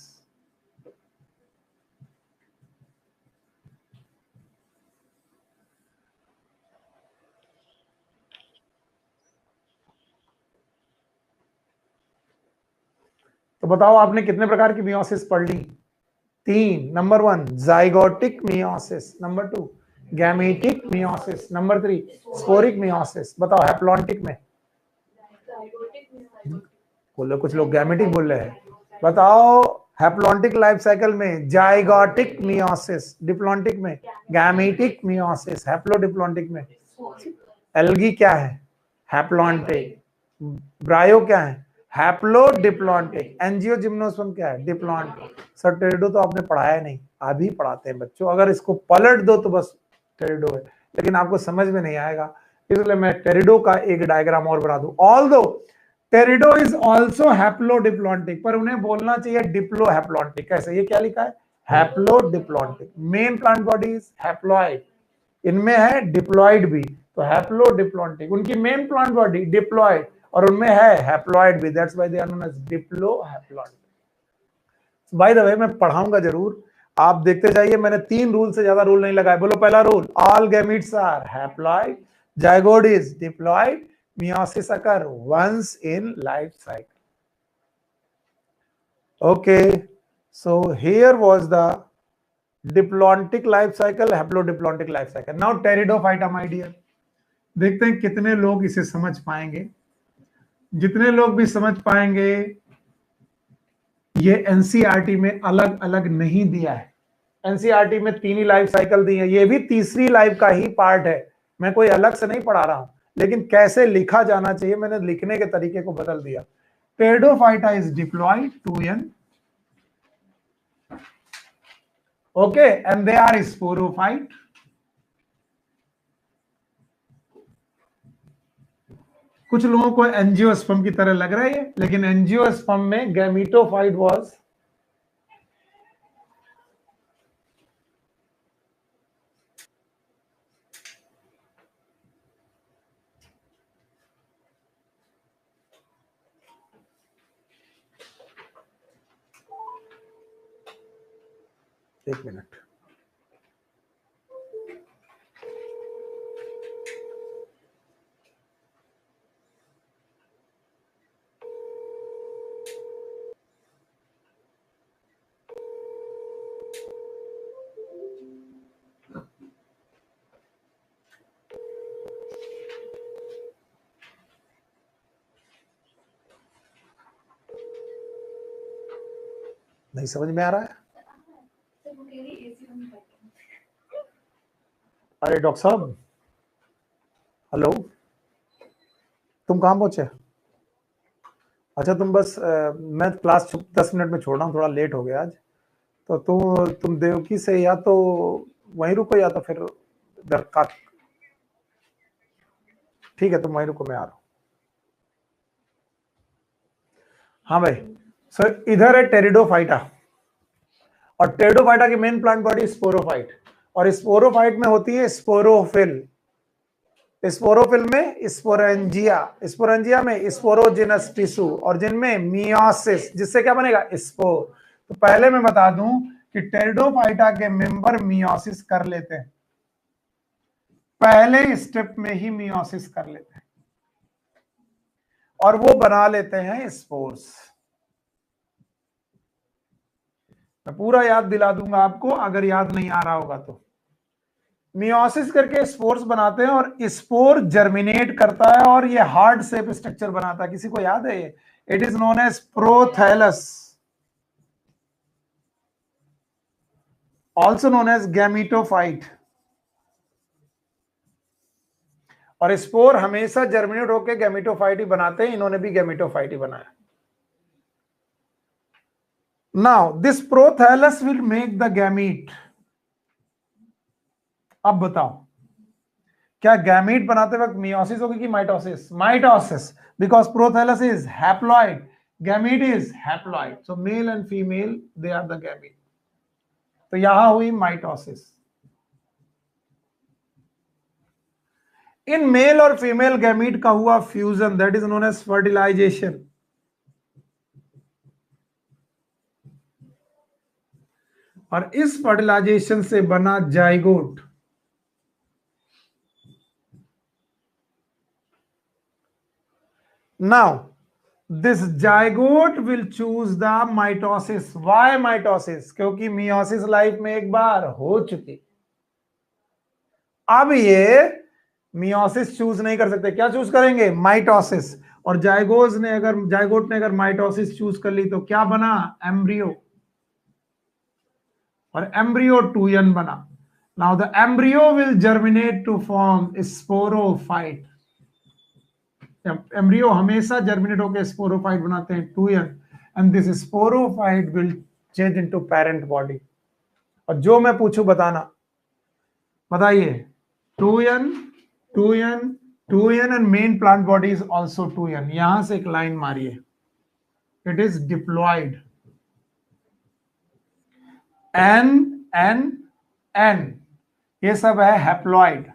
तो बताओ, आपने कितने प्रकार की मियोसिस पढ़ ली, 3। Number 1 zygotic meiosis, number 2 gametic meiosis, number 3 sporic meiosis. बताओ हैप्लॉन्टिक में, बोलो, कुछ लोग गैमेटिक बोल रहे हैं, बताओ हैप्लॉन्टिक लाइफ साइकिल में जाइगोटिक मियोसिस, डिप्लॉन्टिक में गैमेटिक मियोसिस, हैप्लोडिप्लॉन्टिक में एल्गी क्या है, हैप्लॉन्टिक, ब्रायो क्या है, हैप्लोडिप्लॉन्टिक, एंजियोजिम्नोस्पर्म क्या है, डिप्लॉन्टिक। सर टेरिडो तो आपने पढ़ाया नहीं, आधी पढ़ाते हैं बच्चों, अगर इसको पलट दो तो बस टेरिडो है, लेकिन आपको समझ में नहीं आएगा, इसलिए मैं टेरिडो का एक डायग्राम और बना दूं। ऑल्दो टेरिडो इज ऑल्सो हैप्लोडिप्लॉन्टिक, पर उन्हें बोलना चाहिए डिप्लो हैप्लॉन्टिक। कैसे, ये क्या लिखा है, haplodiplontic. Main plant body is haploid, इनमें है डिप्लॉइड भी, तो हैप्लोडिप्लॉन्टिक। उनकी मेन प्लांट बॉडी डिप्लॉइड, और उनमें है हैप्लॉइड भी, that's why they are known as diplohaploid. By the way, मैं पढ़ाऊंगा जरूर, आप देखते जाइए, मैंने 3 रूल से ज्यादा रूल नहीं लगाए। बोलो, पहला rule, all gametes are haploid, zygote is diploid, meiosis occur once in life cycle. Okay, so here was the diplontic life cycle, haplodiplontic life cycle. Now pteridophyta, my dear, देखते हैं कितने लोग इसे समझ पाएंगे। जितने लोग भी समझ पाएंगे, ये एनसीईआरटी में अलग अलग नहीं दिया है, एनसीईआरटी में 3 ही लाइफ साइकिल दी है, ये भी तीसरी लाइफ का ही पार्ट है, मैं कोई अलग से नहीं पढ़ा रहा हूं, लेकिन कैसे लिखा जाना चाहिए मैंने लिखने के तरीके को बदल दिया। Pteridophyta is diploid 2n, okay, and they are sporophyte. कुछ लोगों को एंजियोस्पर्म की तरह लग रहा है, लेकिन एंजियोस्पर्म में गैमेटोफाइट वाज, एक मिनट, नहीं समझ में आ रहा है। अरे डॉक्टर साहब, हेलो, तुम कहां पहुंचे? अच्छा, तुम बस मैं क्लास 10 मिनट में छोड़ रहा हूँ, थोड़ा लेट हो गया आज, तो तुम देवकी से या तो वहीं रुको या तो फिर इधर का, ठीक है तुम वहीं रुको, मैं आ रहा हूँ। हाँ भाई, सो इधर है टेरिडोफाइटा, और टेरिडोफाइटा की मेन प्लांट बॉडी स्पोरोफाइट, और स्पोरोफाइट में होती है स्पोरोफिल, स्पोरोफिल में स्पोरेंजिया, स्पोरेंजिया में स्पोरोजिनस टिश्यू, और जिनमें मियोसिस, जिससे क्या बनेगा स्पोर। तो पहले मैं बता दूं कि टेरिडोफाइटा के मेंबर मियोसिस कर लेते हैं, पहले स्टेप में ही मियोसिस कर लेते हैं और वो बना लेते हैं स्पोर्स। मैं पूरा याद दिला दूंगा आपको अगर याद नहीं आ रहा होगा तो। मियोसिस करके स्पोर्स बनाते हैं और स्पोर जर्मिनेट करता है और ये हार्ड शेप स्ट्रक्चर बनाता है। किसी को याद है ये? It is known as prothallus, also known as gametophyte. और स्पोर हमेशा जर्मिनेट होकर गैमीटोफाइट ही बनाते हैं, इन्होंने भी गैमीटोफाइट ही बनाया। Now this prothallus will make the gamete. अब बताओ, क्या गैमीट बनाते वक्त मियोसिस होगी कि mitosis? Mitosis, because prothallus is haploid, gamete is haploid, so male and female they are the gamete. तो यहां हुई माइटोसिस। इन मेल और फीमेल गैमीट का हुआ fusion, that is known as fertilization. और इस फर्टिलाइजेशन से बना zygote. Now this zygote will choose the mitosis. Why mitosis? क्योंकि मियोसिस लाइफ में एक बार हो चुकी, अब ये मियोसिस चूज नहीं कर सकते। क्या चूज करेंगे? माइटोसिस। और जाइगोट ने अगर माइटोसिस चूज कर ली तो क्या बना? एम्ब्रियो, और एम्ब्रियो 2n बना। Now the embryo will germinate to form sporophyte. Embryo हमेशा जर्मिनेट होकर स्पोरोफाइट बनाते हैं 2n, and this sporophyte will change into parent body. और जो मैं पूछूं बताना, बताइए 2n 2n 2n and main plant body is also 2n। यहां से एक लाइन मारिए, it is diploid. N n n ये सब है हैप्लॉइड।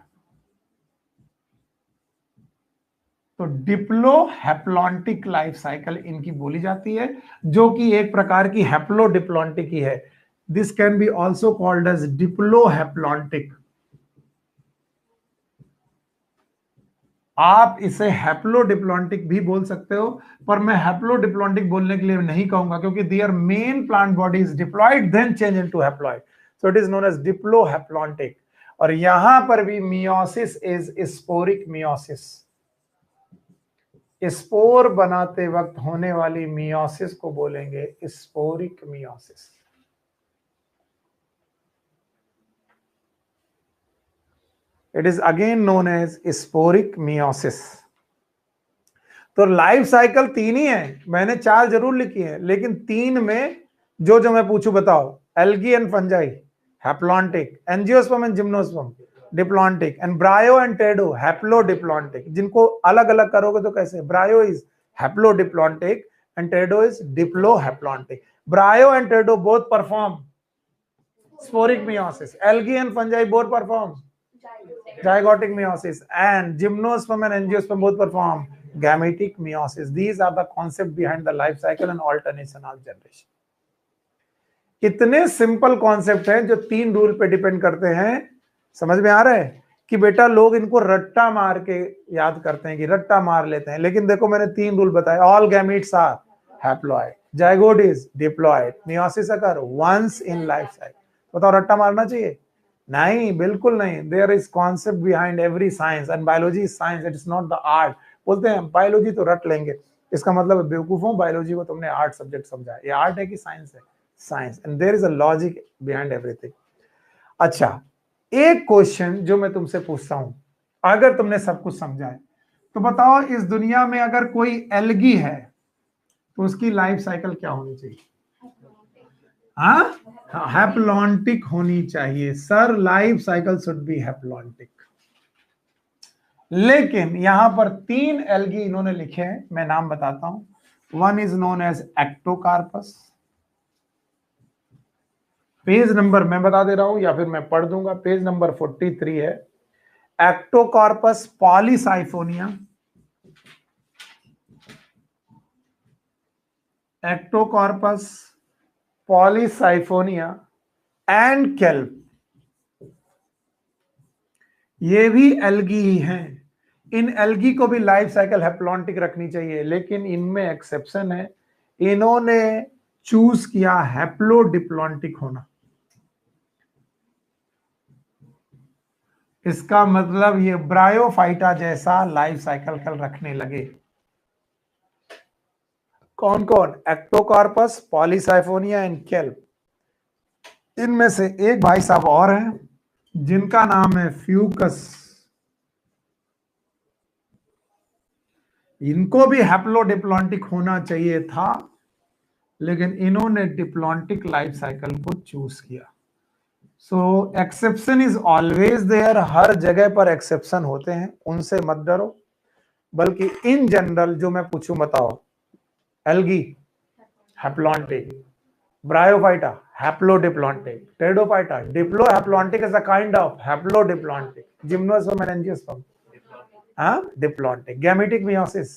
तो डिप्लो हैप्लॉन्टिक लाइफ साइकिल इनकी बोली जाती है, जो कि एक प्रकार की हैप्लो डिप्लॉन्टिक ही है। This can be also called as diplohaplontic. आप इसे हैप्लोडिप्लॉन्टिक भी बोल सकते हो, पर मैं हैप्लोडिप्लॉन्टिक बोलने के लिए नहीं कहूंगा, क्योंकि their main plant body is diploid then change into haploid, so it is known as diplohaplontic. और यहां पर भी meiosis is sporic meiosis. Spore बनाते वक्त होने वाली मियोसिस को बोलेंगे sporic meiosis. It is again known as sporic meiosis. तो लाइफ साइकिल 3 ही है, मैंने 4 जरूर लिखी है, लेकिन 3 में जो मैं पूछूं बताओ। Algae and fungi haplontic, angiosperm and gymnosperm diplontic, and ब्रायो and टेडो haplodiplontic. जिनको अलग अलग करोगे तो कैसे? ब्रायो is haplodiplontic and टेडो is डिप्लोहैप्लॉन्टिक। ब्रायो and टेडो both perform sporic meiosis. Algae and fungi both perform zygotic meiosis, and gymnosperm and angiosperm both perform gametic meiosis. These are the concept behind the life cycle and alternation of generation. इतने सिंपल कॉन्सेप्ट हैं जो 3 रूल पे डिपेंड करते हैं। समझ में आ रहा है कि बेटा लोग इनको रट्टा मार के याद करते हैं, कि रट्टा मार लेते हैं, लेकिन देखो मैंने 3 रूल बताए। All gametes are haploid, zygote is diploid, meiosis occur once in life cycle. बताओ रट्टा मारना चाहिए? नहीं, बिल्कुल नहीं। There is concept behind every science, and biology is science, it is not the art. बोलते हैं बायोलॉजी तो रट लेंगे, इसका मतलब बेवकूफों, बायोलॉजी को तुमने आर्ट सब्जेक्ट समझा। ये आर्ट है कि साइंस है? Science, and there is a logic behind everything. अच्छा, एक क्वेश्चन जो मैं तुमसे पूछता हूं, अगर तुमने सब कुछ समझा है तो बताओ, इस दुनिया में अगर कोई एल्गी है तो उसकी लाइफ साइकिल क्या होनी चाहिए? हाँ, हैप्लॉन्टिक होनी चाहिए sir. Life cycle should be haplontic. लेकिन यहां पर 3 एल्गी इन्होंने लिखे हैं, मैं नाम बताता हूं। One is known as ectocarpus. Page number मैं बता दे रहा हूं या फिर मैं पढ़ दूंगा, पेज नंबर 43 है। Ectocarpus Polysiphonia, Ectocarpus Polysiphonia and kelp, ये भी एल्गी ही हैं। इन एल्गी को भी लाइफ साइकिल हैप्लॉन्टिक रखनी चाहिए, लेकिन इनमें एक्सेप्शन है। इन्होंने चूज किया हैप्लोडिप्लॉन्टिक होना। इसका मतलब ये ब्रायोफाइटा जैसा लाइफ साइकिल कल रखने लगे। कौन कौन? Ectocarpus, Polysiphonia and kelp. इनमें से एक भाई साहब और हैं जिनका नाम है फ्यूकस। इनको भी हैप्लोडिप्लॉन्टिक होना चाहिए था, लेकिन इन्होंने डिप्लॉन्टिक लाइफ साइकिल को चूज किया। सो एक्सेप्शन इज ऑलवेज देयर, हर जगह पर एक्सेप्शन होते हैं, उनसे मत डरो। बल्कि इन जनरल जो मैं पूछूं बताओ, algae haplontic, bryophyta haplodiplontic, pteridophyta diplohaplontic is a kind of haplodiplontic, gymnosperm and angiosperm diplontic, gametic meiosis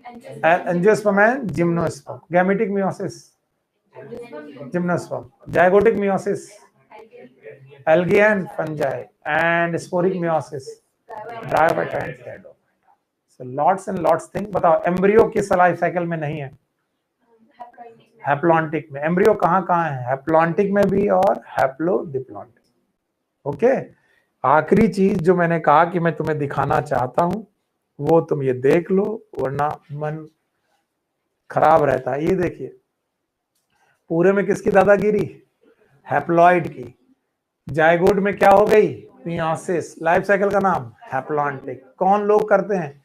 angiosperm and gymnosperm, gametic meiosis gymnosperm, zygotic meiosis algae and fungi, and sporic meiosis bryophyta and pteridophyta. so lots and lots thing। बताओ एम्ब्रियो किस लाइफ साइकिल में नहीं है? हैप्लॉन्टिक में। एम्ब्रियो कहां कहां है? हैप्लॉन्टिक में भी और हैप्लोडिप्लॉन्टिक। ओके, आखिरी चीज जो मैंने कहा कि मैं तुम्हें दिखाना चाहता हूं वो तुम ये देख लो, वरना मन खराब रहता है। ये देखिए, पूरे में किसकी दादागिरी? हैप्लॉइड की। जाइगोट में क्या हो गई? मियोसिस। लाइफ साइकिल का नाम हैप्लॉन्टिक। कौन लोग करते हैं?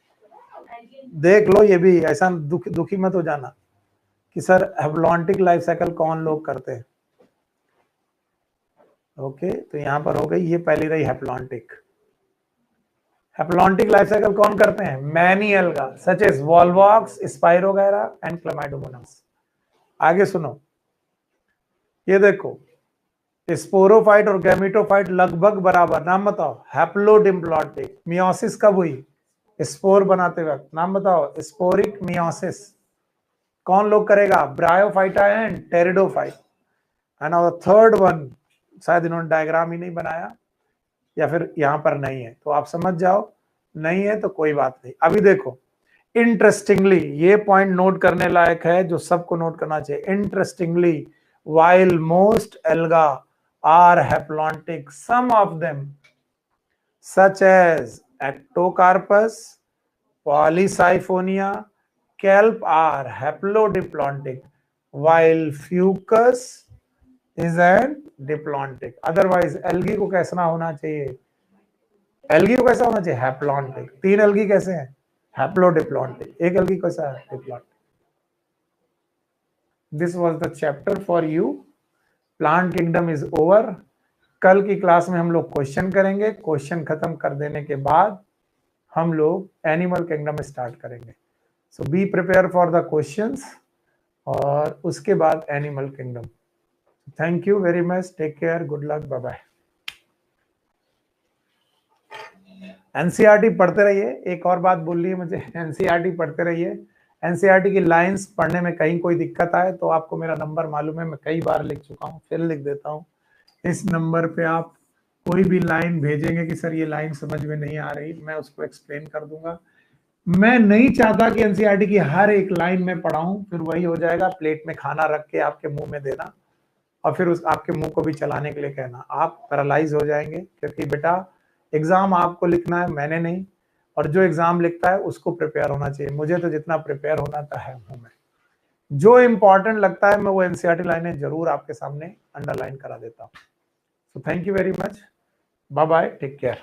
देख लो, ये भी ऐसा दुखी मत हो जाना कि सर हैप्लॉन्टिक लाइफ साइकिल कौन लोग करते हैं। ओके, तो यहां पर हो गई, ये पहली रही हैप्लॉन्टिक। हैप्लॉन्टिक लाइफ साइकिल कौन करते हैं? Many alga such as volvox, spirogyra and chlamydomonas. आगे सुनो, ये देखो, स्पोरोफाइट और गैमेटोफाइट लगभग बराबर। नाम बताओ। हैप्लोडिप्लॉन्टिक। मियोसिस कब हुई? स्पोर बनाते वक्त। नाम बताओ। Sporic meiosis. कौन लोग करेगा? Bryophyta and pteridophyte. एंड और थर्ड वन, शायद इन्होंने डायग्राम ही नहीं बनाया या फिर यहां पर नहीं है, तो आप समझ जाओ, नहीं है तो कोई बात नहीं। अभी देखो, इंटरेस्टिंगली ये पॉइंट नोट करने लायक है, जो सबको नोट करना चाहिए। Interestingly, while most alga are haplontic, some of them such as Ectocarpus, Polysiphonia, kelp are haplodiplontic, while Fucus is an diplontic। Otherwise algae को कैसा होना चाहिए? एल्गी को कैसा होना चाहिए? हैप्लॉन्टिक। तीन एल्गी कैसे हैं? हैप्लोडिप्लॉन्टिक। एक एल्गी कैसा है? Diplontic. This was the chapter for you. Plant kingdom is over. कल की क्लास में हम लोग क्वेश्चन करेंगे। क्वेश्चन खत्म कर देने के बाद हम लोग एनिमल किंगडम स्टार्ट करेंगे। So be prepare for the questions और उसके बाद animal kingdom. Thank you very much, take care, good luck, bye bye. NCERT पढ़ते रहिए। एक और बात बोल रही है मुझे, एनसीईआरटी पढ़ते रहिए। एनसीईआरटी की लाइंस पढ़ने में कहीं कोई दिक्कत आए तो आपको मेरा नंबर मालूम है, मैं कई बार लिख चुका हूँ, फिर लिख देता हूँ। इस नंबर पे आप कोई भी लाइन भेजेंगे कि सर ये लाइन समझ में नहीं आ रही, मैं उसको एक्सप्लेन कर दूंगा। मैं नहीं चाहता कि एनसीईआरटी की हर एक लाइन में पढ़ाऊं, फिर वही हो जाएगा, प्लेट में खाना रख के आपके मुंह में देना और फिर उस आपके मुंह को भी चलाने के लिए कहना, आप पैरालाइज हो जाएंगे। क्योंकि बेटा एग्जाम आपको लिखना है, मैंने नहीं, और जो एग्जाम लिखता है उसको प्रिपेयर होना चाहिए। मुझे तो जितना प्रिपेयर होना था है हूं मैं। जो इंपॉर्टेंट लगता है मैं वो एनसीईआरटी लाइनें जरूर आपके सामने अंडरलाइन करा देता हूं। So thank you very much, bye bye, take care.